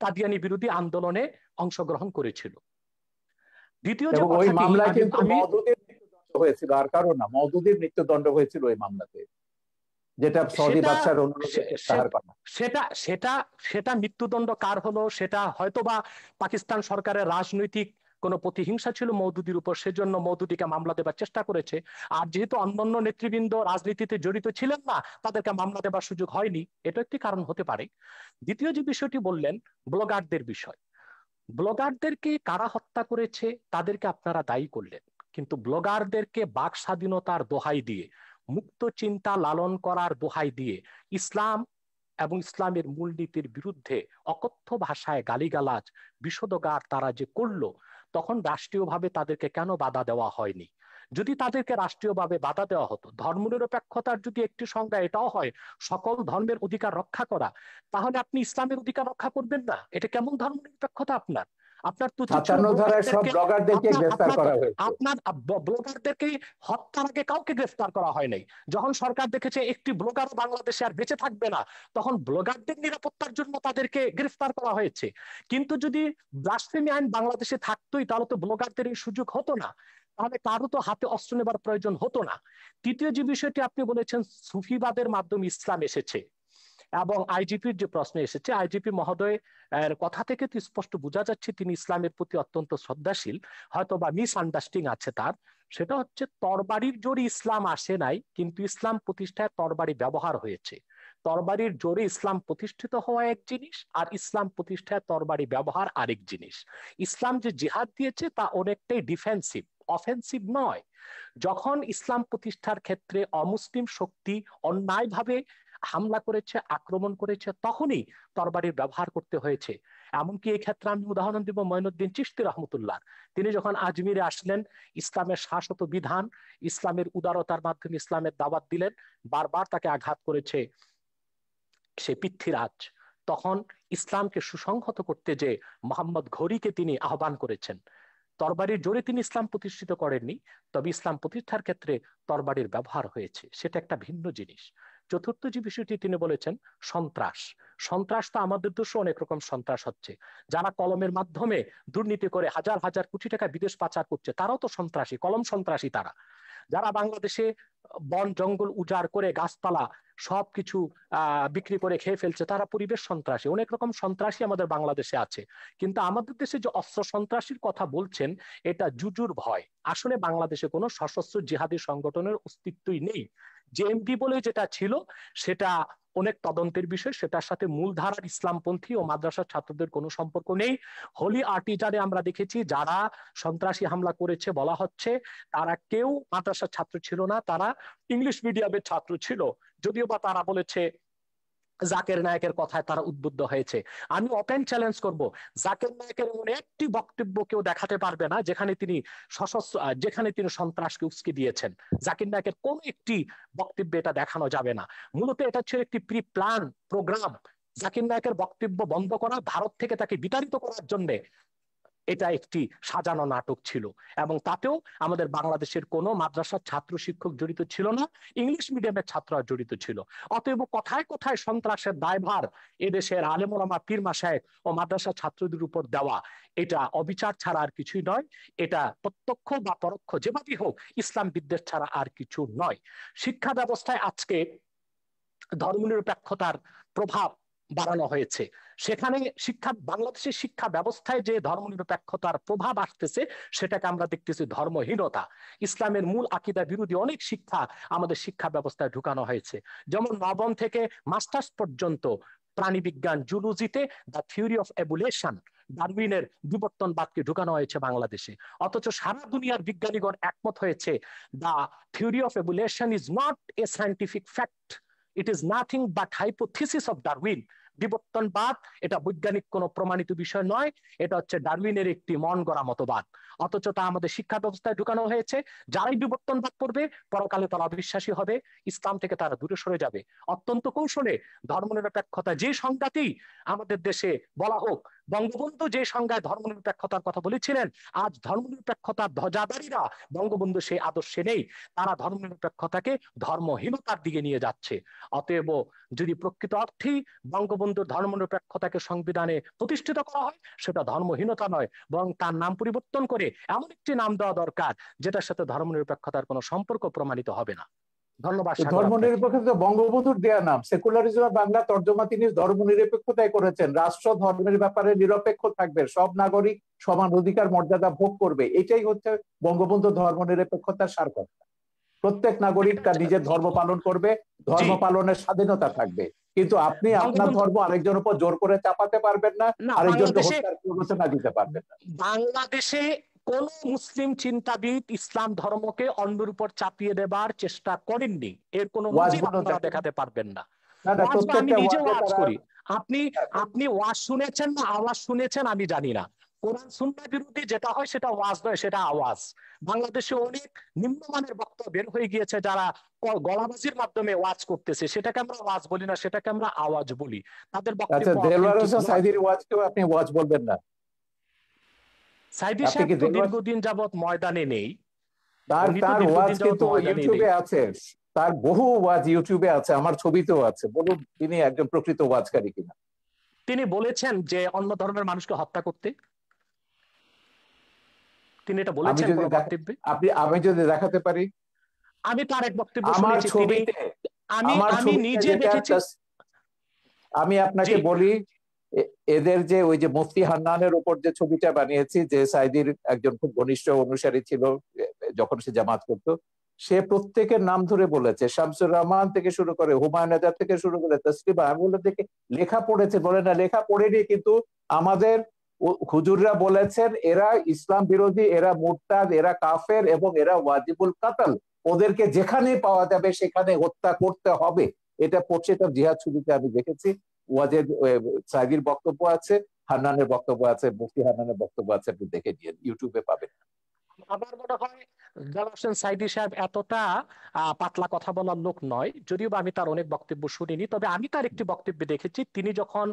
কাদিয়ানী বিরোধী আন্দোলনে অংশগ্রহণ করেছিল। দ্বিতীয় যে ওই কথাটি, মামলায় কিন্তু মওদুদীর মৃত্যুদণ্ড হয়েছিল, আর কারণ না, মওদুদীর মৃত্যুদণ্ড হয়েছিল ওই মামলাতে, যেটা সৌদি বাদশার অনুরোধে প্রত্যাহার করা। সেটা মৃত্যুদণ্ড কার হলো, সেটা হয়তোবা পাকিস্তান সরকারের রাজনৈতিক কোন প্রতিহিংসা ছিল মওদুদীর উপর, সেজন্য মওদুদীকে মামলা দেবার চেষ্টা করেছে। আর যেহেতু অন্যান্য নেতৃবৃন্দ রাজনীতিতে জড়িত ছিলেন না, তাদেরকে মামলা দেবার সুযোগ হয়নি, এটা একটি কারণ হতে পারে। দ্বিতীয় যে বিষয়টি বললেন, ব্লগারদের বিষয়, ব্লগারদেরকে কারা হত্যা করেছে তাদেরকে আপনারা দায়ী করলেন, কিন্তু ব্লগারদেরকে বাক স্বাধীনতার দোহাই দিয়ে, মুক্ত চিন্তা লালন করার দোহাই দিয়ে ইসলাম এবং ইসলামের মূলনীতির বিরুদ্ধে অকথ্য ভাষায় গালিগালাজ বিষোদগার তারা যে করলো, তখন রাষ্ট্রীয়ভাবে তাদেরকে কেন বাধা দেওয়া হয়নি? যদি তাদেরকে রাষ্ট্রীয়ভাবে বাধা দেওয়া হতো, ধর্মনিরপেক্ষতার যদি একটি সংজ্ঞা এটাও হয় সকল ধর্মের অধিকার রক্ষা করা, তাহলে আপনি ইসলামের অধিকার রক্ষা করবেন না? এটা কেমন ধর্মনিরপেক্ষতা আপনার? আপনার তো উচিত ছিল 57 ধারায় সব ব্লগারদেরকে আপনার গ্রেফতার আপনার করা হয়েছে। আপনার ব্লগারদেরকে হত্যার আগে কাউকে গ্রেফতার করা হয় নাই। যখন সরকার দেখেছে একটি ব্লগার বাংলাদেশে আর বেঁচে থাকবে না, তখন ব্লগারদের নিরাপত্তার জন্য তাদেরকে গ্রেফতার করা হয়েছে। কিন্তু যদি ব্লাসফেমি আইন বাংলাদেশে থাকতোই, তাহলে তো ব্লগারদের এই সুযোগ হতো না, তাহলে কারো তো হাতে অস্ত্র নেবার প্রয়োজন হতো না। তৃতীয় যে বিষয়টি আপনি বলেছেন, সুফিবাদের মাধ্যমে ইসলাম এসেছে, এবং আইজিপির যে প্রশ্ন এসেছে, আইজিপি মহোদয় এর কথা থেকে তো স্পষ্ট বোঝা যাচ্ছে তিনি ইসলামের প্রতি অত্যন্ত শ্রদ্ধাশীল, হয়তো বা মিস আন্ডারস্ট্যান্ডিং আছে তার। সেটা হচ্ছে, তরবারির জোরে ইসলাম আসে নাই, কিন্তু ইসলাম প্রতিষ্ঠায় তরবারি ব্যবহার হয়েছে। তরবারির জোরে ইসলাম প্রতিষ্ঠিত হওয়া এক জিনিস, আর ইসলাম প্রতিষ্ঠায় তরবারি ব্যবহার আরেক জিনিস। ইসলাম যে জিহাদ দিয়েছে তা অনেকটাই ডিফেন্সিভ, অফেন্সিভ নয়। যখন ইসলাম প্রতিষ্ঠার ক্ষেত্রে অমুসলিম শক্তি অন্যায়ভাবে হামলা করেছে, আক্রমণ করেছে, তখনই তরবারির ব্যবহার করতে হয়েছে। এমনকি এই ক্ষেত্রে আমি উদাহরণ দিব মঈনুদ্দিন চিশতি রহমতুল্লাহ। তিনি যখন আজমিরে আসলেন, ইসলামের শাশ্বত বিধান, ইসলামের উদারতার মাধ্যমে ইসলামের দাওয়াত দিলেন, বারবার তাকে আঘাত করেছে সে পৃথ্বীরাজ। তখন ইসলামকে সুসংহত করতে যে মোহাম্মদ ঘড়িকে তিনি আহ্বান করেছেন। তরবারির জোরে তিনি ইসলাম প্রতিষ্ঠিত করেননি, তবে ইসলাম প্রতিষ্ঠার ক্ষেত্রে তরবারির ব্যবহার হয়েছে, সেটা একটা ভিন্ন জিনিস। চতুর্থ যে বিষয়টি তিনি বলেছেন, সন্ত্রাস। সন্ত্রাস তো আমাদের দেশে অনেক রকম সন্ত্রাস হচ্ছে। যারা কলমের মাধ্যমে দুর্নীতি করে হাজার হাজার কোটি টাকা বিদেশ পাচার করছে, তারাও তো সন্ত্রাসী, কলম সন্ত্রাসী তারা। যারা বাংলাদেশে বন জঙ্গল উজাড় করে গাছপালা সবকিছু বিক্রি করে খেয়ে ফেলছে, তারা পরিবেশ সন্ত্রাসী। অনেক রকম সন্ত্রাসী আমাদের বাংলাদেশে আছে। কিন্তু আমাদের দেশে যে অস্ত্র সন্ত্রাসীর কথা বলছেন, এটা জুজুর ভয়। আসলে বাংলাদেশে কোনো সশস্ত্র জিহাদি সংগঠনের অস্তিত্বই নেই। জেএমবি বলে যেটা ছিল, সেটা অনেক তদন্তের বিষয়, সেটার সাথে মূলধারার ইসলামপন্থী ও মাদ্রাসার ছাত্রদের কোনো সম্পর্ক নেই। হোলি আর্টিজানে আমরা দেখেছি যারা সন্ত্রাসী হামলা করেছে বলা হচ্ছে, তারা কেউ মাদ্রাসার ছাত্র ছিল না, তারা ইংলিশ মিডিয়ামের ছাত্র ছিল। যদিও বা তারা বলেছে জাকের নায়কের কথায় তারা উদ্বুদ্ধ হয়েছে। আমি ওপেন চ্যালেঞ্জ করব, জাকের নায়কের এমন একটি বক্তব্য কেউ দেখাতে পারবে না যেখানে তিনি সশস্ত্র, যেখানে তিনি সন্ত্রাসকে উস্কে দিয়েছেন। জাকির নায়কের কোন একটি বক্তব্যে এটা দেখানো যাবে না। মূলত এটা ছিল একটি প্রি প্ল্যান প্রোগ্রাম। জাকির নায়কের বক্তব্য বন্ধ করা, ভারত থেকে তাকে বিতাড়িত করার জন্য এটা একটি সাজানো নাটক ছিল। এবং তাতেও আমাদের বাংলাদেশের কোনো মাদ্রাসার ছাত্র শিক্ষক জড়িত ছিল না, ইংলিশ মিডিয়ামের ছাত্ররা জড়িত ছিল। অতএব কথায় কথায় সন্ত্রাসের দায়ভার এদেশের আলেম ওলামা পীর মাশায়েখ ও মাদ্রাসা ছাত্রদের উপর দেওয়া, এটা অবিচার ছাড়া আর কিছুই নয়। এটা প্রত্যক্ষ বা পরোক্ষ যেভাবেই হোক ইসলাম বিদ্বেষ ছাড়া আর কিছু নয়। শিক্ষা ব্যবস্থায় আজকে ধর্মনিরপেক্ষতার প্রভাব বাড়ানো হয়েছে। সেখানে বাংলাদেশের শিক্ষা ব্যবস্থায় যে ধর্মনিরপেক্ষতার প্রভাব আসতেছে, সেটাকে আমরা দেখতেছি ধর্মহীনতা। ইসলামের মূল আকীদা বিরোধী অনেক শিক্ষা আমাদের শিক্ষা ব্যবস্থায় ঢুকানো হয়েছে। যেমন নবম থেকে মাস্টার্স পর্যন্ত প্রাণীবিজ্ঞান, জুলজিতে দ্য থিওরি অফ এভুলেশন, ডারউইনের বিবর্তনবাদকে ঢুকানো হয়েছে বাংলাদেশে। অথচ সারা দুনিয়ার বিজ্ঞানীগণ একমত হয়েছে, the theory of evolution is not a scientific fact, it is nothing but hypothesis of Darwin. বিবর্তনবাদ এটা বৈজ্ঞানিক কোনো প্রমাণিত বিষয় নয়, এটা হচ্ছে ডারউইনের একটি মন গড়া মতবাদ। অথচ তা আমাদের শিক্ষা ব্যবস্থায় ঢুকানো হয়েছে। যারাই বিবর্তনবাদ করবে, পরকালে তারা অবিশ্বাসী হবে, ইসলাম থেকে তারা দূরে সরে যাবে। অত্যন্ত কৌশলে ধর্মনিরপেক্ষতা যে সংজ্ঞাতেই আমাদের দেশে বলা হোক, বঙ্গবন্ধু যে সংজ্ঞায় ধর্মনিরপেক্ষতার কথা বলেছিলেন, আজ ধর্মনিরপেক্ষতার ধ্বজাধারীরা বঙ্গবন্ধু সেই আদর্শে নেই। তারা ধর্মনিরপেক্ষতাকে ধর্মহীনতার দিকে নিয়ে যাচ্ছে। অতএব যদি প্রকৃত অর্থেই বঙ্গবন্ধুর ধর্মনিরপেক্ষতাকে সংবিধানে প্রতিষ্ঠিত করা হয়, সেটা ধর্মহীনতা নয়, বরং তার নাম পরিবর্তন করে এমন একটি নাম দেওয়া দরকার যেটার সাথে ধর্মনিরপেক্ষতার কোনো সম্পর্ক প্রমাণিত হবে না। ধন্যবাদ। ধর্মনিরপেক্ষতা বঙ্গবন্ধুর দেয়া নাম। সেকুলারিজম বাংলা তর্জমা তিনি ধর্মনিরপেক্ষতায় করেছেন। রাষ্ট্র ধর্মের ব্যাপারে নিরপেক্ষ থাকবে, সব নাগরিক সমান অধিকার মর্যাদা ভোগ করবে, এটাই হচ্ছে বঙ্গবন্ধু ধর্মনিরপেক্ষতার সারকথা। প্রত্যেক নাগরিক তার নিজের ধর্ম পালন করবে, ধর্ম পালনের স্বাধীনতা থাকবে, কিন্তু আপনি আপনার বঙ্গবন্ধু ধর্ম আরেকজনের উপর জোর করে চাপাতে পারবেন না, না, আরেকজনকে হত্যার প্ররোচনা দিতে পারবেন না। বাংলাদেশে কোন মুসলিম চিন্তাবিদ ইসলাম ধর্মকে অন্যের উপর চাপিয়ে দেবার চেষ্টা করেননি, এর কোন নজির ওয়াজগুলো আপনারা দেখেন, দেখাতে পারবেন না। না না, ওয়াজ বা আমি প্রত্যেকটা নিজে ওয়াজে ওয়াজ তারা, করি, আপনি আপনি ওয়াজ শুনেছেন না আওয়াজ শুনেছেন আমি জানি না। কোরআন সুন্নাহ বিরোধী যেটা হয় সেটা ওয়াজ নয়, সেটা আওয়াজ। বাংলাদেশে অনেক নিম্নমানের বক্তব্য বের হয়ে গিয়েছে, যারা গলাবাজির মাধ্যমে ওয়াজ করতেছে, সেটাকে আমরা ওয়াজ বলি না, সেটাকে আমরা আওয়াজ বলি। তাদের আচ্ছা, বক্তব্য দেলোয়ার অথেন্টিক হোসেন নয়। সাঈদীর ওয়াজকেও আপনি ওয়াজ বলবেন না? সাইদি আপনি সাহেব কি তো দেলোয়ার, দীর্ঘদিন যাবৎ ময়দানে নেই, তার উনি তো তার ওয়াজ দীর্ঘদিন যাবৎ কিন্তু ময়দানে নেই। ইউটিউবে আছে, তার বহু ওয়াজ ইউটিউবে আছে, আমার ছবিতেও আছে। বলুন তিনি একজন প্রকৃত ওয়াজকারী কিনা। তিনি বলেছেন যে অন্য ধর্মের মানুষকে হত্যা করতে, তিনি এটা আমি বলেছেন যদি কোন বক্তব্যে? আমি যদি দেখাতে পারি আমি তার এক বক্তব্য আমার শুনেছি, তিনি ছবিতে, আমি আমার আমি ছবিতে নিজে যেটা দেখেছি। আমি আপনাকে জি, বলি, এদের যে ওই যে মুফতি হান্নানের উপর যে ছবিটা বানিয়েছি, যে সাইদির একজন খুব ঘনিষ্ঠ অনুসারী ছিল যখন সে জামাত করতো, সে প্রত্যেকের নাম ধরে বলেছে, শামসুর রহমান থেকে শুরু করে হুমায়ুন আজাদ থেকে শুরু করে তসলিমা। আমি বলে দেখে লেখা পড়েছে, বলে না লেখা পড়েনি, কিন্তু আমাদের হুজুররা বলেছেন এরা ইসলাম বিরোধী, এরা মুরতাদ, এরা কাফের এবং এরা ওয়াজিবুল কাতল, ওদেরকে যেখানে পাওয়া যাবে সেখানে হত্যা করতে হবে। এটা পড়ছে, এটা জিহাদ ছবিতে আমি দেখেছি। ওয়াজেদ সাইদির বক্তব্য আছে, হান্নানের বক্তব্য আছে, মুফতি হান্নানের বক্তব্য আছে, আপনি দেখে নিন, ইউটিউবে পাবেন। আমার মনে হয় জালাল হোসেন সাইদি সাহেব এতটা পাতলা কথা বলার লোক নয়, যদিও বা আমি তার অনেক বক্তব্য শুনিনি। তবে আমি তার একটি বক্তব্য দেখেছি, তিনি যখন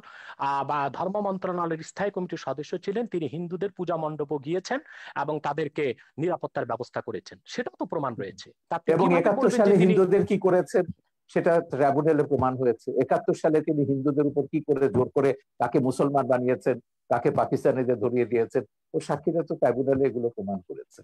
বা ধর্ম মন্ত্রণালয়ের স্থায়ী কমিটির সদস্য ছিলেন, তিনি হিন্দুদের পূজা মণ্ডপে গিয়েছেন এবং তাদেরকে নিরাপত্তার ব্যবস্থা করেছেন, সেটাও তো প্রমাণ রয়েছে। আপনি এবং কিভাবে 71 বলবেন যে সালে তিনি হিন্দুদের কি করেছেন সেটা ট্রাইব্যুনালে প্রমাণ হয়েছে। 71 সালে তিনি হিন্দুদের উপর কি করে জোর করে কাকে মুসলমান বানিয়েছেন, কাকে পাকিস্তানিদের ধরিয়ে দিয়েছেন, ও সাক্ষীরা তো ট্রাইব্যুনালে এগুলো প্রমাণ করেছে।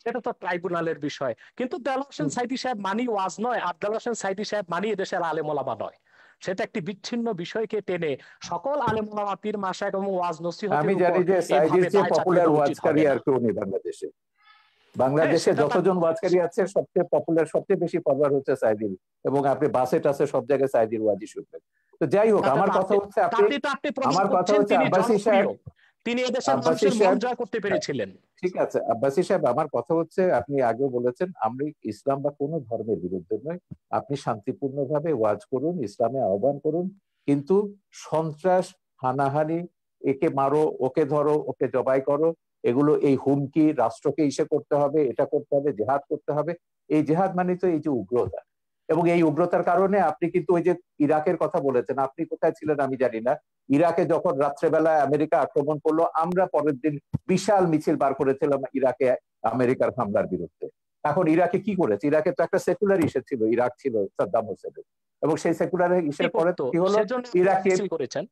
সেটা তো ট্রাইব্যুনালের বিষয়। কিন্তু দেলোয়ার হোসেন সাইদি সাহেব মানি ওয়াজ নয়, আর দেলোয়ার হোসেন সাইদি সাহেব মানি এদেশের আলেম ওলামা নয়। সেটা একটি বিচ্ছিন্ন বিষয়কে টেনে সকল আলেম ওলামা, পীর মাশায়েখ এবং ওয়াজ আমি নসিহতের উপর জানি যে সাইদির এইভাবে চেয়ে দায় চাপিয়ে পপুলার দেওয়া উচিত ওয়াজকারী হবে না। আর কেউ নেই বাংলাদেশে। হ্যাঁ, বাংলাদেশে সেটা তার যতজন ওয়াজকারী আছে সবচেয়ে পপুলার, সবচেয়ে বেশি ফলোয়ার হচ্ছে সাইদির, এবং আপনি বাসে টাসে সব জায়গায় সাইদির ওয়াজই শুনবেন। তো যাই হোক, তাতে আমার তো কথা আপনি হচ্ছে, তাতে তো আপনি প্রমাণ আমার কথা করছেন হচ্ছে তিনি আব্বাসী সাহেব, জনপ্রিয়, তিনি এদেশের আব্বাসী মানুষের মন সাহেব, জয় করতে পেরেছিলেন। ঠিক আছে আব্বাসী সাহেব, আমার কথা হচ্ছে, আপনি আগেও বলেছেন আমি ইসলাম বা কোনো ধর্মের বিরুদ্ধে নয়, আপনি শান্তিপূর্ণভাবে ওয়াজ করুন, ইসলামে আহ্বান করুন, কিন্তু সন্ত্রাস, হানাহানি, একে মারো, ওকে ধরো, ওকে জবাই করো, এগুলো, এই হুমকি, রাষ্ট্রকে ইসে করতে হবে, এটা করতে হবে, জেহাদ করতে হবে, এই জেহাদ মানে তো এই যে উগ্রতা। এবং এই উগ্রতার কারণে আপনি কিন্তু ওই যে ইরাকের কথা বলেছেন, আপনি কোথায় ছিলেন আমি জানি না, ইরাকে যখন রাত্রেবেলায় আমেরিকা আক্রমণ করলো, আমরা পরের দিন বিশাল মিছিল বার করেছিলাম ইরাকে আমেরিকার হামলার বিরুদ্ধে। এখন ইরাকে কি করেছে? ইরাকে তো একটা সেকুলার ইস্যু ছিল, ইরাক ছিল সাদ্দাম হোসেনের, এবং সেই সেকুলার কি ইস্যুর পরে করতো কি হলো, সেজন্য ইরাকে, মিছিল করেছেন।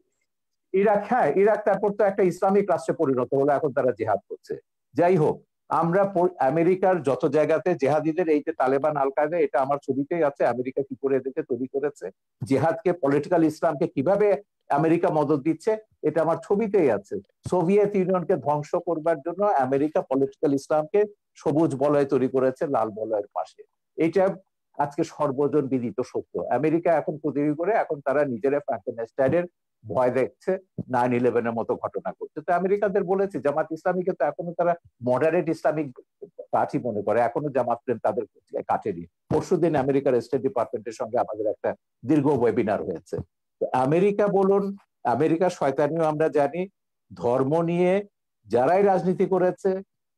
হ্যাঁ, ইরাক তারপর তো একটা ইসলামিক রাষ্ট্রে পরিণত হলো, এখন তারা জেহাদ করছে। যাই হোক, আমরা আমেরিকার যত জায়গাতে জেহাদিদের, এই যে তালেবান, আল কায়দা, এটা আমার ছবিতেই আছে, আমেরিকা কি করে এদেরকে তৈরি করেছে, জেহাদকে, পলিটিক্যাল ইসলামকে কিভাবে আমেরিকা মদদ দিচ্ছে, এটা আমার ছবিতেই আছে। সোভিয়েত ইউনিয়নকে ধ্বংস করবার জন্য আমেরিকা পলিটিক্যাল ইসলামকে সবুজ বলয় তৈরি করেছে লাল বলয়ের পাশে। এটা আজকে সর্বজন বিদিত সত্য। আমেরিকা এখন তৈরি করে, এখন তারা নিজেরা ফ্রাঙ্কেনস্টাইনের ভয় দেখছে, 9/11-এর মতো ঘটনা করছে। তো আমেরিকাদের বলেছে, জামাত ইসলামীকে তো এখনো তারা মডারেট ইসলামিক পার্টি মনে করে, এখনো জামাত প্রেম তাদের কাটেনি। পরশুদিন আমেরিকার স্টেট ডিপার্টমেন্টের সঙ্গে আমাদের একটা দীর্ঘ ওয়েবিনার হয়েছে। তো আমেরিকা বলুন, আমেরিকার শয়তানিও আমরা জানি, ধর্ম নিয়ে যারাই রাজনীতি করেছে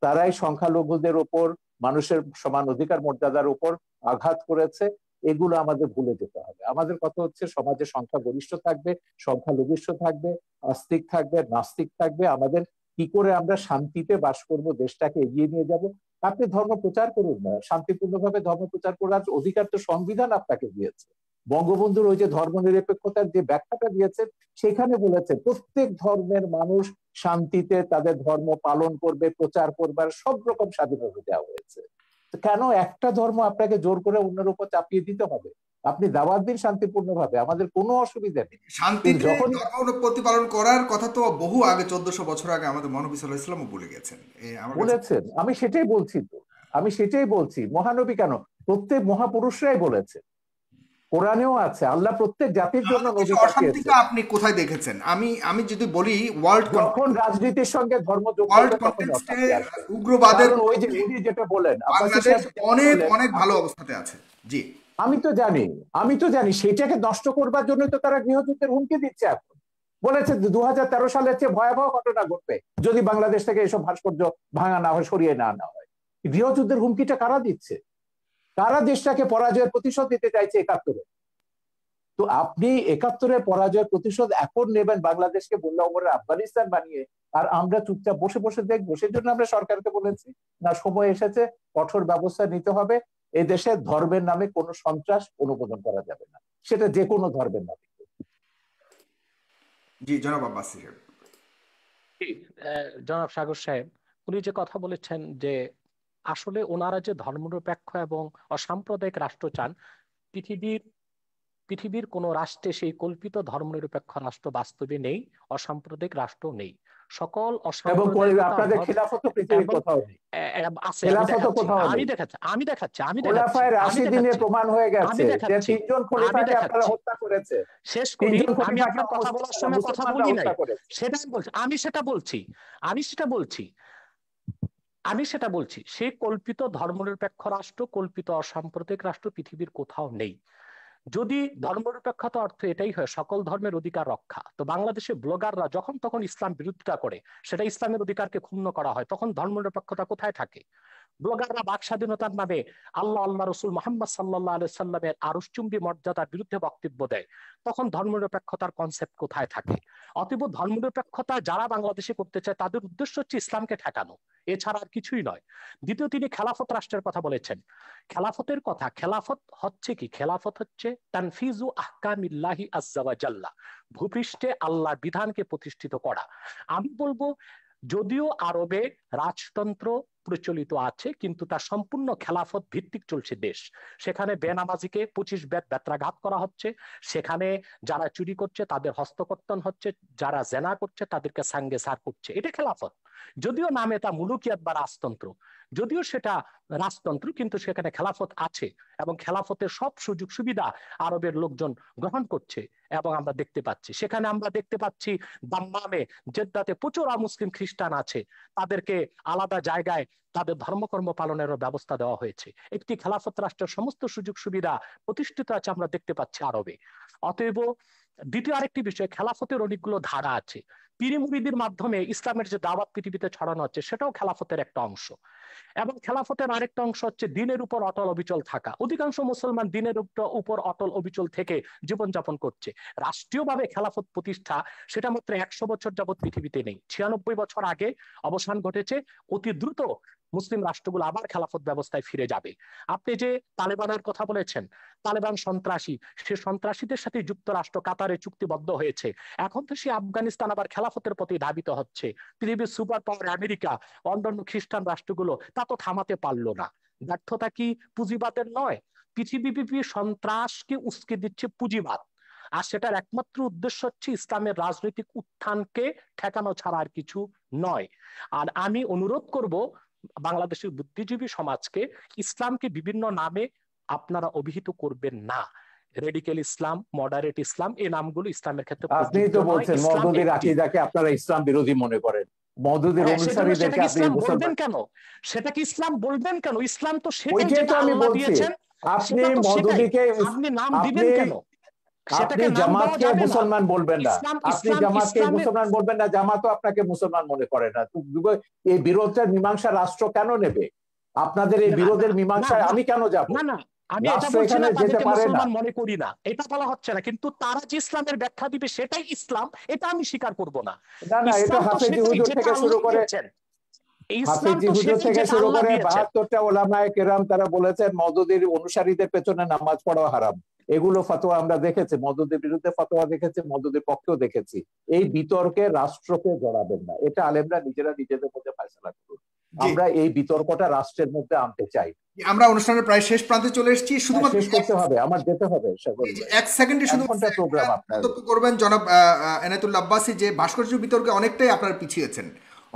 তারাই সংখ্যালঘুদের উপর, মানুষের সমান অধিকার মর্যাদার উপর আঘাত করেছে। এগুলো আমাদের ভুলে যেতে হবে। আমাদের কথা হচ্ছে সমাজে সংখ্যাগরিষ্ঠ থাকবে, সংখ্যালঘিষ্ঠ থাকবে, আস্তিক থাকবে, নাস্তিক থাকবে। আমাদের কি করে আমরা শান্তিতে বাস করব, দেশটাকে এগিয়ে নিয়ে যাব। আপনি ধর্ম প্রচার করুন না, শান্তিপূর্ণভাবে ধর্ম প্রচার করার অধিকার তো সংবিধান আপনাকে দিয়েছে। বঙ্গবন্ধুর ওই যে ধর্মনিরপেক্ষতার যে ব্যাখ্যাটা দিয়েছেন, সেখানে বলেছে প্রত্যেক ধর্মের মানুষ শান্তিতে তাদের ধর্ম পালন করবে, প্রচার করবার সব রকম স্বাধীনতা দেওয়া হয়েছে। কেন একটা ধর্ম আপনাকে জোর করে অন্যের উপর চাপিয়ে দিতে হবে? আপনি দাওয়াত দিন শান্তিপূর্ণভাবে, আমাদের কোনো অসুবিধা নেই। কিন্তু শান্তিতে যখন ধর্ম প্রতিপালন করার কথা তো বহু আগে, 1400 বছর আগে আমাদের মহানবী সাল্লাল্লাহু আলাইহি ওয়াসাল্লামও বলে গেছেন। আমার কাছে বলেছেন, আমি সেটাই বলছি, তো আমি সেটাই বলছি, মহানবী কেন, প্রত্যেক মহাপুরুষরাই বলেছে। কোরআনেও আছে, আল্লাহ প্রত্যেক জাতির জন্য আমাদের নবী দেশে পাঠিয়েছে। অশান্তিটা আপনি কোথায় দেখেছেন? আমি যদি বলি যখন রাজনীতির সঙ্গে ধর্ম যোগ ওয়ার্ল্ড করবে তখন কনটেক্সটে অশান্তি আসবে। উগ্রবাদের কারণ ওই যে উনি যেটা বলেন, আব্বাসী বাংলাদেশ সাহেব যেটা অনেক বললেন, অনেক ভালো অবস্থাতে আছে। জি, আমি তো জানি সেইটাকে নষ্ট করবার জন্য তো তারা গৃহযুদ্ধের হুমকি দিচ্ছে। এখন বলেছে 2013 সালের চেয়ে ভয়াবহ ঘটনা ঘটবে যদি বাংলাদেশ থেকে এসব ভাস্কর্য ভাঙা না হয়, সরিয়ে না হয়। গৃহযুদ্ধের হুমকিটা কারা দিচ্ছে? কারা দেশটাকে পরাজয়ের প্রতিশোধ দিতে চাইছে 71-এ? তো আপনি 71-এর পরাজয়ের প্রতিশোধ এখন নেবেন বাংলাদেশকে বললে ওমরে আফগানিস্তান বানিয়ে, আর আমরা চুপচাপ বসে বসে দেখবো? সেজন্য আমরা সরকারকে বলেছি না, সময় এসেছে, কঠোর ব্যবস্থা নিতে হবে। এই দেশে ধর্মের নামে কোনো সন্ত্রাস অনুমোদন করা যাবে না, সেটা যে কোনো ধর্মের নামে। জি জনাব আব্বাস সাহেব। জনাব সাগর সাহেব, উনি যে কথা বলেছেন যে আসলে ওনারা যে ধর্মনিরপেক্ষ এবং অসাম্প্রদায়িক রাষ্ট্র চান, পৃথিবীর পৃথিবীর কোন রাষ্ট্রে সেই কল্পিত ধর্মনিরপেক্ষ রাষ্ট্র বাস্তবে নেই, অসাম্প্রদায়িক রাষ্ট্র নেই। সকল এবং অসাম্প্রদায়িকতা আপনাদের খিলাফত পৃথিবীর এবং কোথাও নেই, আছে। খেলাফত কোথাও নেই। খোলাফায় রাশিদিনে প্রমাণ হয়ে গেছে যে 3 জন খলিফাকে আপনারা হত্যা করেছে। শেষ করি। 3 জন আমি খলিফাকে আপনার কথা বলার সময় কথা বলি নাই, হত্যা করেছে। আমি সেটা বলছি সেই কল্পিত ধর্মনিরপেক্ষ রাষ্ট্র, কল্পিত অসাম্প্রদায়িক রাষ্ট্র পৃথিবীর কোথাও নেই। যদি ধর্মনিরপেক্ষতা অর্থ এটাই হয় সকল ধর্মের অধিকার রক্ষা, তো বাংলাদেশে ব্লগাররা যখন তখন ইসলাম বিরোধিতা করে, সেটা ইসলামের অধিকারকে ক্ষুণ্ণ করা হয়, তখন ধর্মনিরপেক্ষতা কোথায় থাকে? ব্লগাররা বাক স্বাধীনতার নামে আল্লাহ রসুল মোহাম্মদ সাল্লাহ আলাইহি সাল্লামের আরশচুম্বী মর্যাদার বিরুদ্ধে বক্তব্য দেয়, তখন ধর্মনিরপেক্ষতার কনসেপ্ট কোথায় থাকে? অতএব ধর্মনিরপেক্ষতা যারা বাংলাদেশে করতে চায় তাদের উদ্দেশ্য হচ্ছে ইসলামকে ঠেকানো, এছাড়া আর কিছুই নয়। দ্বিতীয়, তিনি খেলাফত রাষ্ট্রের কথা বলেছেন। খেলাফতের কথা, খেলাফত হচ্ছে কি? খেলাফত হচ্ছে তানফিজু আহকামিল্লাহি আজ্জা ওয়া জাল্লা, ভূপৃষ্ঠে আল্লাহর বিধানকে প্রতিষ্ঠিত করা। আমি বলবো যদিও আরবে রাজতন্ত্র প্রচলিত আছে, কিন্তু তা সম্পূর্ণ খেলাফত ভিত্তিক চলছে দেশ। সেখানে বেনামাজিকে 25 বেত্রাঘাত করা হচ্ছে, সেখানে যারা চুরি করছে তাদের হস্তকর্তন হচ্ছে, যারা জেনা করছে তাদেরকে সাঙ্গে সার করছে। এটা খেলাফত। যদিও নামে তা মুলুকিয়াত বা রাজতন্ত্র, যদিও সেটা রাজতন্ত্র, কিন্তু সেখানে খেলাফত আছে এবং খেলাফতের সব সুযোগ সুবিধা আরবের লোকজন গ্রহণ করছে। এবং আমরা দেখতে পাচ্ছি, সেখানে আমরা দেখতে পাচ্ছি দাম্মামে, জেদ্দাতে প্রচুর মুসলিম খ্রিস্টান আছে, তাদেরকে আলাদা জায়গায় তাদের ধর্মকর্ম পালনের ব্যবস্থা দেওয়া হয়েছে। একটি খেলাফত রাষ্ট্রের সমস্ত সুযোগ সুবিধা প্রতিষ্ঠিত আছে আমরা দেখতে পাচ্ছি আরবে। অতএব দ্বিতীয় আরেকটি বিষয়, খেলাফতের অনেকগুলো ধারা আছে। পীর মুরিদির মাধ্যমে ইসলামের যে দাওয়াত পৃথিবীতে ছড়ানো হচ্ছে সেটাও খেলাফতের একটা অংশ। এবং খেলাফতের আরেকটা অংশ হচ্ছে দিনের উপর অটল অবিচল থাকা। অধিকাংশ মুসলমান দিনের উপর অটল অবিচল থেকে জীবনযাপন করছে। রাষ্ট্রীয়ভাবে খেলাফত প্রতিষ্ঠা সেটা মাত্র 100 বছর যাবৎ পৃথিবীতে নেই, 96 বছর আগে অবসান ঘটেছে। অতি দ্রুত মুসলিম রাষ্ট্রগুলো আবার খেলাফত ব্যবস্থায় ফিরে যাবে। আপনি যে তালেবানের কথা বলেছেন, তালেবান সন্ত্রাসী, সে সন্ত্রাসীদের সাথে যুক্তরাষ্ট্র কাতারে চুক্তিবদ্ধ হয়েছে। এখন তো সে আফগানিস্তান আবার খেলাফতের প্রতি ধাবিত হচ্ছে। পৃথিবীর সুপার পাওয়ার আমেরিকা, অন্যান্য খ্রিস্টান রাষ্ট্রগুলো তা তো থামাতে পারলো না। ব্যর্থতা কি পুঁজিবাদের নয়? পৃথিবীব্যাপী সন্ত্রাসকে উস্কে দিচ্ছে পুঁজিবাদ, আর সেটার একমাত্র উদ্দেশ্য হচ্ছে ইসলামের রাজনৈতিক উত্থানকে ঠেকানো ছাড়া আর কিছু নয়। আর আমি অনুরোধ করব বাংলাদেশের বুদ্ধিজীবী সমাজকে, ইসলামকে বিভিন্ন নামে আপনারা অভিহিত করবেন না। রেডিক্যাল ইসলাম, মডারেট ইসলাম, এই নামগুলো ইসলামের ক্ষেত্রে আপনি প্রযোজ্য তো নয়। বলছেন ইসলাম মওদুদির একটি। আকীদাকে আপনারা ইসলাম বিরোধী মনে করেন, মওদুদির অনুসারীদেরকে আপনি বলবেন কেন? সেটা কি ইসলাম বলবেন কেন? ইসলাম তো সেটাই ওইটাই যেটা তো আমি আল্লাহ বলছি। দিয়েছেন, আপনি সেটা তো সেটাই। মওদুদিকে, আপনি নাম দিবেন আপনি কেন? আপনি সেটাকে নাম দেওয়া জামাতকে যাবে না। মুসলমান বলবেন না, ইসলাম আপনি ইসলাম জামাতকে ইসলামের মুসলমান বলবেন না, জামাতও আপনাকে মুসলমান মনে করে না। তো এই বিরোধের মীমাংসা রাষ্ট্র কেন নেবে? আপনাদের এই বিরোধের মীমাংসায় আমি কেন যাব? না না, আমি এটা রাষ্ট্র বলছি এখানে না যেতে তাদেরকে পারে না। মুসলমান মনে করি না, এটা বলা হচ্ছে না, কিন্তু তারা যে ইসলামের ব্যাখ্যা দিবে সেটাই ইসলাম, এটা আমি স্বীকার করব না। না না, এটা ইসলাম তো হাফেজি সেটাই হুজুর যেটা থেকে শুরু আল্লাহ করে, দিয়েছেন। ইসলাম হাফেজি তো হুজুর সেটাই থেকে যেটা শুরু আল্লাহ করে দিয়েছেন। 72টা ওলামায়ে কেরাম তারা বলেছেন মওদুদির অনুসারীদের পেছনে নামাজ পড়া হারাম। এগুলো ফতোয়া আমরা দেখেছি, মওদুদির বিরুদ্ধে ফতোয়া দেখেছি, মওদুদির পক্ষেও দেখেছি। এই বিতর্কে রাষ্ট্রকে জড়াবেন না, এটা আলেমরা নিজেরা নিজেদের মধ্যে ফয়সালা করুন। আমরা এই বিতর্কটা রাষ্ট্রের মধ্যে আনতে চাই। আমরা অনুষ্ঠানের প্রায় শেষ প্রান্তে চলে এসেছি, শুধুমাত্র শেষ করতে হবে, আমার যেতে হবে। এক সেকেন্ডে শুধু 1 ঘন্টা প্রোগ্রাম আপনার। মন্তব্য করবেন জনাব এনায়েতুল্লাহ আব্বাসী, যে ভাস্কর্য বিতর্কে অনেকটাই আপনারা পিছিয়েছেন।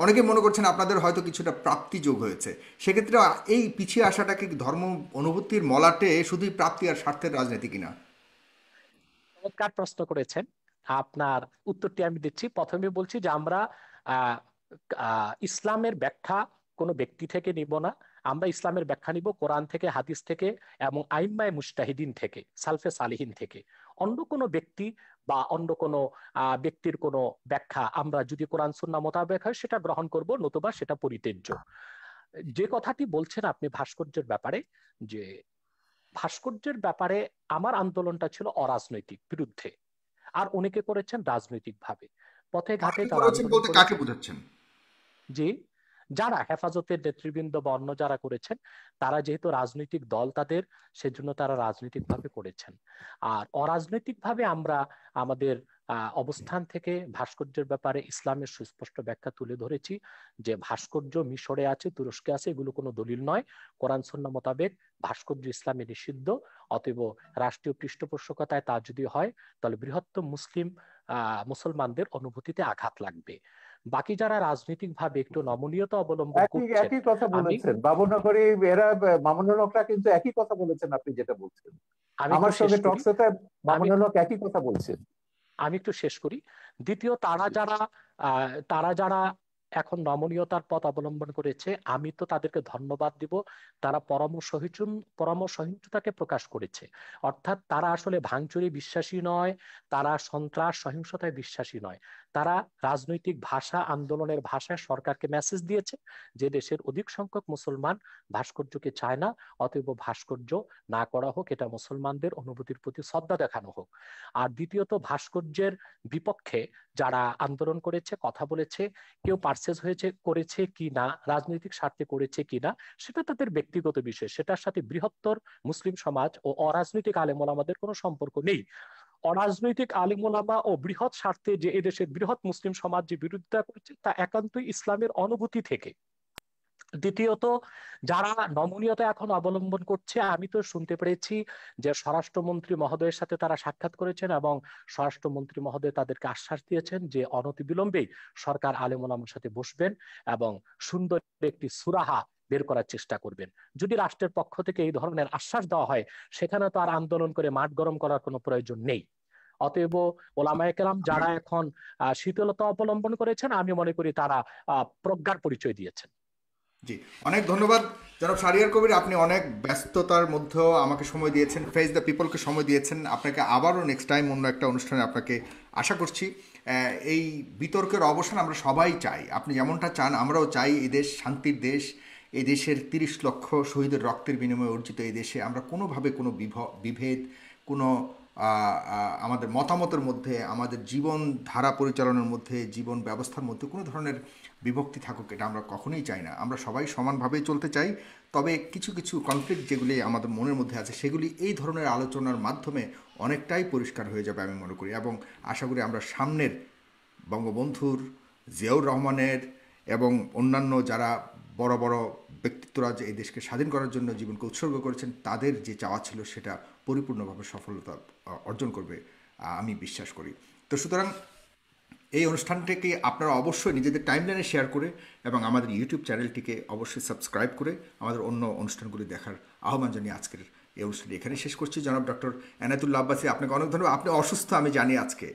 অনেকে মনে করছেন আপনাদের হয়তো কিছুটা প্রাপ্তি যোগ হয়েছে। সেক্ষেত্রে এই পিছিয়ে আসাটাকে ধর্ম অনুভূতির মলাটে শুধুই প্রাপ্তি আর স্বার্থের রাজনীতি কিনা? চমৎকার প্রশ্ন করেছেন। আপনার উত্তরটি আমি দিচ্ছি। প্রথমে বলছি যে আমরা আহ, ইসলামের ব্যাখ্যা কোনো ব্যক্তি থেকে নিব না। আমরা ইসলামের ব্যাখ্যা নিব কোরআন থেকে, হাদিস থেকে এবং আইম্মায়ে মুজতাহিদিন থেকে, সালফে সালিহিন থেকে। অন্য কোনো ব্যক্তি বা অন্য কোনো ব্যক্তির কোনো ব্যাখ্যা আমরা যদি কোরআন সুন্নাহ মোতাবেক হয় সেটা গ্রহণ করব, নতুবা সেটা পরিত্যাজ্য। যে কথাটি বলছেন আপনি ভাস্কর্যের ব্যাপারে, যে ভাস্কর্যের ব্যাপারে আমার আন্দোলনটা ছিল অরাজনৈতিক বিরুদ্ধে, আর অনেকে করেছেন রাজনৈতিক ভাবে। পথে ঘাটে অনেকে যারা করেছেন আন্দোলন বলতে কাকে করেছেন, বোঝাচ্ছেন? যে যারা হেফাজতের নেতৃবৃন্দ বা অন্য যারা করেছেন, তারা যেহেতু রাজনৈতিক দল তাদের, সেজন্য তারা রাজনৈতিক ভাবে করেছেন। আর অরাজনৈতিক ভাবে আমরা আমাদের অবস্থান থেকে ভাস্কর্যের ব্যাপারে ইসলামের সুস্পষ্ট ব্যাখ্যা তুলে ধরেছি, যে ভাস্কর্য মিশরে আছে, তুরস্কে আছে, এগুলো কোনো দলিল নয়। কোরআন সুন্নাহ মোতাবেক ভাস্কর্য ইসলামে নিষিদ্ধ। অতএব রাষ্ট্রীয় পৃষ্ঠপোষকতায় তা যদি হয়, তাহলে বৃহত্তম মুসলমানদের অনুভূতিতে আঘাত লাগবে। বাকি যারা রাজনৈতিক ভাবে একটু নমনীয়তা অবলম্বন একই করছেন, একই কথা আমি বলেছেন বাবুনগরী, এরা মামুনুল হকরা কিন্তু একই কথা বলেছেন আপনি যেটা বলছেন। আমি একটু আমার শেষ সঙ্গে করি। টকশোতে আমি মামুনুল হক একই কথা বলছেন। আমি একটু শেষ করি। দ্বিতীয়, তারা যারা এখন নমনীয়তার পথ অবলম্বন করেছে, আমি তো তাদেরকে ধন্যবাদ দিব। তারা পরমসহিষ্ণুতাকে প্রকাশ করেছে। অর্থাৎ তারা আসলে ভাঙচুরে বিশ্বাসী নয়, তারা সন্ত্রাস সহিংসতায় বিশ্বাসী নয়। তারা রাজনৈতিক ভাষা, আন্দোলনের ভাষায় সরকারকে মেসেজ দিয়েছে যে দেশের অধিক সংখ্যক মুসলমান ভাস্কর্যকে চায় না, অতএব ভাস্কর্য না করা হোক, এটা মুসলমানদের অনুভূতির প্রতি শ্রদ্ধা দেখানো হোক। আর দ্বিতীয়ত, ভাস্কর্যের বিপক্ষে যারা আন্দোলন করেছে, কথা বলেছে, কেউ পারচেজ করেছে কি না, রাজনৈতিক স্বার্থে করেছে কি না, সেটা তাদের ব্যক্তিগত বিষয়। সেটার সাথে বৃহত্তর মুসলিম সমাজ ও অরাজনৈতিক আলেম ওলামাদের কোনো সম্পর্ক নেই। অরাজনৈতিক আলেম ওলামা ও বৃহৎ স্বার্থে যে এদেশের বৃহৎ মুসলিম সমাজ যে বিরোধিতা করছে, তা একান্তই ইসলামের অনুভূতি থেকে। দ্বিতীয়ত, যারা নমনীয়তা এখন অবলম্বন করছে, আমি তো শুনতে পেরেছি যে স্বরাষ্ট্রমন্ত্রী মহোদয়ের সাথে তারা সাক্ষাৎ করেছেন এবং স্বরাষ্ট্রমন্ত্রী মহোদয় তাদেরকে আশ্বাস দিয়েছেন যে অনতিবিলম্বেই সরকার আলেম ওলামার সাথে বসবেন এবং সুন্দর একটি সুরাহা বের করার চেষ্টা করবেন। যদি রাষ্ট্রের পক্ষ থেকে এই ধরনের আশ্বাস দেওয়া হয়, সেখানে তো আর আন্দোলন করে মাঠ গরম করার কোনো প্রয়োজন নেই। অতএব ওলামায়ে কেরাম যারা এখন শীতলতা অবলম্বন করেছেন, আমি মনে করি তারা প্রজ্ঞার পরিচয় দিয়েছেন। জি, অনেক ধন্যবাদ জনাব শাহরিয়ার কবির। আপনি অনেক ব্যস্ততার মধ্যেও আমাকে সময় দিয়েছেন, ফেস দ্য পিপলকে সময় দিয়েছেন। আপনাকে আবারও নেক্সট টাইম অন্য একটা অনুষ্ঠানে আপনাকে আশা করছি। এই বিতর্কের অবসান আমরা সবাই চাই, আপনি যেমনটা চান আমরাও চাই। এই দেশ শান্তির দেশ। এই দেশের 30 লক্ষ শহীদের রক্তের বিনিময়ে অর্জিত এই দেশে আমরা কোনোভাবে কোনো বিভেদ, কোনো আমাদের মতামতের মধ্যে, আমাদের জীবন ধারা পরিচালনার মধ্যে, জীবন ব্যবস্থার মধ্যে কোনো ধরনের বিভক্তি থাকুক, এটা আমরা কখনোই চাই না। আমরা সবাই সমানভাবেই চলতে চাই। তবে কিছু কিছু কনফ্লিক্ট যেগুলি আমাদের মনের মধ্যে আছে, সেগুলি এই ধরনের আলোচনার মাধ্যমে অনেকটাই পরিষ্কার হয়ে যাবে আমি মনে করি। এবং আশা করি আমরা সামনের বঙ্গবন্ধুর, জিয়াউর রহমানের এবং অন্যান্য যারা বড় বড় ব্যক্তিত্বরা যে এই দেশকে স্বাধীন করার জন্য জীবনকে উৎসর্গ করেছেন, তাদের যে চাওয়া ছিল সেটা পরিপূর্ণভাবে সফলতা অর্জন করবে আমি বিশ্বাস করি। তো সুতরাং এই অনুষ্ঠানটিকে আপনারা অবশ্যই নিজেদের টাইমলাইনে শেয়ার করে এবং আমাদের ইউটিউব চ্যানেলটিকে অবশ্যই সাবস্ক্রাইব করে আমাদের অন্য অনুষ্ঠানগুলি দেখার আহ্বান জানিয়ে আজকের এই অনুষ্ঠানটি এখানে শেষ করছি। জনাব ডক্টর এনায়েতুল্লাহ আব্বাসী, আপনাকে অনেক ধন্যবাদ। আপনি অসুস্থ আমি জানি আজকে,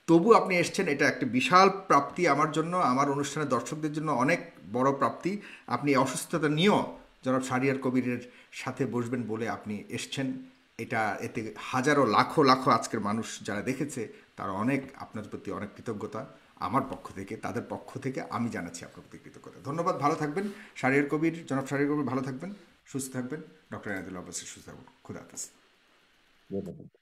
তবু আপনি এসছেন, এটা একটা বিশাল প্রাপ্তি আমার জন্য, আমার অনুষ্ঠানের দর্শকদের জন্য অনেক বড় প্রাপ্তি। আপনি অসুস্থতা নিয়েও জনাব শাহরিয়ার কবিরের সাথে বসবেন বলে আপনি এসছেন। এতে হাজারো লাখো লাখো আজকের মানুষ যারা দেখেছে, তারা অনেক আপনার প্রতি অনেক কৃতজ্ঞতা আমার পক্ষ থেকে, তাদের পক্ষ থেকে আমি জানাচ্ছি আপনার প্রতি কৃতজ্ঞতা। ধন্যবাদ, ভালো থাকবেন। জনাব শাহরিয়ার কবির ভালো থাকবেন, সুস্থ থাকবেন। ডক্টর এনায়েতুল্লাহ আব্বাসী সুস্থ থাকবেন। খুদা হাফেজ। ধন্যবাদ।